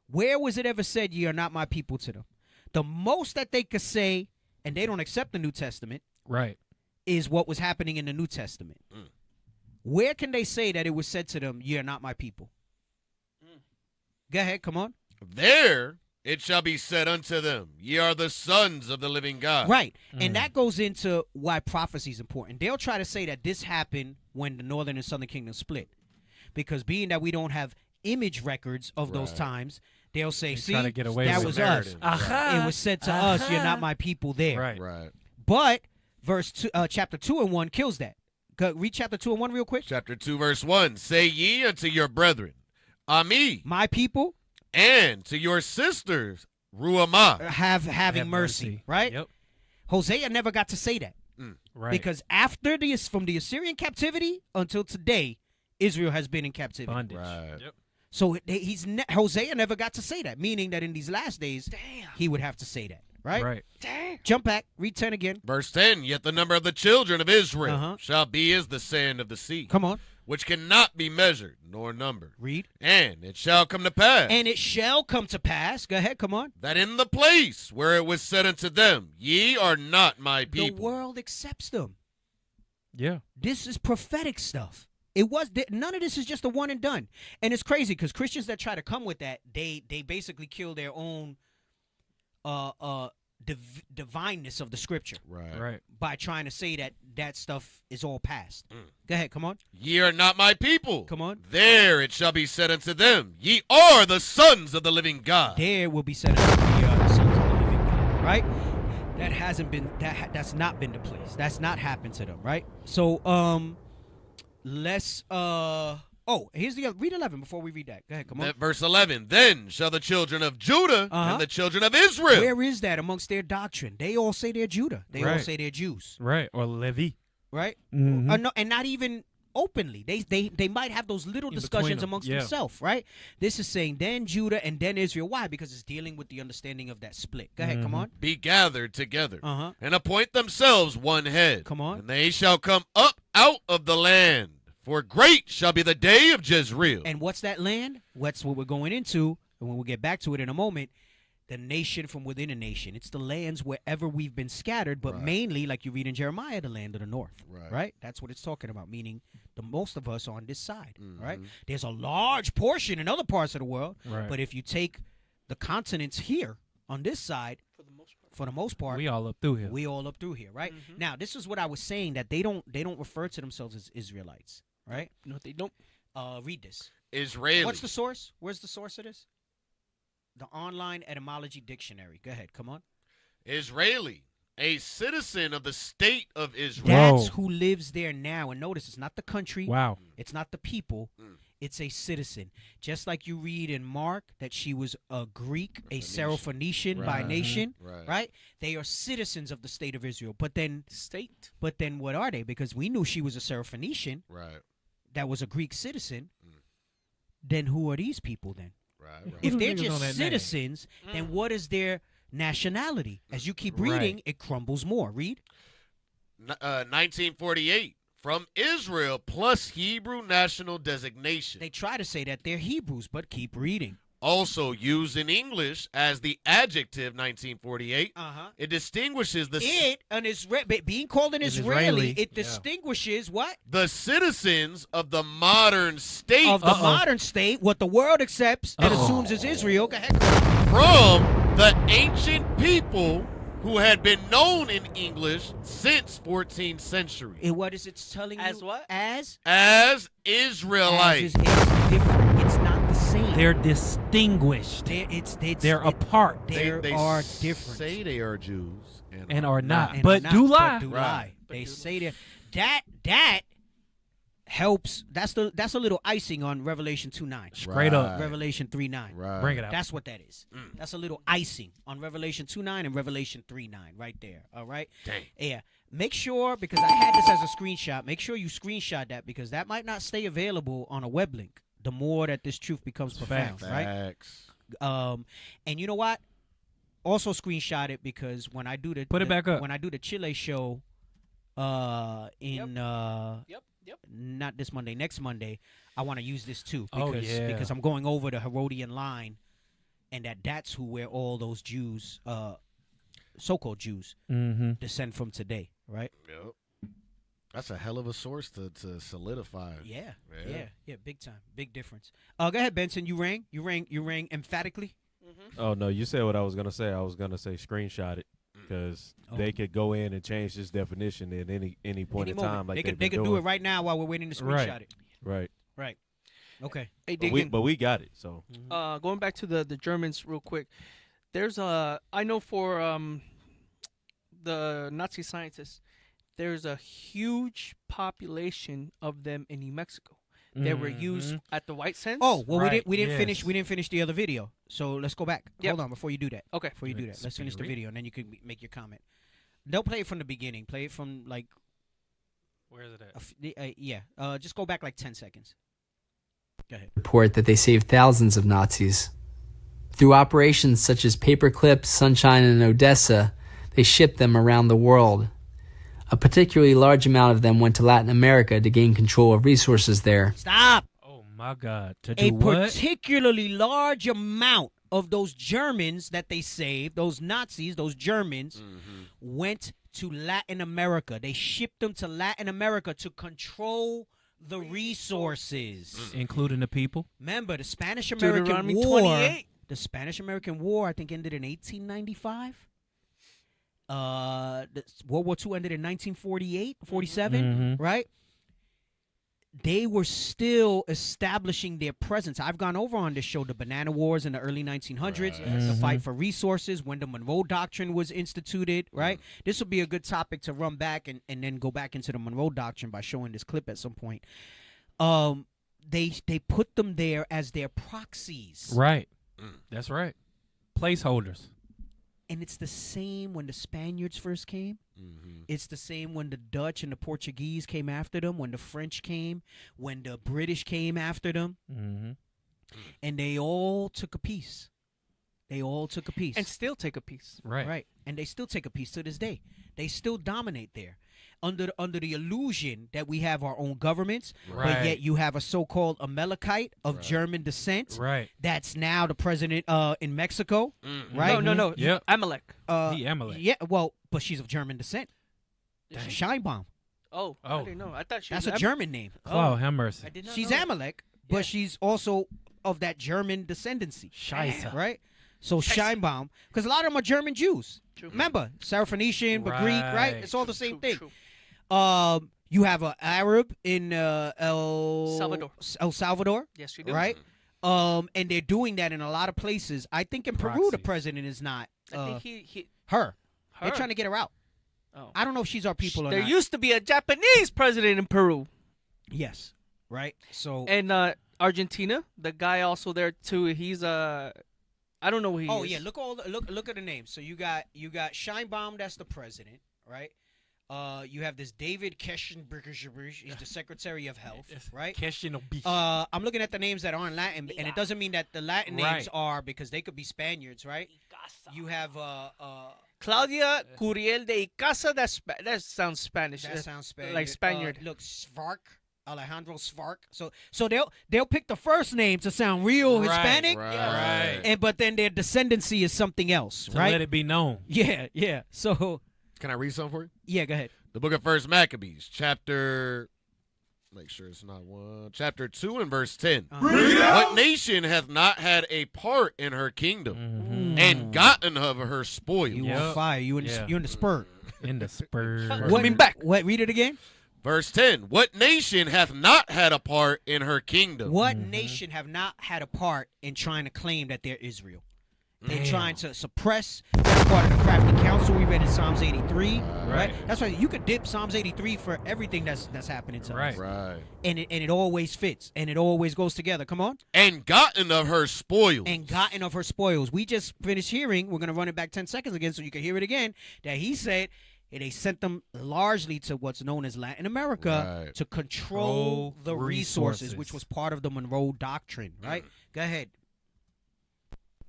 Where was it ever said, ye are not my people to them? The most that they could say, and they don't accept the New Testament, right, is what was happening in the New Testament. Where can they say that it was said to them, ye are not my people? Go ahead, come on. There it shall be said unto them, ye are the sons of the living God. Right. And that goes into why prophecy is important. They'll try to say that this happened when the Northern and Southern Kingdom split. Because being that we don't have image records of those times, they'll say, see, to get away that with was the us. It was said to us, you're not my people there. Right. But chapter 2 and 1 kills that. Go, read chapter 2 and 1 real quick. Chapter 2, verse 1. Say ye unto your brethren, Ami, my people, and to your sisters, Ruamah, having mercy. Right? Yep. Hosea never got to say that. Right. Because after from the Assyrian captivity until today, Israel has been in captivity. Bondage. Right. Yep. So Hosea never got to say that, meaning that in these last days, he would have to say that. Right? Right. Dang. Jump back. Read 10 again. Verse 10, yet the number of the children of Israel shall be as the sand of the sea. Come on. Which cannot be measured nor numbered. Read. And it shall come to pass. And it shall come to pass. Go ahead, come on. That in the place where it was said unto them, ye are not my people. The world accepts them. Yeah. This is prophetic stuff. None of this is just a one and done. And it's crazy because Christians that try to come with that, they basically kill their own divineness of the scripture. Right. By trying to say that stuff is all past. Go ahead, come on. Ye are not my people. Come on. There it shall be said unto them, ye are the sons of the living God. There will be said unto them, ye are the sons of the living God. Right? That hasn't been that's not been the place. That's not happened to them, right? So let's here's the other. Read 11 before we read that. Go ahead, come on. Verse 11, then shall the children of Judah and the children of Israel. Where is that amongst their doctrine? They all say they're Judah. They all say they're Jews. Right, or Levi. Right? No, and not even openly. They might have those little discussions amongst themselves, right? This is saying then Judah and then Israel. Why? Because it's dealing with the understanding of that split. Go ahead, come on. Be gathered together and appoint themselves one head. Come on. And they shall come up out of the land. For great shall be the day of Jezreel. And what's that land? What's what we're going into, and when we'll get back to it in a moment, the nation from within a nation. It's the lands wherever we've been scattered, but mainly, like you read in Jeremiah, the land of the north. Right? That's what it's talking about, meaning the most of us on this side. Right? There's a large portion in other parts of the world, but if you take the continents here on this side, for the most part, we all up through here. We all up through here, right? Now, this is what I was saying, that they don't refer to themselves as Israelites. Right? No, they don't. Read this. Israeli. What's the source? Where's the source of this? The online etymology dictionary. Go ahead. Come on. Israeli, a citizen of the state of Israel. That's who lives there now. And notice, it's not the country. Wow. It's not the people. It's a citizen. Just like you read in Mark that she was a Greek, a Syrophoenician by nation. Right? They are citizens of the state of Israel. But then what are they? Because we knew she was a Syrophoenician. Right. That was a Greek citizen. Then who are these people then? Right. If they're just citizens, then what is their nationality? As you keep reading, it crumbles more. Read. 1948. From Israel plus Hebrew national designation. They try to say that they're Hebrews, but keep reading. Also used in English as the adjective 1948. It distinguishes the being called an Israeli. It distinguishes what? The citizens of the modern state. Of the modern state, what the world accepts and assumes is Israel. Go ahead. From the ancient people who had been known in English since 14th century. And what is it telling you? As what? As Israelites. It's different. It's not the same. They're distinguished. They're apart. They are different. Say they are Jews and are not, and but do lie. But do lie. They say that helps. That's a little icing on Revelation 2:9. Straight up. Revelation 3:9. Right. Bring it out. That's what that is. That's a little icing on Revelation 2:9 and Revelation 3:9 right there. All right? Dang. Yeah. Make sure, because I had this as a screenshot, make sure you screenshot that, because that might not stay available on a web link the more that this truth becomes profound. Facts. Right? And you know what? Also screenshot it, because when I do Put it back up. When I do the Chile show not this Monday, next Monday, I want to use this too, because I'm going over the Herodian line, and that's where all those Jews, so-called Jews, descend from today, right? Yep. That's a hell of a source to solidify. Yeah, big time, big difference. Go ahead, Benson. You rang emphatically. Oh no, you said what I was gonna say. I was gonna say screenshot it, because they could go in and change this definition at any point in time. Like they could do it right now while we're waiting to screenshot it. Right. Okay. Hey, but we got it. So going back to the Germans real quick. There's I know for the Nazi scientists, there's a huge population of them in New Mexico. They were used at the White Sands. Oh, well, we didn't finish the other video. So let's go back. Hold on before you do that. Okay. Before you do that, let's finish the video, and then you can make your comment. Don't play it from the beginning. Play it from like. Where is it at? Just go back like 10 seconds. Go ahead. Report that they saved thousands of Nazis. Through operations such as Paperclip, Sunshine, and Odessa, they shipped them around the world. A particularly large amount of them went to Latin America to gain control of resources there. Stop! Oh my God! To do what? A particularly large amount of those Germans that they saved, those Nazis, those Germans, went to Latin America. They shipped them to Latin America to control the resources. Including the people? Remember, the Spanish-American War. 28. The Spanish-American War, I think, ended in 1895. World War II ended in 1948, 47, right? They were still establishing their presence. I've gone over on this show the Banana Wars in the early 1900s, the fight for resources, when the Monroe Doctrine was instituted, right? This will be a good topic to run back and then go back into the Monroe Doctrine by showing this clip at some point. They put them there as their proxies. Right. That's right. Placeholders. And it's the same when the Spaniards first came. It's the same when the Dutch and the Portuguese came after them, when the French came, when the British came after them. And they all took a piece. They all took a piece. And still take a piece. Right. And they still take a piece to this day. They still dominate there. Under the illusion that we have our own governments, but yet you have a so-called Amalekite of German descent that's now the president in Mexico, right? No. Yep. Amalek. Amalek. Yeah, well, but she's of German descent. Scheinbaum. Oh, I didn't know. I thought she That's was a German name. Oh, have mercy. I did not She's know. Amalek, but she's also of that German descendancy. Scheiße. Right? So Scheinbaum, because a lot of them are German Jews. True. Remember, Syrophoenician, but Greek, right? It's all the same thing. True. You have an Arab in El Salvador. Yes, you do. Right? And they're doing that in a lot of places. I think in Peru, the president is not I think he her. They're trying to get her out. Oh. I don't know if she's our people or there not. used to be a Japanese president in Peru. Yes. Right? So And Argentina, the guy also there too. He's I don't know who he is. Oh yeah, look at the names. So you got Scheinbaum, that's the president, right? You have this David Keschenberger, he's the Secretary of Health, right? I'm looking at the names that aren't Latin, and it doesn't mean that the Latin names are, because they could be Spaniards, right? You have Claudia Curiel de Icaza. That sounds Spanish. That sounds Spanish. Like Spaniard. Look, Alejandro Svark. So they'll pick the first name to sound real Hispanic, Right. but then their descendancy is something else, To right? let it be known. Yeah. So Can I read something for you? yeah, go ahead. The book of First Maccabees, chapter. Make sure it's not one. Chapter 2 and verse 10. What nation hath not had a part in her kingdom and gotten of her spoil? You on fire. You in the spur. In the spur. Coming back. What? Read it again. Verse 10. What nation hath not had a part in her kingdom? What nation have not had a part in trying to claim that they're Israel? They're trying to suppress. That's part of the Crafty counsel we read in Psalms 83, right? That's why you could dip Psalms 83 for everything that's happening to us. Right. And it always fits, and it always goes together. Come on. And gotten of her spoils. And gotten of her spoils. We just finished hearing, we're going to run it back 10 seconds again so you can hear it again, that he said they sent them largely to what's known as Latin America to control the resources, which was part of the Monroe Doctrine, right? Go ahead.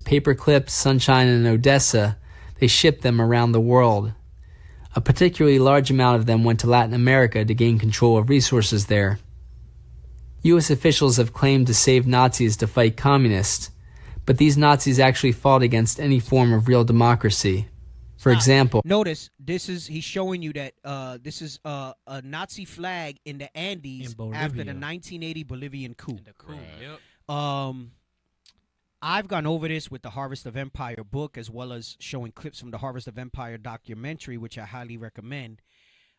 Paperclips, Sunshine, and Odessa, they shipped them around the world. A particularly large amount of them went to Latin America to gain control of resources there. U.S. officials have claimed to save Nazis to fight communists, but these Nazis actually fought against any form of real democracy. For example, notice he's showing you that this is a Nazi flag in the Andes after the 1980 Bolivian coup. I've gone over this with the Harvest of Empire book, as well as showing clips from the Harvest of Empire documentary, which I highly recommend.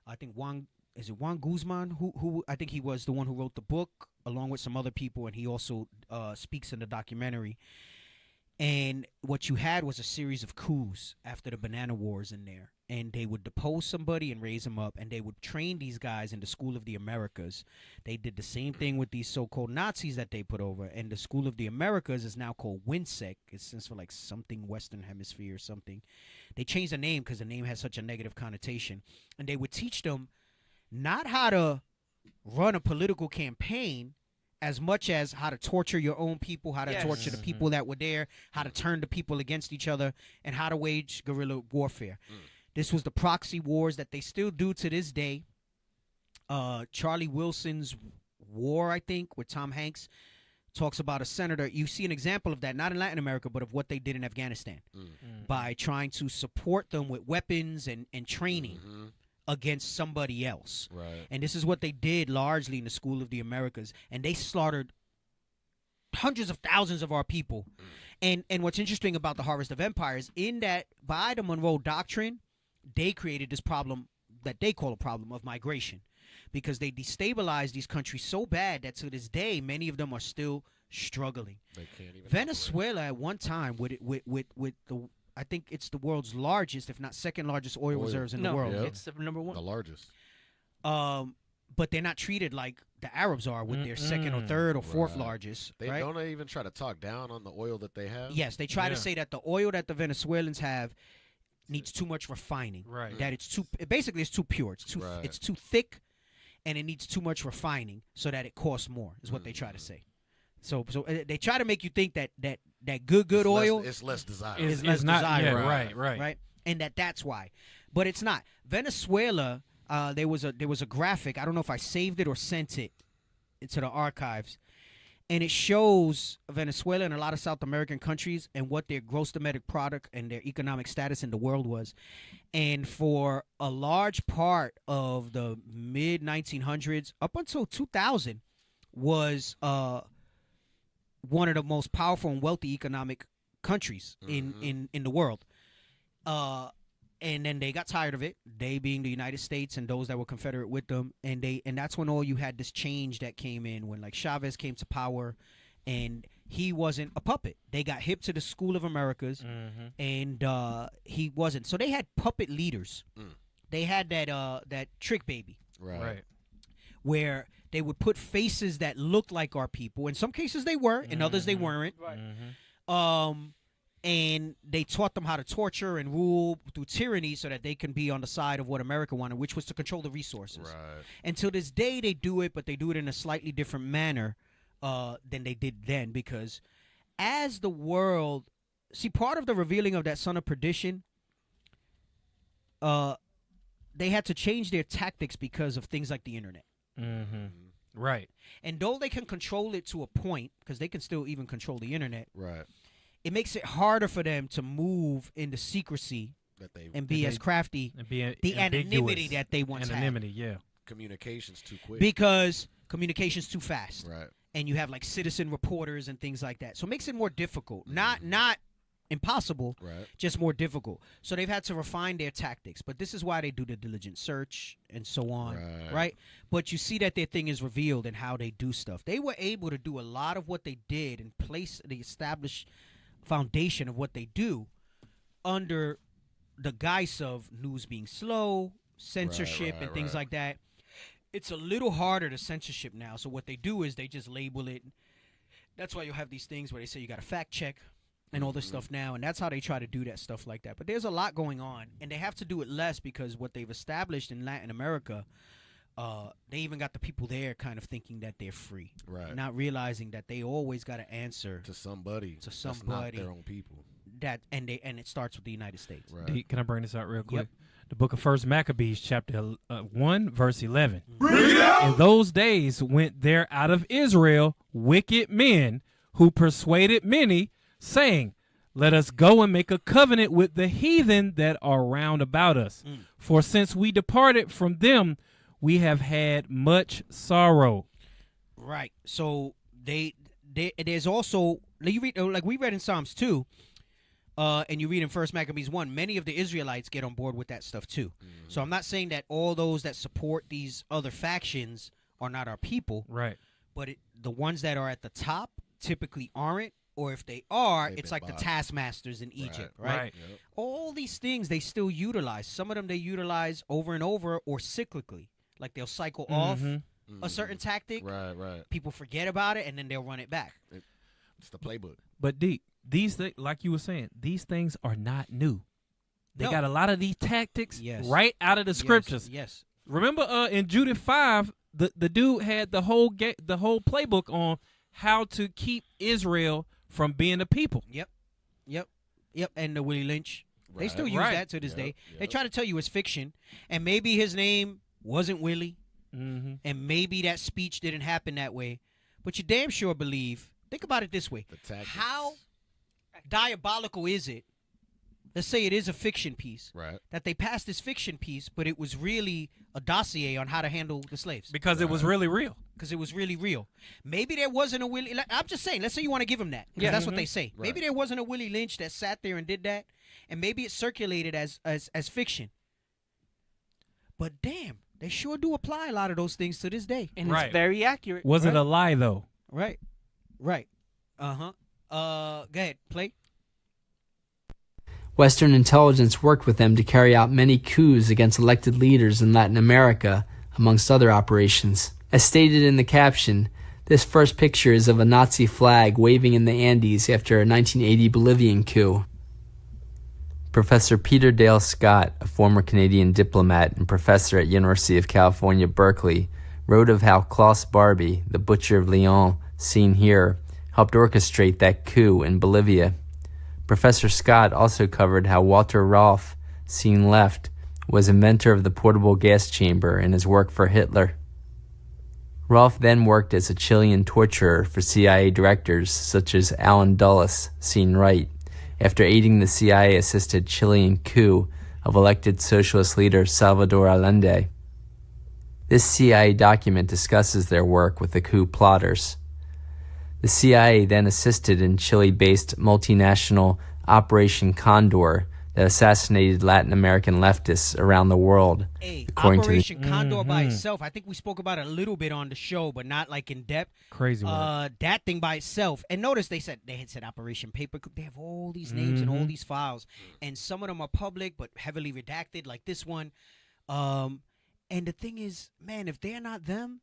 I think Juan Guzman, who I think he was the one who wrote the book, along with some other people, and he also speaks in the documentary. And what you had was a series of coups after the Banana Wars in there. And they would depose somebody and raise them up. And they would train these guys in the School of the Americas. They did the same thing with these so-called Nazis that they put over. And the School of the Americas is now called WINSEC. It stands for like something Western Hemisphere or something. They changed the name because the name has such a negative connotation. And they would teach them not how to run a political campaign, as much as how to torture your own people, how to torture the people that were there, how to turn the people against each other, and how to wage guerrilla warfare. This was the proxy wars that they still do to this day. Charlie Wilson's War, I think, with Tom Hanks, talks about a senator. You see an example of that, not in Latin America, but of what they did in Afghanistan by trying to support them with weapons and training against somebody else. And this is what they did largely in the School of the Americas. And they slaughtered hundreds of thousands of our people. And what's interesting about the Harvest of Empires, in that by the Monroe Doctrine, they created this problem that they call a problem of migration, because they destabilized these countries so bad that to this day many of them are still struggling. They can't even Venezuela at one time with the, I think it's the world's largest, if not second largest oil reserves in the world. It's the number one. The largest. But they're not treated like the Arabs are with their second or third or fourth largest. They right? don't even try to talk down on the oil that they have. Yes, they try to say that the oil that the Venezuelans have needs too much refining. Right. That it's too basically it's too pure. It's too thick, and it needs too much refining so that it costs more. Is what they try to say. So they try to make you think that good It's oil it's less desirable. is less desirable. Right. And that's why. But it's not. Venezuela. There was a graphic. I don't know if I saved it or sent it into the archives, and it shows Venezuela and a lot of South American countries and what their gross domestic product and their economic status in the world was. And for a large part of the mid 1900s up until 2000 was one of the most powerful and wealthy economic countries in the world. And then they got tired of it, they being the United States and those that were Confederate with them, and that's when all you had this change that came in when like Chavez came to power, and he wasn't a puppet. They got hip to the School of Americas, and he wasn't. So they had puppet leaders. They had that trick baby, right, where they would put faces that looked like our people. In some cases they were, in others they weren't. And they taught them how to torture and rule through tyranny so that they can be on the side of what America wanted, which was to control the resources. Right. And to this day, they do it, but they do it in a slightly different manner than they did then. Because as the world... See, part of the revealing of that son of perdition, they had to change their tactics because of things like the internet. Right. And though they can control it to a point, because they can still even control the internet... Right. It makes it harder for them to move into secrecy and be as crafty, and be the anonymity that they once had. Communication's too quick. Because communication's too fast. Right. And you have like citizen reporters and things like that. So it makes it more difficult. Not impossible, just more difficult. So they've had to refine their tactics. But this is why they do the diligent search and so on, right? But you see that their thing is revealed in how they do stuff. They were able to do a lot of what they did and place the established foundation of what they do under the guise of news being slow, censorship, and things like that. It's a little harder to censorship now. So what they do is they just label it. That's why you'll have these things where they say you got to fact check and all this stuff now, and that's how they try to do that stuff like that. But there's a lot going on, and they have to do it less because what they've established in Latin America, they even got the people there kind of thinking that they're free, not realizing that they always got to answer to somebody. That's not their own people. And it starts with the United States. Can I bring this out real quick? The book of First Maccabees, chapter 1, verse 11. In those days went there out of Israel wicked men who persuaded many, saying, "Let us go and make a covenant with the heathen that are round about us. For since we departed from them, we have had much sorrow." Right. So there's also, you read, like we read in Psalms 2, and you read in First Maccabees 1, many of the Israelites get on board with that stuff too. So I'm not saying that all those that support these other factions are not our people. Right. But the ones that are at the top typically aren't, or if they are, it's like the taskmasters in Egypt, right? Yep. All these things they still utilize. Some of them they utilize over and over or cyclically. Like they'll cycle off a certain tactic. Right. People forget about it, and then they'll run it back. It's the playbook. But these things, like you were saying, these things are not new. They got a lot of these tactics right out of the scriptures. Yes. Remember in Judith 5, the dude had the whole playbook on how to keep Israel from being a people. Yep. And the Willie Lynch. They still use that to this day. They try to tell you it's fiction, and maybe his name wasn't Willie, and maybe that speech didn't happen that way, but you damn sure believe. Think about it this way. How diabolical is it? Let's say it is a fiction piece. Right. That they passed this fiction piece, but it was really a dossier on how to handle the slaves. Because it was really real. Because it was really real. Maybe there wasn't a Willie. I'm just saying. Let's say you want to give him that. Because that's what they say. Maybe there wasn't a Willie Lynch that sat there and did that, and maybe it circulated as fiction. But damn, they sure do apply a lot of those things to this day. And it's very accurate. Was it a lie though? Right. Go ahead, play. Western intelligence worked with them to carry out many coups against elected leaders in Latin America, amongst other operations. As stated in the caption, this first picture is of a Nazi flag waving in the Andes after a 1980 Bolivian coup. Professor Peter Dale Scott, a former Canadian diplomat and professor at University of California, Berkeley, wrote of how Klaus Barbie, the butcher of Lyon, seen here, helped orchestrate that coup in Bolivia. Professor Scott also covered how Walter Rolf, seen left, was inventor of the portable gas chamber in his work for Hitler. Rolf then worked as a Chilean torturer for CIA directors such as Alan Dulles, seen right, after aiding the CIA-assisted Chilean coup of elected socialist leader Salvador Allende. This CIA document discusses their work with the coup plotters. The CIA then assisted in Chile-based multinational Operation Condor that assassinated Latin American leftists around the world. According Operation to Condor by itself, I think we spoke about it a little bit on the show, but not like in depth. Crazy work. That thing by itself. And notice they had said Operation Paperclip. They have all these names and all these files, and some of them are public but heavily redacted, like this one. And the thing is, man, if they're not them,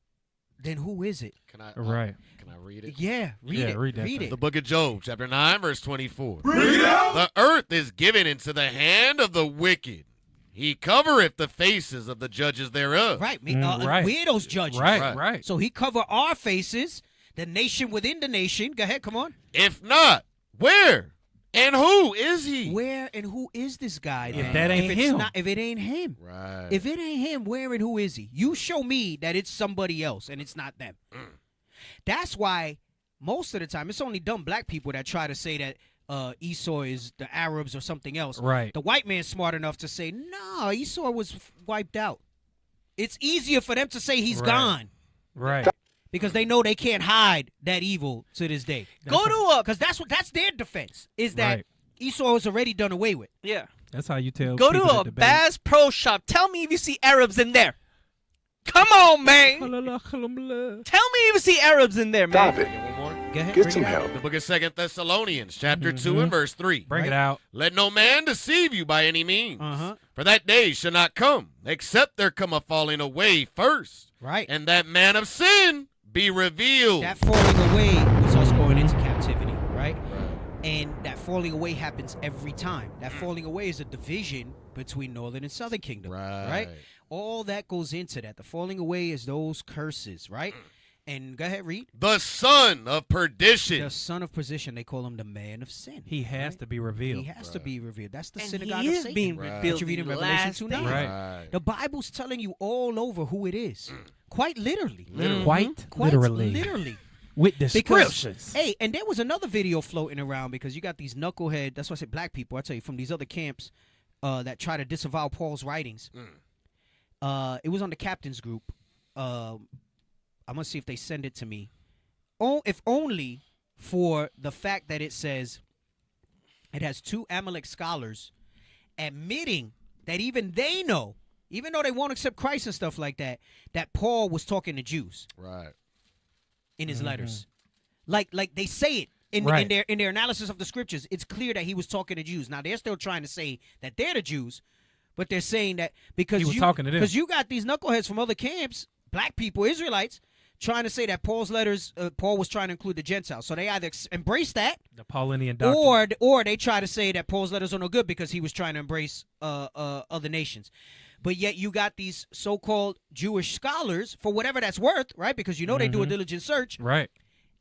then who is it? Can I read it? Yeah, read it. The book of Job, chapter 9, verse 24. Read it! The earth is given into the hand of the wicked. He covereth the faces of the judges thereof. Right. We're those judges. Right. So he cover our faces, the nation within the nation. Go ahead, come on. If not, where and who is he? Where and who is this guy? If that ain't him. If it ain't him. Right. If it ain't him, where and who is he? You show me that it's somebody else and it's not them. That's why most of the time it's only dumb black people that try to say that Esau is the Arabs or something else. Right. The white man's smart enough to say, no, Esau was wiped out. It's easier for them to say he's gone. Right. Because they know they can't hide that evil to this day. Because that's their defense, is that Esau is already done away with. Yeah. That's how you tell. Go to a Bass Pro Shop. Tell me if you see Arabs in there. Come on, man. Tell me if you see Arabs in there, man. Stop it. Go ahead, Get some help. The book of 2 Thessalonians, chapter 2 and verse 3. Bring it out. Let no man deceive you by any means. For that day shall not come, except there come a falling away first. Right. And that man of sin be revealed. That falling away was us going into captivity, right? And that falling away happens every time. That falling away is a division between northern and southern kingdom, right? All that goes into that. The falling away is those curses, right? And go ahead, read. The son of perdition. The son of perdition. They call him the man of sin. He has to be revealed. He has to be revealed. That's the And synagogue he of is Satan. being revealed You read in in the Revelation last 2:9. Right. The Bible's telling you all over who it is. Quite literally. Quite literally. With descriptions. Hey, and there was another video floating around because you got these knucklehead, that's why I said black people, I tell you, from these other camps that try to disavow Paul's writings. It was on the captain's group. I'm going to see if they send it to me. If only for the fact that it says it has two Amalek scholars admitting that even they know, even though they won't accept Christ and stuff like that, that Paul was talking to Jews. Right. In his letters. Like they say it in their analysis of the scriptures. It's clear that he was talking to Jews. Now they're still trying to say that they're the Jews, but they're saying that because he was talking to them. Because you got these knuckleheads from other camps, black people, Israelites, trying to say that Paul's letters, Paul was trying to include the Gentiles. So they either embrace that, the Paulinian doctrine, or they try to say that Paul's letters are no good because he was trying to embrace other nations. But yet you got these so-called Jewish scholars, for whatever that's worth, right? Because you know they do a diligent search, right?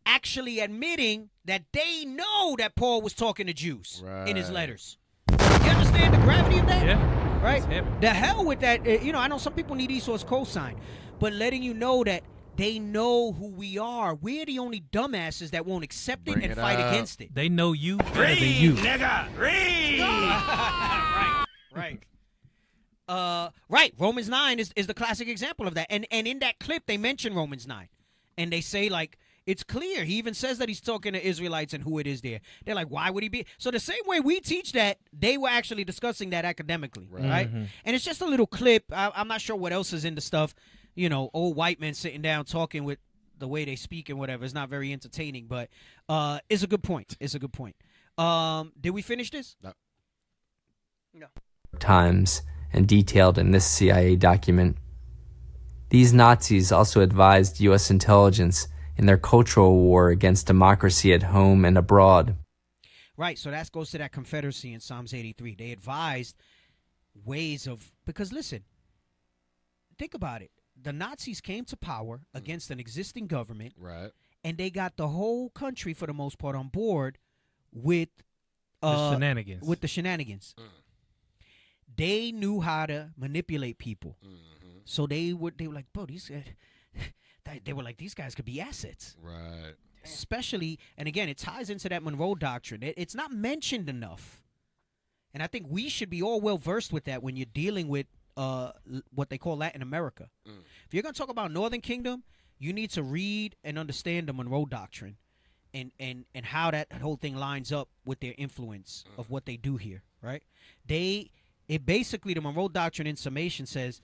Actually admitting that they know that Paul was talking to Jews in his letters. You understand the gravity of that? Yeah. Right? The hell with that. I know some people need Esau's cosign, but letting you know that they know who we are. We're the only dumbasses that won't accept it and fight against it. They know you better than you. Nigga, read. Right. Romans 9 is the classic example of that. And in that clip, they mention Romans 9. And they say, like, It's clear. He even says that he's talking to Israelites and who it is there. They're like, why would he be? So the same way we teach that, they were actually discussing that academically, right? And it's just a little clip. I'm not sure what else is in the stuff. You know, old white men sitting down talking with the way they speak and whatever. It's not very entertaining, but it's a good point. It's a good point. Did we finish this? No. Times and detailed in this CIA document. These Nazis also advised U.S. intelligence in their cultural war against democracy at home and abroad. Right, so that goes to that Confederacy in Psalms 83. They advised ways of, because listen, think about it. The Nazis came to power against an existing government, right? And they got the whole country, for the most part, on board with the shenanigans. With the shenanigans. They knew how to manipulate people. So they were like, bro, these guys could be assets. Right. Especially, and again, it ties into that Monroe Doctrine. It's not mentioned enough. And I think we should be all well versed with that when you're dealing with what they call Latin America. If you're going to talk about Northern Kingdom, you need to read and understand the Monroe Doctrine and how that whole thing lines up with their influence of what they do here, right? It basically, the Monroe Doctrine in summation says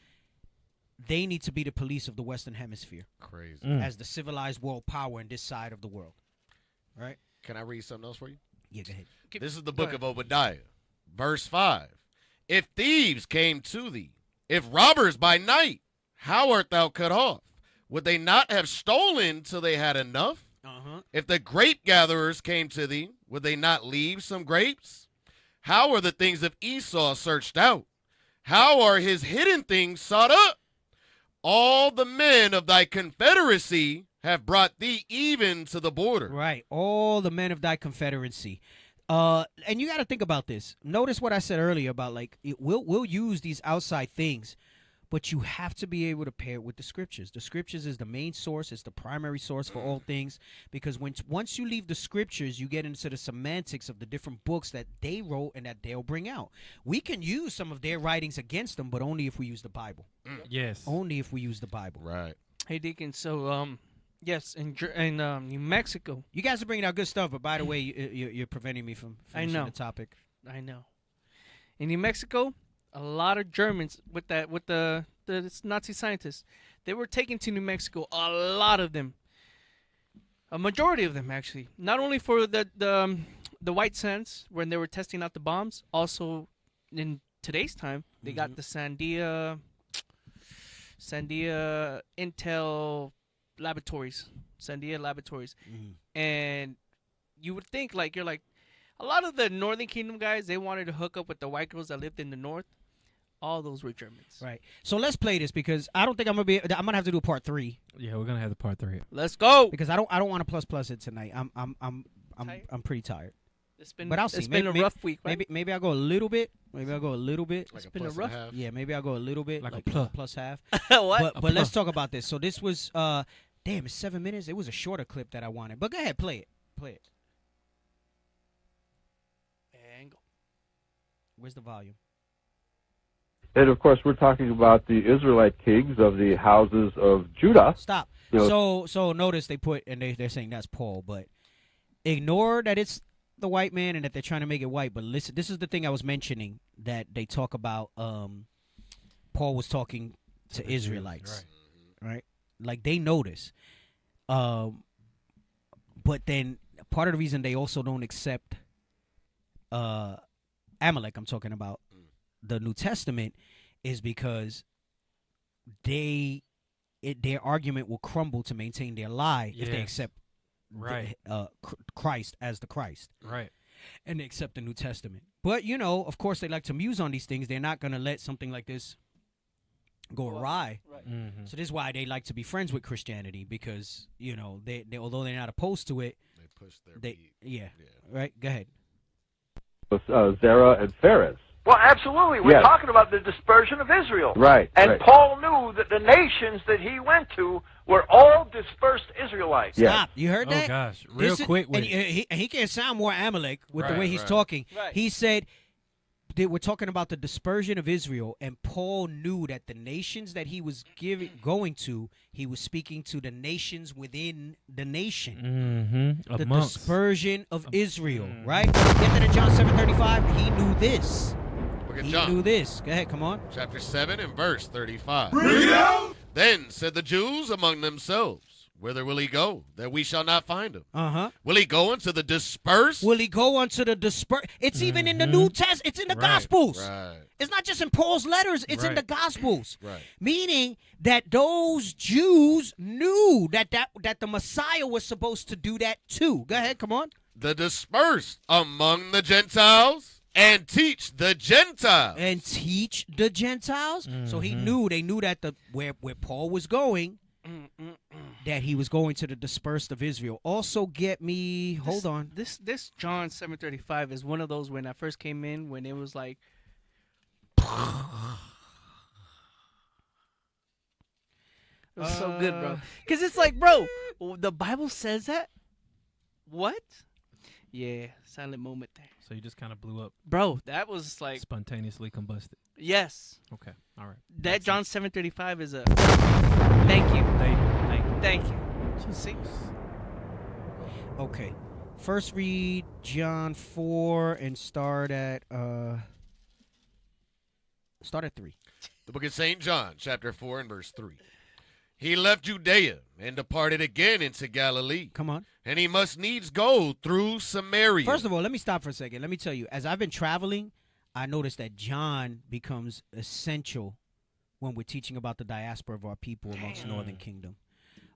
they need to be the police of the Western Hemisphere. Crazy. As the civilized world power in this side of the world. Right? Can I read something else for you? Yeah, go ahead. This is the book of Obadiah, verse 5. If thieves came to thee, if robbers by night, how art thou cut off? Would they not have stolen till they had enough? If the grape gatherers came to thee, would they not leave some grapes? How are the things of Esau searched out? How are his hidden things sought up? All the men of thy confederacy have brought thee even to the border. Right. All the men of thy confederacy. And you got to think about this. Notice what I said earlier about, like, we'll use these outside things, but you have to be able to pair it with the scriptures. The scriptures is the main source. It's the primary source for all things, because once you leave the scriptures, you get into the semantics of the different books that they wrote and that they'll bring out. We can use some of their writings against them, but only if we use the Bible. Yes. Only if we use the Bible. Right. Hey, Deacon, so, yes, in New Mexico. You guys are bringing out good stuff, but by the way, you're preventing me from finishing the topic. I know. In New Mexico, a lot of Germans with the Nazi scientists, they were taken to New Mexico. A lot of them, a majority of them actually. Not only for the white sands when they were testing out the bombs, also in today's time they got the Sandia Intel laboratories, and you would think you're like a lot of the Northern Kingdom guys, they wanted to hook up with the white girls that lived in the north. All those were Germans. Right. So let's play this, because I don't think I'm gonna have to do part 3. Yeah, we're gonna have the part 3. Let's go. Because I don't want to plus it tonight. I'm pretty tired. But I'll see. It's been a rough week. Right? Maybe I'll go a little bit. Maybe I'll go a little bit. Like it's been a rough. Yeah, maybe I'll go a little bit. Like a plus half. What? But let's talk about this. So this was damn, it's 7 minutes. It was a shorter clip that I wanted. But go ahead, play it. Angle. Where's the volume? And of course, we're talking about the Israelite kings of the houses of Judah. Stop. You know, So notice they put, and they're saying that's Paul, but ignore that it's the white man and that they're trying to make it white. But listen, this is the thing I was mentioning, that they talk about. Paul was talking to Israelites, right? Like, they notice. But then part of the reason they also don't accept Amalek, I'm talking about, the New Testament, is because their argument will crumble to maintain their lie if they accept Christ as the Christ. Right. And they accept the New Testament. But, of course, they like to muse on these things. They're not going to let something like this go awry. Right. So this is why they like to be friends with Christianity, because, they although they're not opposed to it, they push their beat. Yeah. Right? Go ahead. Zerah and Phares. Well, absolutely. We're talking about the dispersion of Israel. Right. And Paul knew that the nations that he went to were all dispersed Israelites. Stop. You heard that? Oh, gosh. Real quick with and he can't sound more Amalek with the way he's talking. Right. He said we're talking about the dispersion of Israel, and Paul knew that the nations that he was going to, he was speaking to the nations within the nation. The dispersion of Israel, right? Get that in John 7:35. He knew this. He knew this. Go ahead, come on. Chapter 7 and verse 35. Bring it out! Then said the Jews among themselves, whither will he go, that we shall not find him? Uh-huh. Will he go unto the dispersed? Will he go unto the dispersed? It's even in the New Testament. It's in the Gospels. Right. It's not just in Paul's letters. It's in Right. the Gospels. Right. Meaning that those Jews knew that the Messiah was supposed to do that too. Go ahead, come on. The dispersed among the Gentiles, and teach the Gentiles. And teach the Gentiles. So they knew that where Paul was going, that he was going to the dispersed of Israel. Also get me, hold on. This John 7:35 is one of those when I first came in, when it was like, it was so good, bro. Because it's like, bro, the Bible says that? What? Yeah, silent moment there. So you just kind of blew up. Bro, that was like... Spontaneously combusted. Yes. Okay, all right. That John 7:35 is a... Thank you. Thank you. See? Okay. First read John 4 and start at 3. The book of St. John, chapter 4 and verse 3. He left Judea and departed again into Galilee. Come on. And he must needs go through Samaria. First of all, let me stop for a second. Let me tell you, as I've been traveling, I noticed that John becomes essential when we're teaching about the diaspora of our people amongst Northern Kingdom.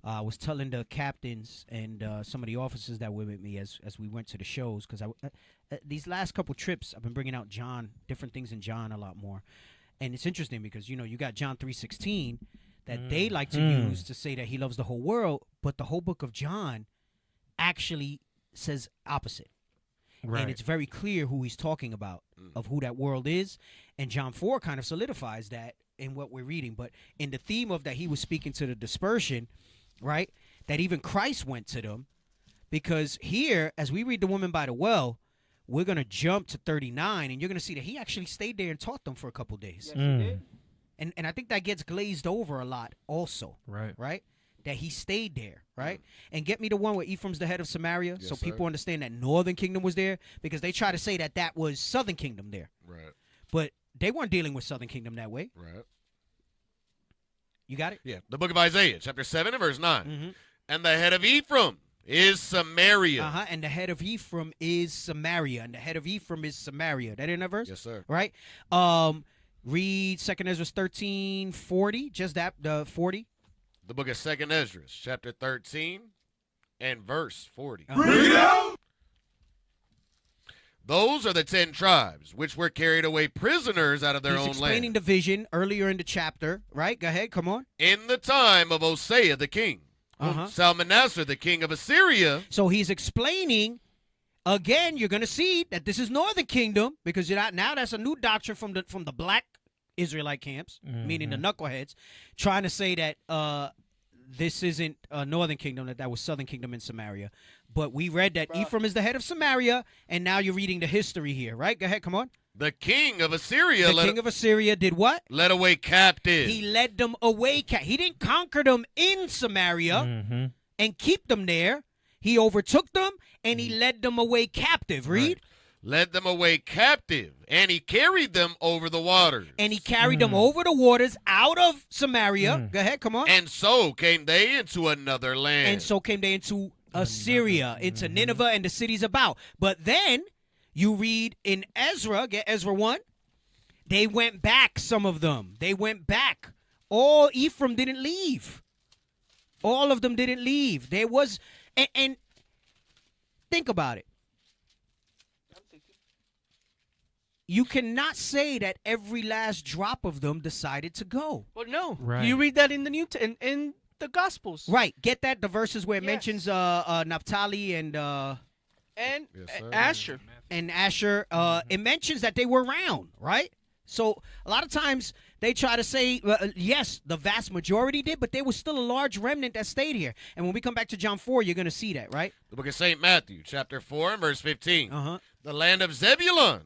I was telling the captains and some of the officers that were with me as we went to the shows, because these last couple trips, I've been bringing out John, different things in John a lot more. And it's interesting because, you got John 3:16 that they like to use to say that he loves the whole world, but the whole book of John actually says opposite. Right. And it's very clear who he's talking about, of who that world is. And John 4 kind of solidifies that in what we're reading. But in the theme of that he was speaking to the dispersion, right, that even Christ went to them. Because here, as we read the woman by the well, we're going to jump to 39, and you're going to see that he actually stayed there and taught them for a couple days. Yes, he did. And I think that gets glazed over a lot also. Right. Right? That he stayed there, right? And get me the one where Ephraim's the head of Samaria, Yes, so sir. people understand that Northern Kingdom was there, because they try to say that that was Southern Kingdom there. Right. But they weren't dealing with Southern Kingdom that way. Right. You got it? Yeah. The book of Isaiah, chapter 7 and verse 9. And the head of Ephraim is Samaria. Uh-huh. And the head of Ephraim is Samaria. And the head of Ephraim is Samaria. That in that verse? Yes, sir. Right? Read 2 Ezra 13:40. Just that, the 40. The book of 2 Ezra, chapter 13 and verse 40. Bring it out! Those are the 10 tribes which were carried away prisoners out of their He's own explaining land the vision earlier in the chapter, right? Go ahead, come on. in the time of Hosea the king, whom Salmanassar the king of Assyria. So he's explaining, again, you're going to see that this is Northern Kingdom, because now that's a new doctrine from the black Israelite camps, meaning the knuckleheads, trying to say that this isn't Northern Kingdom, that was Southern Kingdom in Samaria. But we read that Ephraim is the head of Samaria, and now you're reading the history here, right? Go ahead, come on. The king of Assyria The king of Assyria did what? led away captive. He led them away. He didn't conquer them in Samaria and keep them there. He overtook them, and he led them away captive. Read. Led them away captive, and he carried them over the waters. And he carried them over the waters out of Samaria. Go ahead, come on. And so came they into another land. And so came they into Assyria, into Nineveh and the cities about. But then you read in Ezra, get Ezra 1, they went back, some of them. They went back. All Ephraim didn't leave. All of them didn't leave. There was, and think about it. You cannot say that every last drop of them decided to go. Well, no. Right. You read that in the in the Gospels. Right. Get that? The verses where it mentions Naphtali and Asher. And Asher. It mentions that they were around, right? So a lot of times they try to say, yes, the vast majority did, but there was still a large remnant that stayed here. And when we come back to John 4, you're going to see that, right? The book of St. Matthew, chapter 4 and verse 15. The land of Zebulun.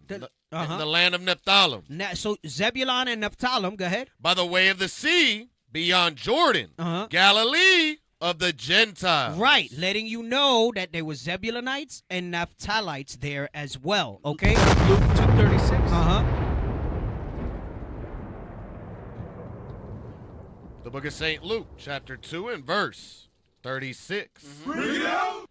And the land of Nephthalim. So Zebulun and Nephthalim, go ahead. By the way of the sea, beyond Jordan. Galilee of the Gentiles. Right, letting you know that there was Zebulunites and Naphtalites there as well, okay? Luke 2:36. The book of St. Luke, chapter 2 and verse 36. Read out.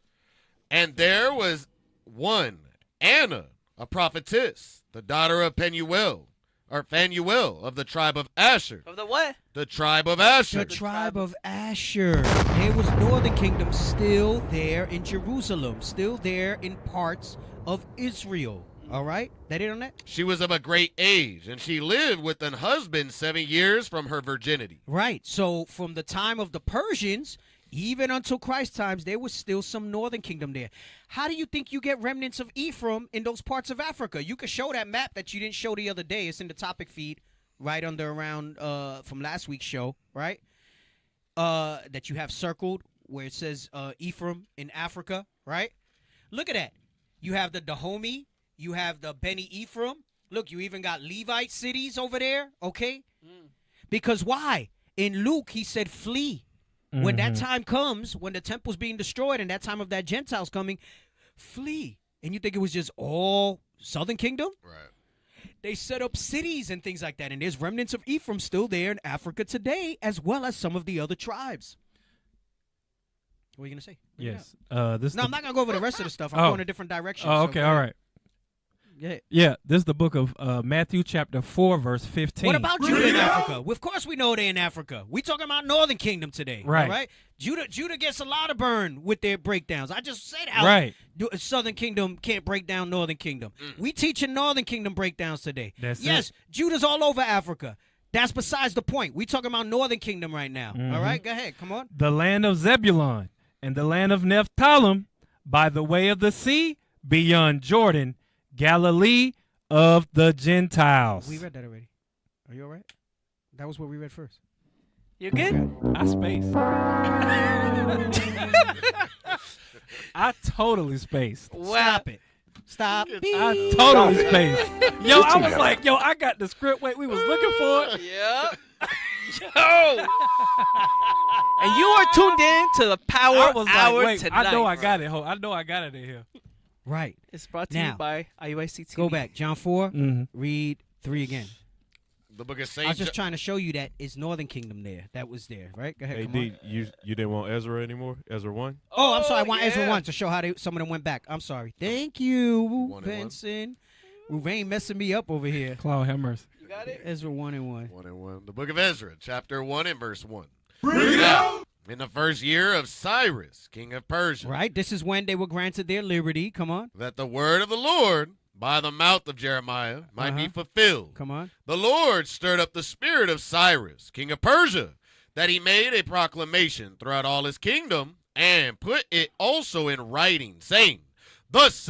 And there was one, Anna, a prophetess, the daughter of Phanuel of the tribe of Asher. Of the what? The tribe of Asher. The tribe of Asher. There was northern kingdom still there in Jerusalem, still there in parts of Israel. All right? That it on that? She was of a great age, and she lived with an husband 7 years from her virginity. Right. So from the time of the Persians, even until Christ's times, there was still some northern kingdom there. How do you think you get remnants of Ephraim in those parts of Africa? You could show that map that you didn't show the other day. It's in the topic feed right under around from last week's show, right? That you have circled where it says Ephraim in Africa, right? Look at that. You have the Dahomey. You have the Beni Ephraim. Look, you even got Levite cities over there, okay? Because why? In Luke, he said flee. When that time comes, when the temple's being destroyed and that time of that Gentiles coming, flee. And you think it was just all southern kingdom? Right. They set up cities and things like that. And there's remnants of Ephraim still there in Africa today, as well as some of the other tribes. What are you going to say? Yes. I'm not going to go over the rest of the stuff. I'm going a different direction. Oh, okay, all right. Yeah, this is the book of Matthew chapter 4, verse 15. What about Judah in Africa? Of course we know they're in Africa. We talking about northern kingdom today. Right. All right? Judah gets a lot of burn with their breakdowns. I just said how southern kingdom can't break down northern kingdom. We teaching northern kingdom breakdowns today. Yes, Judah's all over Africa. That's besides the point. We talking about northern kingdom right now. All right, go ahead. Come on. The land of Zebulun and the land of Nephthalim by the way of the sea beyond Jordan, Galilee of the Gentiles. We read that already. Are you all right? That was what we read first. You good? I spaced. I totally spaced. Stop it. Stop. I totally spaced. Yo, I was like, yo, I got the script. Wait, we was looking for it. Yeah. Yo. And you are tuned in to the Power Hour wait, tonight. I know I got it. I know I got it in here. Right. It's brought to you by IUIC TV. Go back. John 4, read 3 again. The book of St. I was just trying to show you that it's northern kingdom there. That was there, right? Go ahead. Hey, D, you didn't want Ezra anymore? Ezra 1? Oh, I'm sorry. I want Ezra 1 to show how some of them went back. I'm sorry. Thank you, Benson. Ruvain messing me up over here. Claude Hammers. You got it? Ezra 1 and 1. 1 and 1. The book of Ezra, chapter 1 and verse 1. Read out. In the first year of Cyrus, king of Persia. Right. This is when they were granted their liberty. Come on. That the word of the Lord by the mouth of Jeremiah might be fulfilled. Come on. The Lord stirred up the spirit of Cyrus, king of Persia, that he made a proclamation throughout all his kingdom and put it also in writing, saying, Thus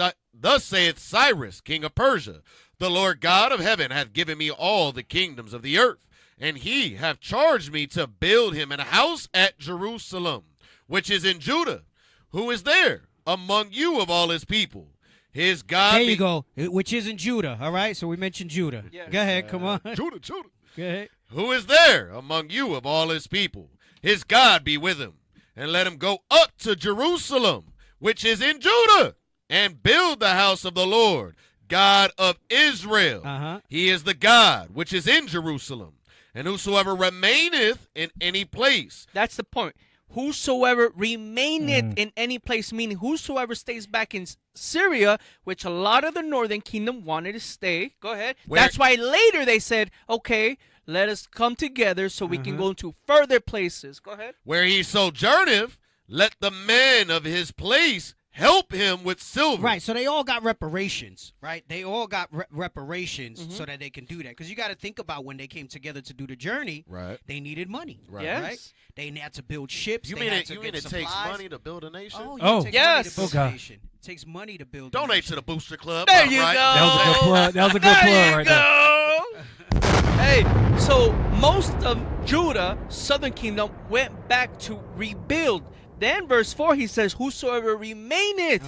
saith Cyrus, king of Persia, the Lord God of heaven hath given me all the kingdoms of the earth, and he hath charged me to build him an house at Jerusalem, which is in Judah. Who is there among you of all his people? His God. There you go. Which is in Judah. All right. So we mentioned Judah. Yeah. Go ahead. Come on. Judah. Go ahead. Who is there among you of all his people? His God be with him, and let him go up to Jerusalem, which is in Judah, and build the house of the Lord, God of Israel. He is the God which is in Jerusalem. And whosoever remaineth in any place. That's the point. Whosoever remaineth in any place, meaning whosoever stays back in Syria, which a lot of the northern kingdom wanted to stay. Go ahead. That's why later they said, okay, let us come together so we can go into further places. Go ahead. Where he sojourneth, let the men of his place help him with silver. Right, so they all got reparations, right? They all got reparations so that they can do that. Because you got to think about when they came together to do the journey, they needed money, right? They had to build ships. You mean it takes money to build a nation? Oh, yes. It takes money to build Donate to the Booster Club. There you go. That was a good plug. That was a good plug right there. Hey, so most of Judah, southern kingdom, went back to rebuild. Then verse 4, he says, whosoever remaineth.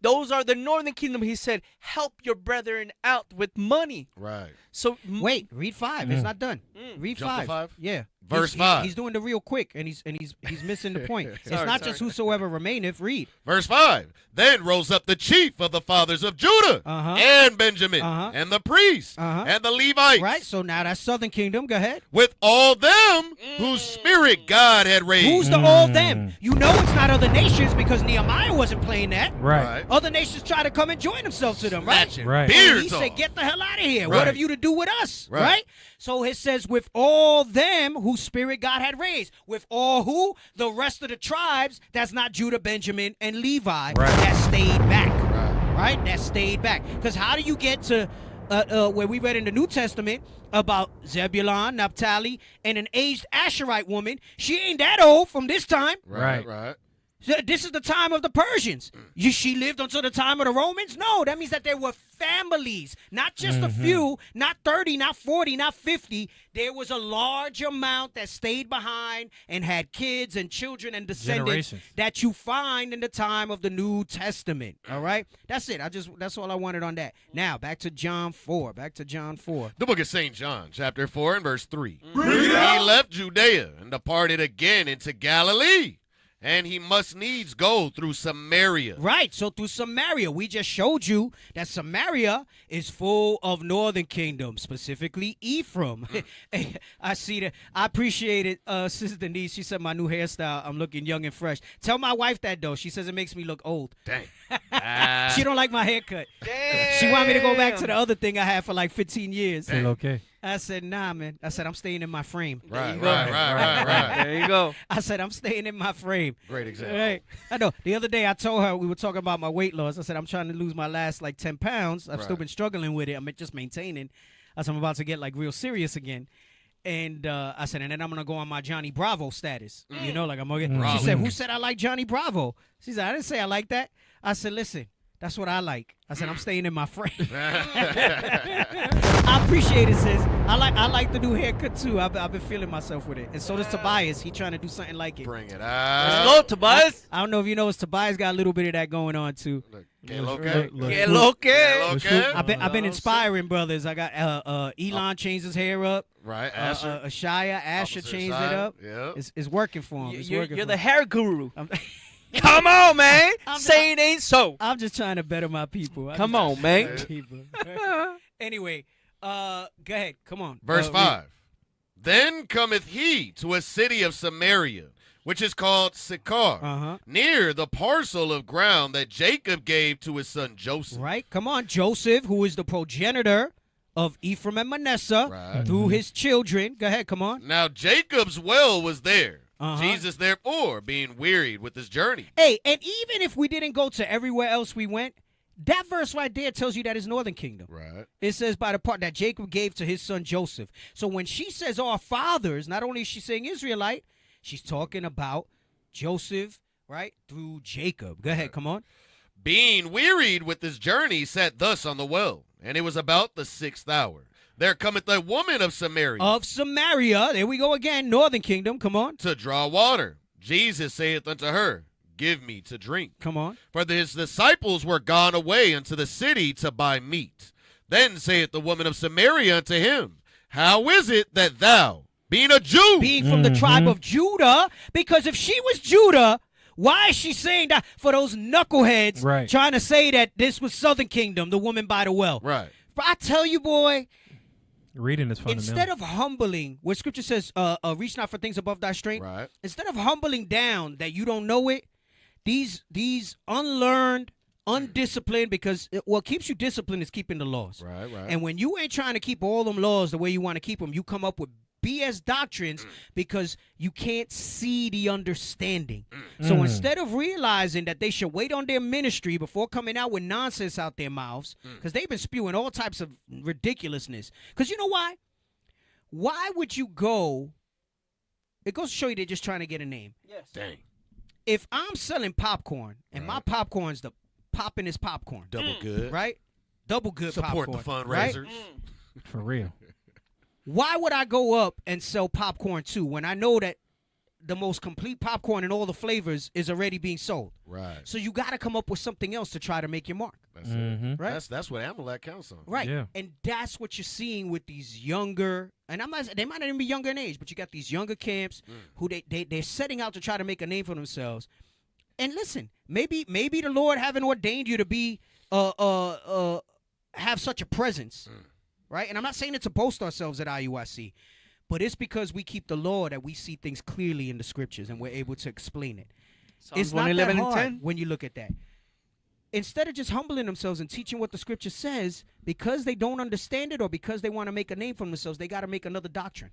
Those are the northern kingdom. He said, help your brethren out with money. Right. So wait, read 5. It's not done. Read Jump to 5. 5? Yeah. Verse 5. He's doing the real quick, and he's missing the point. It's Sorry, not just whosoever remaineth. Read. Verse 5. Then rose up the chief of the fathers of Judah and Benjamin and the priests and the Levites. Right. So now that's southern kingdom. Go ahead. With all them whose spirit God had raised. Who's the all them? You know it's not other nations because Nehemiah wasn't playing that. Right. Other nations try to come and join themselves to them, right? Right. And he Beards said, off. get the hell out of here. Right. What have you to do with us? Right. So it says, with all them whose spirit God had raised. With all who? The rest of the tribes that's not Judah, Benjamin, and Levi that stayed back. Right? That stayed back. Because how do you get to where we read in the New Testament about Zebulun, Naphtali, and an aged Asherite woman? She ain't that old from this time. Right. This is the time of the Persians. She lived until the time of the Romans? No, that means that there were families, not just a few, not 30, not 40, not 50. There was a large amount that stayed behind and had kids and children and descendants that you find in the time of the New Testament. All right? That's it. That's all I wanted on that. Now, back to John 4. The book of St. John, chapter 4 and verse 3. He left Judea and departed again into Galilee. And he must needs go through Samaria. Right, so through Samaria. We just showed you that Samaria is full of northern kingdom, specifically Ephraim. I see that. I appreciate it, Sister Denise. She said my new hairstyle, I'm looking young and fresh. Tell my wife that, though. She says it makes me look old. Dang. She don't like my haircut. Damn. She want me to go back to the other thing I had for like 15 years. Still okay. I said, nah, man. I said, I'm staying in my frame. Right. There you go. I said, I'm staying in my frame. Great example. Right. I know. The other day I told her, we were talking about my weight loss. I said, I'm trying to lose my last like 10 pounds. I've still been struggling with it. I'm just maintaining. I said, I'm about to get like real serious again. And I said, and then I'm going to go on my Johnny Bravo status. You know, like I'm going to get. She said, who said I like Johnny Bravo? She said, I didn't say I like that. I said, listen, that's what I like. I said, I'm staying in my frame. I appreciate it, sis. I like the new haircut, too. I've been feeling myself with it. And so does Tobias. He trying to do something like it. Bring it out. Let's go, Tobias. I don't know if you noticed, Tobias got a little bit of that going on, too. Que loque. I've been inspiring brothers. I got Elon changed his hair up. Right, Asher. Asher changed it up. Yeah. It's working for him. You're the hair guru. Come on, man. Say it ain't so. I'm just trying to better my people. Come on, man. Anyway, go ahead. Come on. Verse 5. Then cometh he to a city of Samaria, which is called Sychar, near the parcel of ground that Jacob gave to his son Joseph. Right. Come on. Joseph, who is the progenitor of Ephraim and Manasseh, through his children. Go ahead. Come on. Now Jacob's well was there. Jesus, therefore, being wearied with his journey. Hey, and even if we didn't go to everywhere else we went, that verse right there tells you that it's northern kingdom. Right. It says by the part that Jacob gave to his son Joseph. So when she says our fathers, not only is she saying Israelite, she's talking about Joseph, right, through Jacob. Go ahead, come on. Being wearied with his journey, sat thus on the well, and it was about the 6th hour. There cometh a woman of Samaria. Of Samaria. There we go again. Northern kingdom. Come on. To draw water. Jesus saith unto her, give me to drink. Come on. For his disciples were gone away into the city to buy meat. Then saith the woman of Samaria unto him, how is it that thou, being a Jew, being from the tribe of Judah, because if she was Judah, why is she saying that for those knuckleheads trying to say that this was southern kingdom, the woman by the well? Right. But I tell you, boy, reading is fundamental. Instead of humbling, where scripture says, reach not for things above thy strength, instead of humbling down that you don't know it, these unlearned, undisciplined, because what keeps you disciplined is keeping the laws. Right. And when you ain't trying to keep all them laws the way you want to keep them, you come up with BS doctrines because you can't see the understanding. So instead of realizing that they should wait on their ministry before coming out with nonsense out their mouths, because they've been spewing all types of ridiculousness. Because you know why? Why would you go? It goes to show you they're just trying to get a name. Yes. Dang. If I'm selling popcorn and my popcorn's the poppin'est popcorn. Double good. Right? Double good Support popcorn. the fundraisers. Right? For real. Why would I go up and sell popcorn too when I know that the most complete popcorn and all the flavors is already being sold. Right. So you got to come up with something else to try to make your mark. That's it. Right? That's what Amalek counts on. Right. Yeah. And that's what you're seeing with these younger, and they might not even be younger in age, but you got these younger camps who they're setting out to try to make a name for themselves. And listen, maybe the Lord haven't ordained you to be have such a presence, right? And I'm not saying it to boast ourselves at IUIC, but it's because we keep the law that we see things clearly in the scriptures and we're able to explain it. It's not that hard when you look at that. Instead of just humbling themselves and teaching what the scripture says, because they don't understand it or because they want to make a name for themselves, they got to make another doctrine.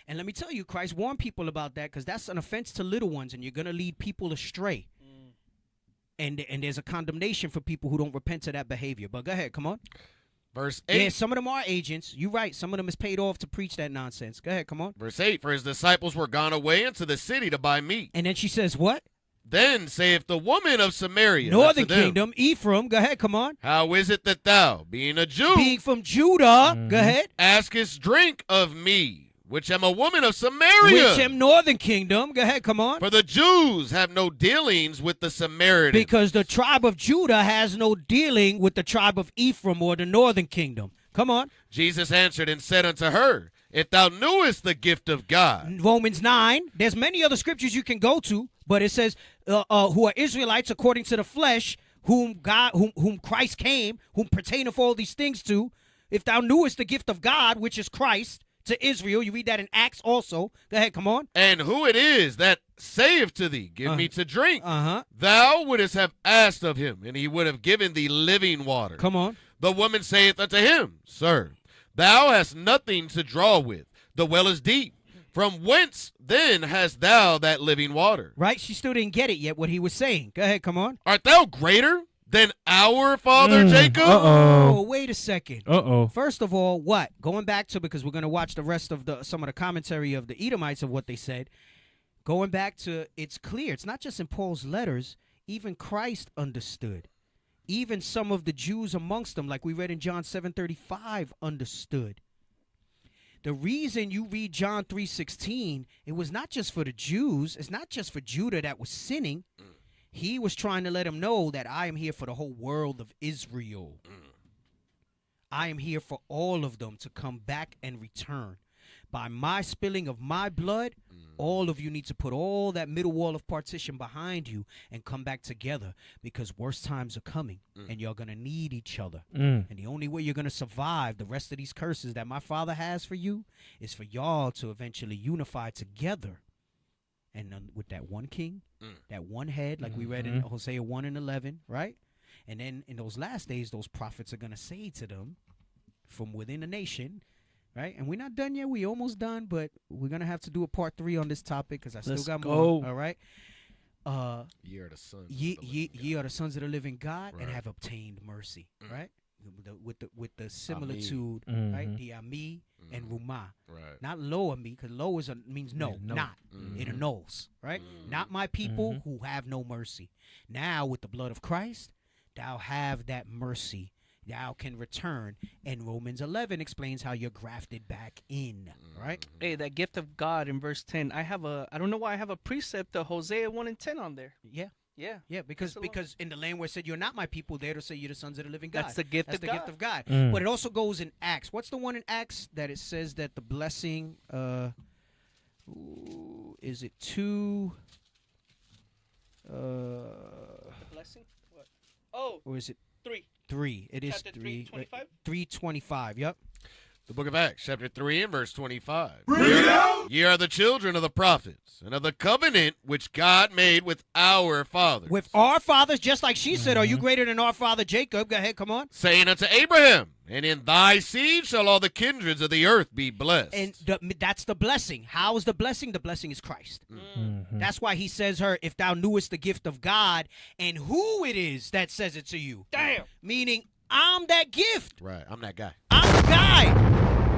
And let me tell you, Christ warned people about that because that's an offense to little ones and you're going to lead people astray. And there's a condemnation for people who don't repent of that behavior. But go ahead, come on. Verse 8. Yeah, some of them are agents. You're right. Some of them is paid off to preach that nonsense. Go ahead, come on. Verse 8, for his disciples were gone away into the city to buy meat. And then she says what? Then saith the woman of Samaria, Northern Kingdom, Ephraim, go ahead, come on. How is it that thou, being a Jew, being from Judah, go ahead, askest drink of me, which am a woman of Samaria? Which am Northern Kingdom, go ahead, come on. For the Jews have no dealings with the Samaritans. Because the tribe of Judah has no dealing with the tribe of Ephraim or the Northern Kingdom. Come on. Jesus answered and said unto her, if thou knewest the gift of God. Romans 9, there's many other scriptures you can go to, but it says, who are Israelites according to the flesh, whom Christ came, whom pertaineth all these things to. If thou knewest the gift of God, which is Christ, to Israel. You read that in Acts also. Go ahead, come on. And who it is that saith to thee, give me to drink. Thou wouldest have asked of him, and he would have given thee living water. Come on. The woman saith unto him, Sir, thou hast nothing to draw with. The well is deep. From whence then hast thou that living water? Right? She still didn't get it yet, what he was saying. Go ahead, come on. Art thou greater than our father Jacob? Oh, wait a second. Uh-oh. First of all, what? Going back to, because we're going to watch the rest of some of the commentary of the Edomites of what they said. Going back to, it's clear. It's not just in Paul's letters. Even Christ understood. Even some of the Jews amongst them, like we read in John 7:35, understood. The reason you read John 3:16, it was not just for the Jews. It's not just for Judah that was sinning. He was trying to let them know that I am here for the whole world of Israel. I am here for all of them to come back and return. By my spilling of my blood, all of you need to put all that middle wall of partition behind you and come back together, because worse times are coming and you're going to need each other. And the only way you're going to survive the rest of these curses that my Father has for you is for y'all to eventually unify together. And with that one king, that one head, like we read in Hosea 1:11, right? And then in those last days, those prophets are going to say to them from within the nation, right? And we're not done yet. We almost done, but we're going to have to do a part 3 on this topic because I still got more. All right? Ye are the sons. Ye are the sons of the living God and have obtained mercy, right? With the similitude, right? The ami and ruma, right? Not lo ami, because lo means no, not. It annuls, right? Not my people who have no mercy. Now with the blood of Christ, thou have that mercy. Thou can return, and Romans 11 explains how you're grafted back in, right? Hey, that gift of God in verse 10. I don't know why I have a precept of Hosea 1:10 on there. Yeah, because in the land where it said you're not my people, there to say you're the sons of the living God. That's the gift of God. Gift of God. But it also goes in Acts. What's the one in Acts that it says that the blessing? Is it 2? Blessing? What? Oh. Or is it 3? 3. It is 3. 3:25. Yep. The book of Acts, chapter 3 and verse 25. Read out! Ye are the children of the prophets, and of the covenant which God made with our fathers. With our fathers, just like she said, are you greater than our father Jacob? Go ahead, come on. Saying unto Abraham, and in thy seed shall all the kindreds of the earth be blessed. And that's the blessing. How is the blessing? The blessing is Christ. That's why he says her, if thou knewest the gift of God, and who it is that says it to you. Damn. Meaning, I'm that gift. Right, I'm that guy. I'm the guy.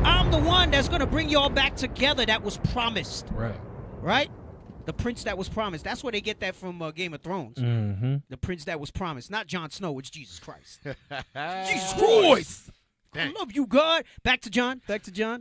I'm the one that's going to bring y'all back together that was promised. Right? The prince that was promised. That's where they get that from Game of Thrones. The prince that was promised. Not Jon Snow, it's Jesus Christ. Jesus Christ! I love you, God. Back to John.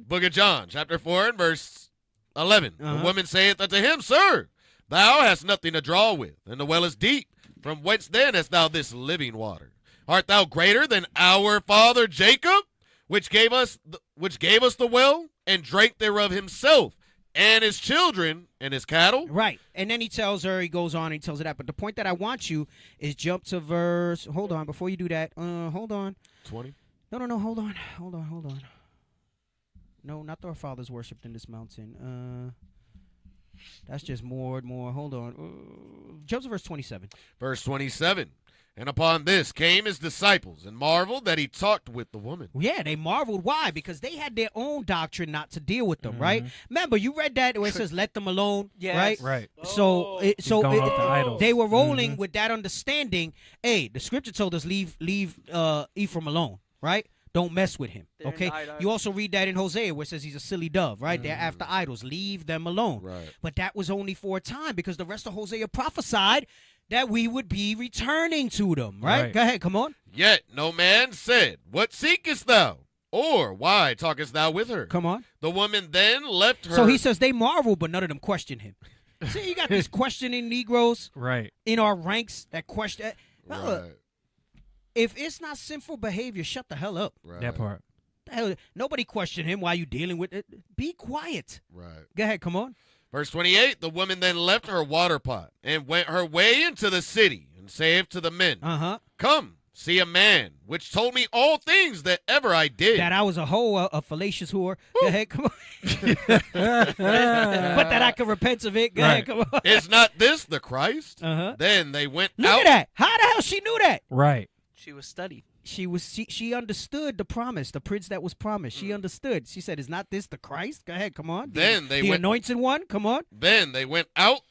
Book of John, chapter 4 and verse 11. The woman saith unto him, Sir, thou hast nothing to draw with, and the well is deep. From whence then hast thou this living water? Art thou greater than our father Jacob, which gave us the well, and drank thereof himself, and his children, and his cattle? Right. And then he tells her, he goes on and he tells her that. But the point that I want you is jump to verse, hold on, before you do that, hold on. 20? No, hold on. No, not our fathers worshipped in this mountain. That's just more. Hold on. Jump to verse 27. Verse 27. And upon this came his disciples, and marveled that he talked with the woman. Yeah, they marveled. Why? Because they had their own doctrine not to deal with them, right? Remember, you read that where it says, let them alone, Yes. right? Right. So idols. they were rolling with that understanding. Hey, the scripture told us leave Ephraim alone, right? Don't mess with him, okay? You also read that in Hosea where it says he's a silly dove, right? They're after idols. Leave them alone. Right. But that was only for a time because the rest of Hosea prophesied that we would be returning to them, right? Go ahead, come on. Yet no man said, What seekest thou? Or why talkest thou with her? Come on. The woman then left her. So he says they marvel, but none of them question him. See, you got these questioning Negroes in our ranks that question. Look, if it's not sinful behavior, shut the hell up. Right. That part. Nobody question him. Why you dealing with it? Be quiet. Right. Go ahead, come on. Verse 28, the woman then left her water pot and went her way into the city and saith to the men, Come, see a man, which told me all things that ever I did. That I was a hoe, a fallacious whore. Go ahead, come on. But that I can repent of it. Go ahead, come on. Is not this the Christ? Then they went Look out. at that. How the hell she knew that? Right. She was studied. She understood the promise, the prince that was promised. She understood. She said, "Is not this the Christ?" Go ahead, come on. Then the anointed one. Come on. Then they went out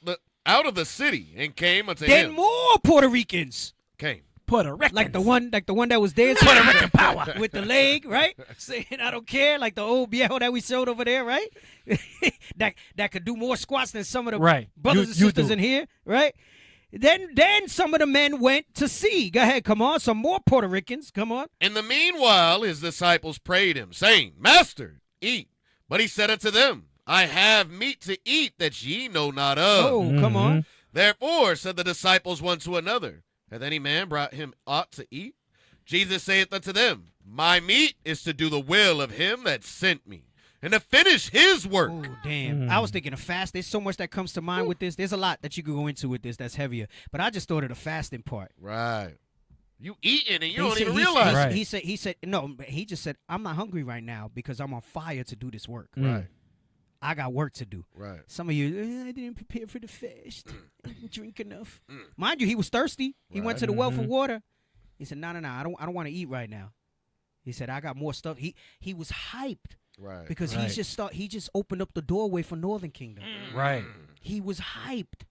of the city and came unto then him. more Puerto Ricans came. Puerto Rican, like the one that was there. Puerto Rican power with the leg, right? Saying I don't care, like the old viejo that we showed over there, right? that could do more squats than some of the brothers and sisters in here, right? Then some of the men went to see. Go ahead, come on. Some more Puerto Ricans, come on. In the meanwhile, his disciples prayed him, saying, Master, eat. But he said unto them, I have meat to eat that ye know not of. Oh, come on. Therefore said the disciples one to another, Hath any man brought him aught to eat? Jesus saith unto them, My meat is to do the will of him that sent me, and to finish his work. Oh, damn. I was thinking of fast. There's so much that comes to mind with this. There's a lot that you could go into with this that's heavier. But I just thought of the fasting part. Right. You eating and you don't even realize it. He said, no, he just said, I'm not hungry right now because I'm on fire to do this work. Right. I got work to do. Right. Some of you, I didn't prepare for the fast. I didn't drink enough. Mind you, he was thirsty. He went to the well for water. He said, no, I don't want to eat right now. He said, I got more stuff. He was hyped. Right. Because he just opened up the doorway for Northern Kingdom. Right. He was hyped.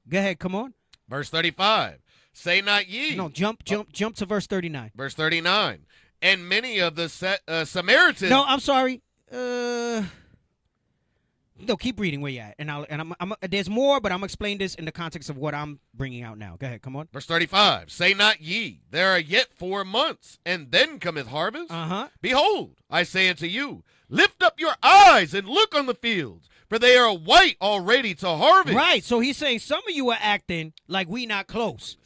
Go ahead, come on. Verse 35. Say not ye. No, jump to verse 39. Verse 39. And many of the Samaritans. No, I'm sorry. No, keep reading where you at, and I'm there's more, but I'm gonna explain this in the context of what I'm bringing out now. Go ahead, come on. Verse 35. Say not ye, there are yet 4 months, and then cometh harvest. Behold, I say unto you, lift up your eyes and look on the fields, for they are white already to harvest. Right. So he's saying some of you are acting like we not close.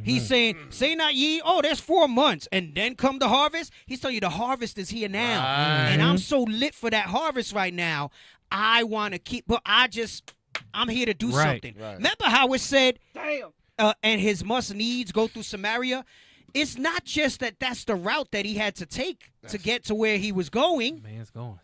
He's saying, say not ye, oh, there's 4 months, and then come the harvest. He's telling you the harvest is here now. And I'm so lit for that harvest right now. I want to keep, but I'm here to do something. Right. Remember how it said, and his must needs go through Samaria? It's not just that's the route that he had to take to get to where he was going. Man's going.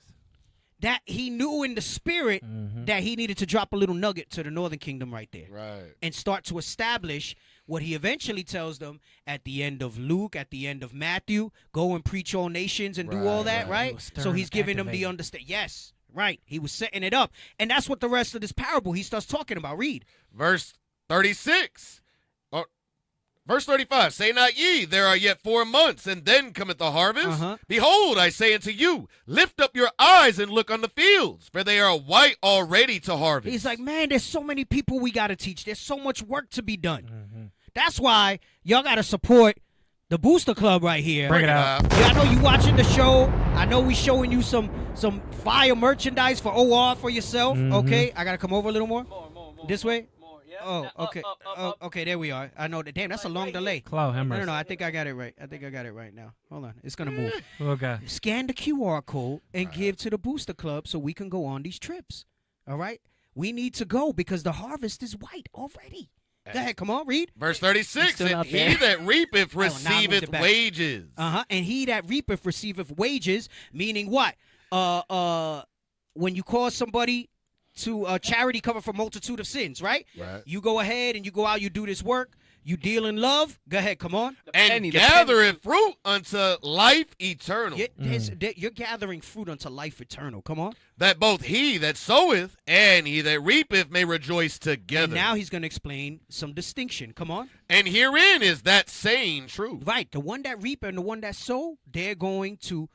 That he knew in the spirit that he needed to drop a little nugget to the Northern Kingdom right there. Right. And start to establish what he eventually tells them at the end of Luke, at the end of Matthew, go and preach all nations and do all that, right? So he's giving them the understanding. Yes, right. He was setting it up. And that's what the rest of this parable he starts talking about. Read. Verse 36. Verse 35, say not ye, there are yet 4 months, and then cometh the harvest. Behold, I say unto you, lift up your eyes and look on the fields, for they are white already to harvest. He's like, man, there's so many people we got to teach. There's so much work to be done. That's why y'all got to support The Booster Club right here. Bring it out. Yeah, I know you watching the show. I know we showing you some fire merchandise for OR for yourself. Okay, I gotta come over a little more. This way. Oh, okay. Okay, there we are. I know that. Damn, that's a long delay. Cloud Hammer. No, I think I got it right. I think I got it right now. Hold on, it's gonna move. Okay. Scan the QR code and give to the Booster Club so we can go on these trips. All right, we need to go because the harvest is white already. Go ahead, come on, read. Verse 36, and he that reapeth receiveth wages. And he that reapeth receiveth wages, meaning what? When you cause somebody to charity cover for multitude of sins, right? You go ahead and you go out, you do this work, you deal in love. Go ahead, come on. And gathereth fruit unto life eternal. You're gathering fruit unto life eternal. Come on. That both he that soweth and he that reapeth may rejoice together. And now he's going to explain some distinction. Come on. And herein is that saying true. Right. The one that reap and the one that sow, they're going to,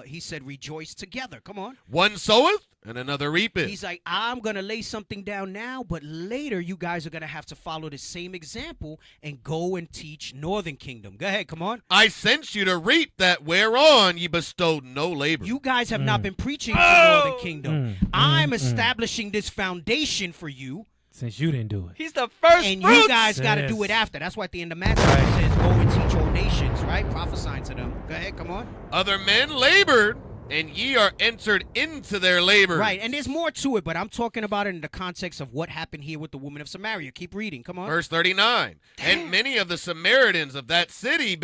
he said, rejoice together. Come on. One soweth and another reapeth. He's like, I'm going to lay something down now, but later you guys are going to have to follow the same example and go and teach Northern Kingdom. Go ahead, come on. I sent you to reap that whereon ye bestowed no labor. You guys have not been preaching to Northern Kingdom. I'm establishing this foundation for you. Since you didn't do it. He's the first And fruits. you guys got to do it after. That's why at the end of Matthew it says, go and teach all nations, right? Prophesying to them. Go ahead, come on. Other men labored, and ye are entered into their labor. Right, and there's more to it, but I'm talking about it in the context of what happened here with the woman of Samaria. Keep reading, come on. Verse 39. And many of the Samaritans of that city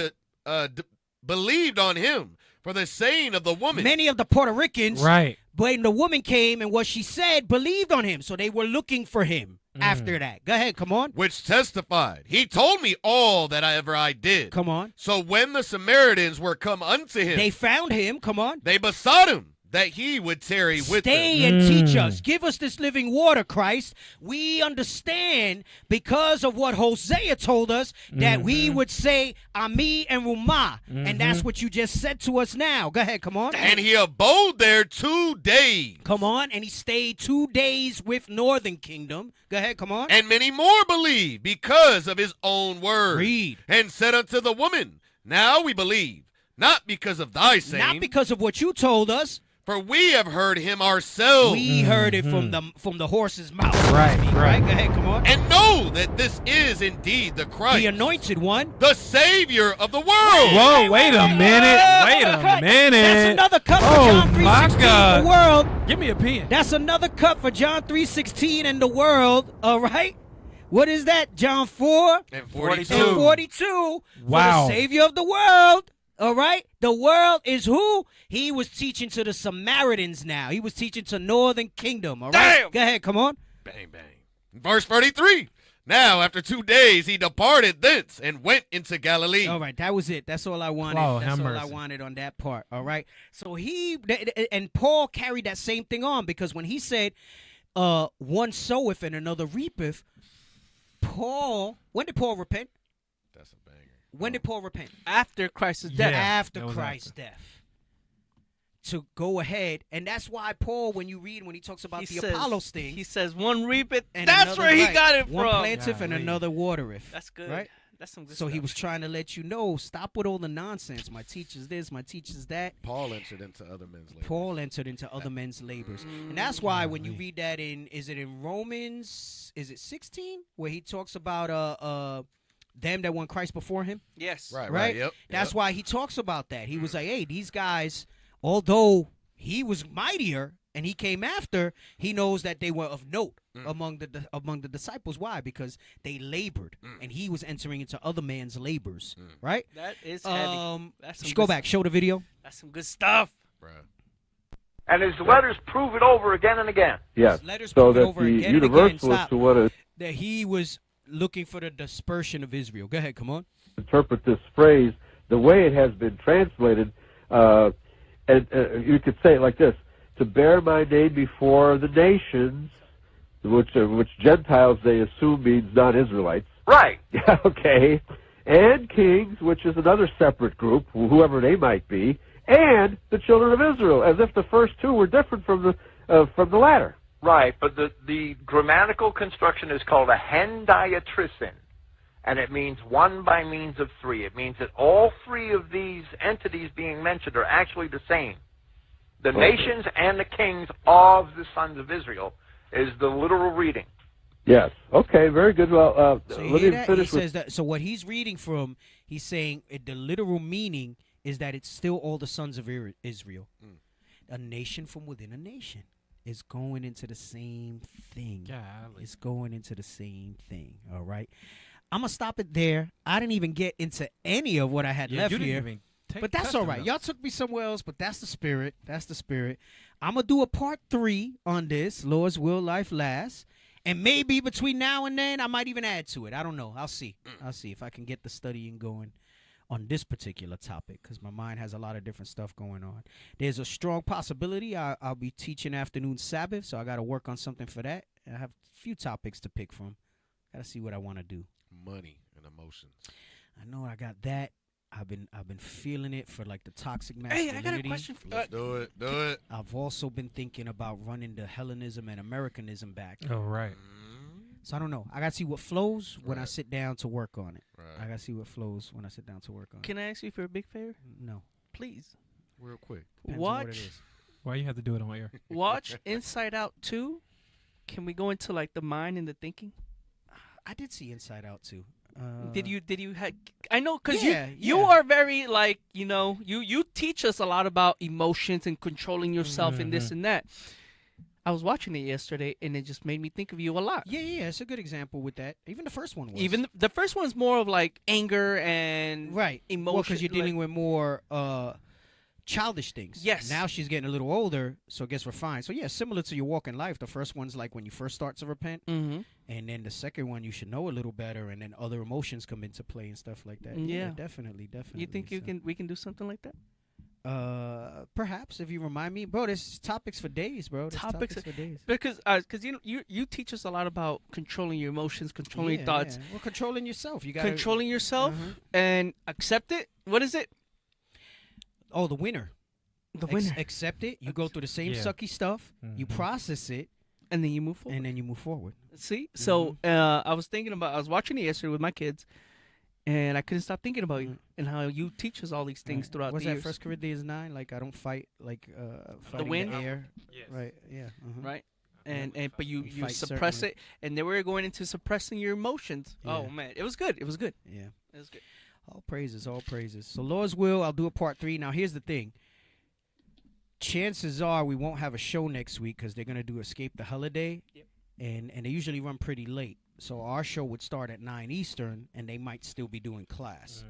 believed on him for the saying of the woman. Many of the Puerto Ricans, right? When the woman came and what she said, believed on him, so they were looking for him after that. Go ahead, come on. Which testified, he told me all that I did. Come on. So when the Samaritans were come unto him, they found him. Come on. They besought him that he would tarry with them. Stay and teach us. Give us this living water, Christ. We understand because of what Hosea told us that we would say Ami and Rumah. And that's what you just said to us now. Go ahead, come on. And he abode there 2 days. Come on. And he stayed 2 days with Northern Kingdom. Go ahead, come on. And many more believed because of his own word. Read. And said unto the woman, now we believe, not because of thy saying. Not because of what you told us. For we have heard him ourselves. We heard it from the horse's mouth. Right. Go ahead, come on. And know that this is indeed the Christ. The anointed one. The Savior of the world. Whoa, wait a minute. Wait a minute. That's another cut for John 3:16 the world. Give me a pen. That's another cut for John 3:16 and the world. All right. What is that? John 4 and 42. And 42. Wow. For the Savior of the world. All right? The world is who? He was teaching to the Samaritans now. He was teaching to Northern Kingdom. All right? Damn. Go ahead. Come on. Bang, bang. Verse 33. Now, after 2 days, he departed thence and went into Galilee. All right. That was it. That's all I wanted. Oh, That's all mercy. I wanted on that part. All right? So and Paul carried that same thing on because when he said, one soweth and another reapeth, when did Paul repent? That's a banger. When did Paul repent? After Christ's death. Yeah, after Christ's death. To go ahead. And that's why Paul, when he talks about the Apollos thing. He says one reapeth. And That's where he got it one from. One planteth and another watereth. That's good. Right? That's some good So stuff. he was trying to let you know, stop with all the nonsense. My teacher's this, my teacher's that. Paul entered into other men's labors. Paul entered into other men's labors. And that's why when you read that is it in Romans, is it 16? Where he talks about them that won Christ before him? Yes. Right. Yep. That's why he talks about that. He was like, hey, these guys, although he was mightier and he came after, he knows that they were of note among the disciples. Why? Because they labored and he was entering into other man's labors. Right? That is heavy. That's Go back. Show the video. That's some good stuff. And his letters prove it over again and again. Yes. Letters So prove it that over the again and again. universalist Stop. who want to That he was looking for the dispersion of Israel. Go ahead, come on. interpret this phrase the way it has been translated, and you could say it like this: to bear my name before the nations, which Gentiles they assume means non-Israelites. Right. Okay. And kings, which is another separate group, whoever they might be, and the children of Israel, as if the first two were different from the latter. Right, but the grammatical construction is called a hendiatrisin. and it means one by means of three. It means that all three of these entities being mentioned are actually the same. The nations and the kings of the sons of Israel is the literal reading. Yes. Okay. Very good. Well, So let you hear me that? finish He with. says that. So what he's reading from, he's saying the literal meaning is that it's still all the sons of Israel. A nation from within a nation is going into the same thing. It's going into the same thing. All right. I'm gonna stop it there. I didn't even get into any of what I had left you didn't here. even But that's all right. Y'all took me somewhere else, but that's the spirit. That's the spirit. I'm going to do a part 3 on this, Lord's Will, Life Lasts. And maybe between now and then, I might even add to it. I don't know. I'll see. I'll see if I can get the studying going on this particular topic, because my mind has a lot of different stuff going on. There's a strong possibility I'll be teaching afternoon Sabbath, so I got to work on something for that. I have a few topics to pick from. Got to see what I want to do. Money and emotions. I know I got that. I've been feeling it for like the toxic masculinity. Hey, I got a question for Let's do it. Do it. I've also been thinking about running the Hellenism and Americanism back. Oh, right. So I don't know. I got to see what flows when I sit down to work on it. Right. I got to see what flows when I sit down to work on it. Can I ask you for a big favor? No. Please. Real quick. Depends on what it is. Why you have to do it on air? Watch Inside Out 2. Can we go into like the mind and the thinking? I did see Inside Out too. Did you had? I know because Yeah, you are very like you teach us a lot about emotions and controlling yourself and this and that. I was watching it yesterday and it just made me think of you a lot. Yeah, it's a good example with that. Even the first one was. Even the first one's more of like anger and emotion. because you're dealing with more childish things. Yes. Now she's getting a little older, so I guess we're fine. So yeah, similar to your walk in life. The first one's like when you first start to repent, and then the second one you should know a little better, and then other emotions come into play and stuff like that. Yeah. Definitely. You think we can do something like that? Perhaps if you remind me, bro. There's topics for days, bro. There's topics for days. Because you teach us a lot about controlling your emotions, controlling your thoughts. Yeah. Well, controlling yourself. You got controlling yourself and accept it. What is it? Oh, the winner. The winner. Accept it. You go through the same Yeah. sucky stuff. You process it, and then you move forward. and then you move forward. See, so I was watching it yesterday with my kids, and I couldn't stop thinking about you and how you teach us all these things throughout What's the that? years. 1 Corinthians 9. Like I don't fight like fighting wind? the air. Yes. Right. Yeah. Right. And but you fight suppress certainly. it, and then we're going into suppressing your emotions. Yeah. Oh man, it was good. It was good. Yeah. It was good. All praises. All praises. So Lord's will. I'll do a part 3. Now here's the thing. Chances are we won't have a show next week because they're gonna do Escape the Holiday, and they usually run pretty late. So our show would start at 9 Eastern, and they might still be doing class.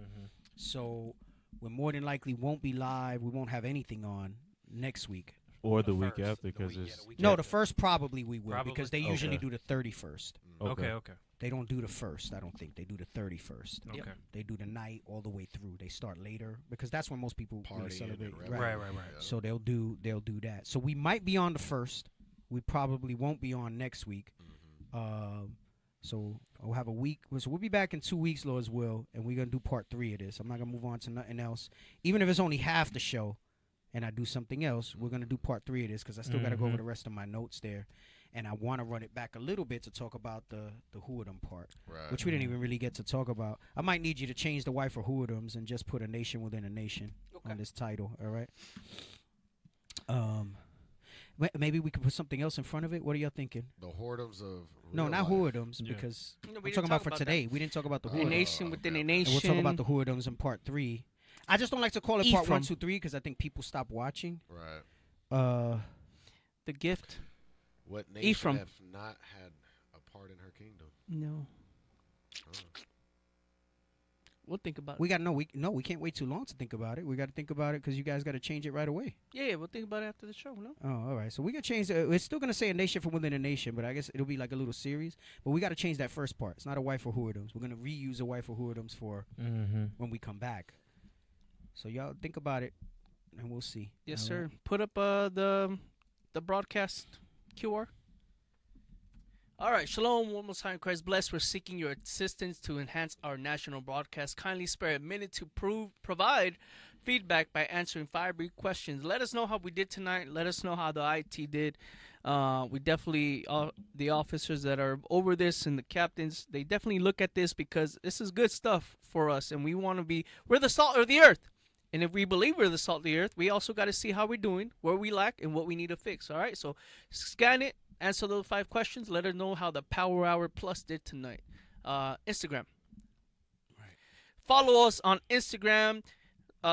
So we more than likely won't be live. We won't have anything on next week. Or the week after, because it's No, the first probably we will Probably? because they usually do the 31st. Okay. They don't do the first. I don't think they do the 31st. Okay. They do the night all the way through. They start later because that's when most people really Partying celebrate. and Right. So they'll do that. So we might be on the first. We probably won't be on next week. So we'll have a week. So we'll be back in 2 weeks, Lord's will, and we're gonna do part 3 of this. I'm not gonna move on to nothing else, even if it's only half the show, and I do something else. We're gonna do part 3 of this because I still gotta go over the rest of my notes there, and I want to run it back a little bit to talk about the Whoredom part, which we didn't even really get to talk about. I might need you to change the wife for Whoredoms and just put a nation within a nation on this title. All right. Maybe we could put something else in front of it. What are y'all thinking? The whoredoms of No, real not life. whoredoms, because No, we I'm didn't talking about talk for about today. We didn't talk about the A whoredoms. nation within a And nation. we'll talk about the whoredoms in part 3. I just don't like to call it part Ephraim. 1, 2, 3 because I think people stop watching. Right. The gift. What nation Ephraim. have not had a part in her kingdom? No. We'll think about it. We can't wait too long to think about it. We got to think about it because you guys got to change it right away. Yeah, we'll think about it after the show. No. Oh, all right. So we got to change. It's still gonna say a nation from within a nation, but I guess it'll be like a little series. But we got to change that first part. It's not a wife for whoredoms. We're gonna reuse a wife for whoredoms for when we come back. So y'all think about it, and we'll see. Yes, All sir. right. Put up the broadcast QR. All right, shalom, one more time, Christ bless. We're seeking your assistance to enhance our national broadcast. Kindly spare a minute to provide feedback by answering 5 brief questions. Let us know how we did tonight. Let us know how the IT did. We definitely, the officers that are over this and the captains, they definitely look at this because this is good stuff for us, and we want to be, we're the salt of the earth. And if we believe we're the salt of the earth, we also got to see how we're doing, where we lack, and what we need to fix. All right, so scan it. Answer those 5 questions. Let us know how the Power Hour Plus did tonight. Instagram. Right. Follow us on Instagram.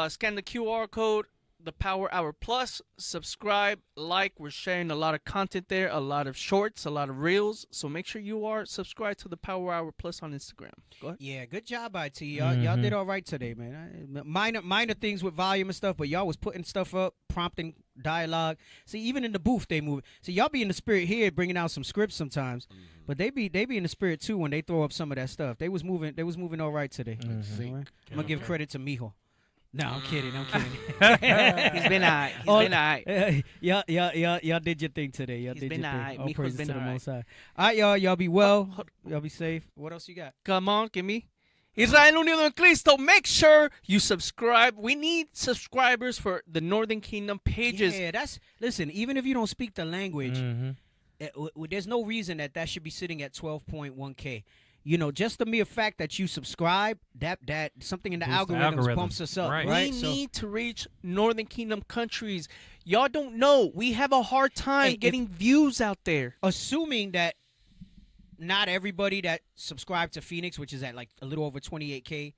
Scan the QR code, the Power Hour Plus. Subscribe, like. We're sharing a lot of content there, a lot of shorts, a lot of reels. So make sure you are subscribed to the Power Hour Plus on Instagram. Go ahead. Yeah, good job, IT. Y'all did all right today, man. Minor things with volume and stuff, but y'all was putting stuff up, prompting dialogue. See, even in the booth, they move. See, y'all be in the spirit here, bringing out some scripts sometimes, but they be in the spirit too when they throw up some of that stuff. They was moving all right today. I'm gonna give credit to Mijo. No, I'm kidding. He's been all right. Y'all did your thing today. Y'all did your thing. All Mijo's praises been to the all right. Most High. All right, y'all be well. Y'all be safe. What else you got? Come on, give me. IsraelUnitedInChrist. Make sure you subscribe. We need subscribers for the Northern Kingdom pages. Yeah, listen, even if you don't speak the language, there's no reason that should be sitting at 12.1K. You know, just the mere fact that you subscribe, that something in the algorithms bumps us up. Right. We need to reach Northern Kingdom countries. Y'all don't know. We have a hard time getting views out there. Assuming that not everybody that subscribed to Phoenix, which is at like a little over 28K,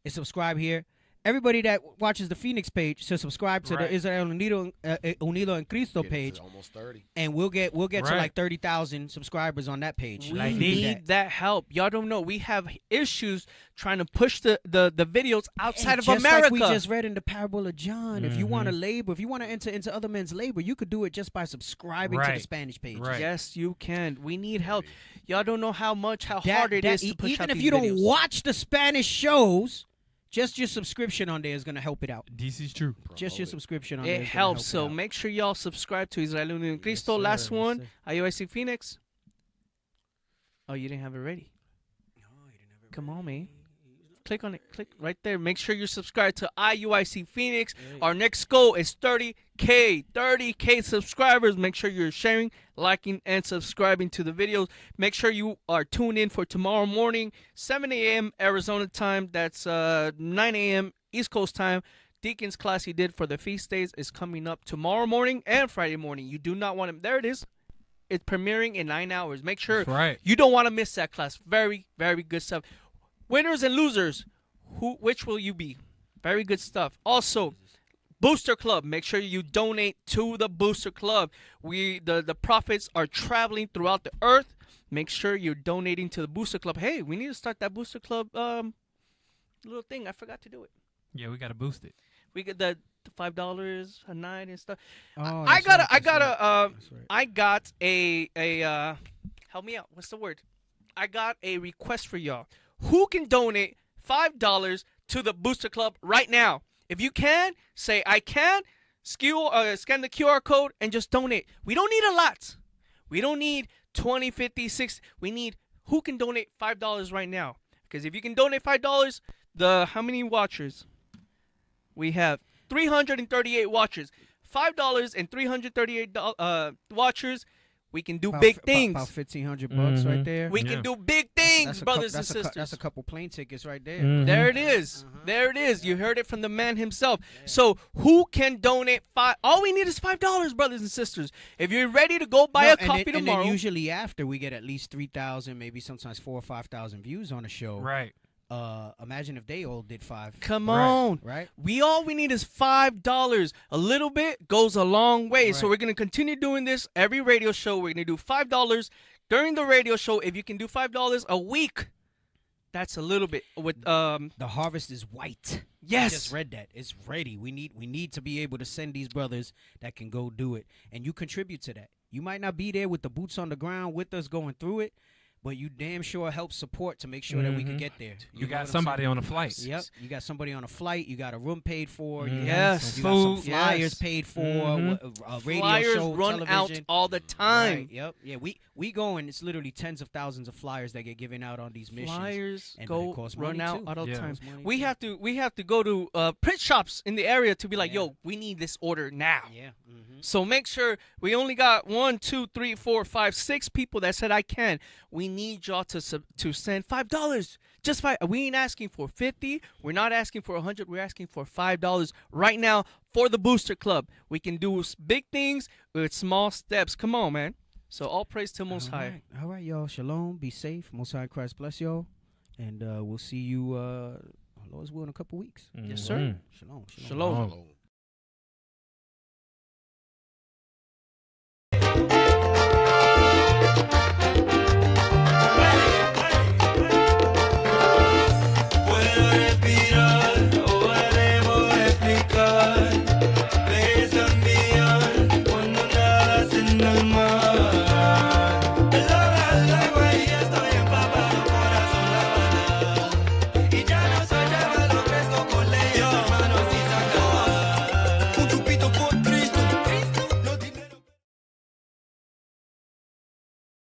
is subscribed here. Everybody that watches the Phoenix page should subscribe to the Israel UnitedInChrist page. Almost 30. And we'll get to like 30,000 subscribers on that page. We need that help. Y'all don't know. We have issues trying to push the videos outside of America. Like we just read in the parable of John, if you want to labor, if you want to enter into other men's labor, you could do it just by subscribing to the Spanish page. Yes, you can. We need help. Y'all don't know how hard it is to push out even if these you videos. don't watch the Spanish shows, just your subscription on there is going to help it out. This is true. Just your subscription on there. It helps. So make sure y'all subscribe to IsraelUnitedInChrist. Last one, IUIC Phoenix. Oh, you didn't have it ready? No, you didn't have it Come on, man. Click on it. Click right there. Make sure you subscribe to IUIC Phoenix. Our next goal is 30K. 30K subscribers. Make sure you're sharing, liking, and subscribing to the videos. Make sure you are tuned in for tomorrow morning, 7 a.m. Arizona time. That's 9 a.m. East Coast time. Deacon's class he did for the feast days is coming up tomorrow morning and Friday morning. You do not want to. There it is. It's premiering in 9 hours. Make sure you don't want to miss that class. Very, very good stuff. Winners and losers, which will you be? Very good stuff. Also, Booster Club. Make sure you donate to the Booster Club. The prophets are traveling throughout the earth. Make sure you're donating to the Booster Club. Hey, we need to start that Booster Club little thing. I forgot to do it. Yeah, we got to boost it. We get the $5 a night and stuff. Oh, I got a help me out. What's the word? I got a request for y'all. Who can donate $5 to the Booster Club right now? If you can, say I can. Scan the QR code and just donate. We don't need a lot. We don't need 20, 50, 60. We need who can donate $5 right now. Because if you can donate $5, how many watchers? We have 338 watchers. $5 and 338 watchers. We can do big things. About $1,500 right there. We can do big things, brothers and sisters. That's a couple plane tickets right there. There it is. There it is. You heard it from the man himself. So who can donate $5? All we need is $5, brothers and sisters. If you're ready to go buy a coffee tomorrow. And then usually after we get at least 3,000, maybe sometimes 4,000 or 5,000 views on the show. Right. Imagine if they all did 5. Come on. Right. We need is $5. A little bit goes a long way. Right. So we're going to continue doing this every radio show. We're going to do $5 during the radio show. If you can do $5 a week, that's a little bit. With the harvest is white. Yes. I just read that. It's ready. We need to be able to send these brothers that can go do it. And you contribute to that. You might not be there with the boots on the ground with us going through it, but you damn sure help support to make sure that we can get there. You know got what I'm somebody saying? on a flight. Yep, you got somebody on a flight. You got a room paid for. Mhm. You Yes. got some Food. flyers Yes. paid for. Mhm. A radio Flyers show, run television. out all the time. Right, yep. Yeah, we go and it's literally tens of thousands of flyers that get given out on these missions. Flyers and go it costs run money out too. all the It time. costs money We too. have to go to print shops in the area to be like, yo, we need this order now. Yeah. So make sure we only got 1, 2, 3, 4, 5, 6 people that said I can. We need y'all to send $5. Just $5. We ain't asking for 50. We're not asking for 100. We're asking for $5 right now for the Booster Club. We can do big things with small steps. Come on, man. So all praise to Most High. All right, y'all. Shalom. Be safe. Most High Christ bless y'all, and we'll see you, Lord's will, in a couple weeks. Yes, sir. Shalom. Shalom.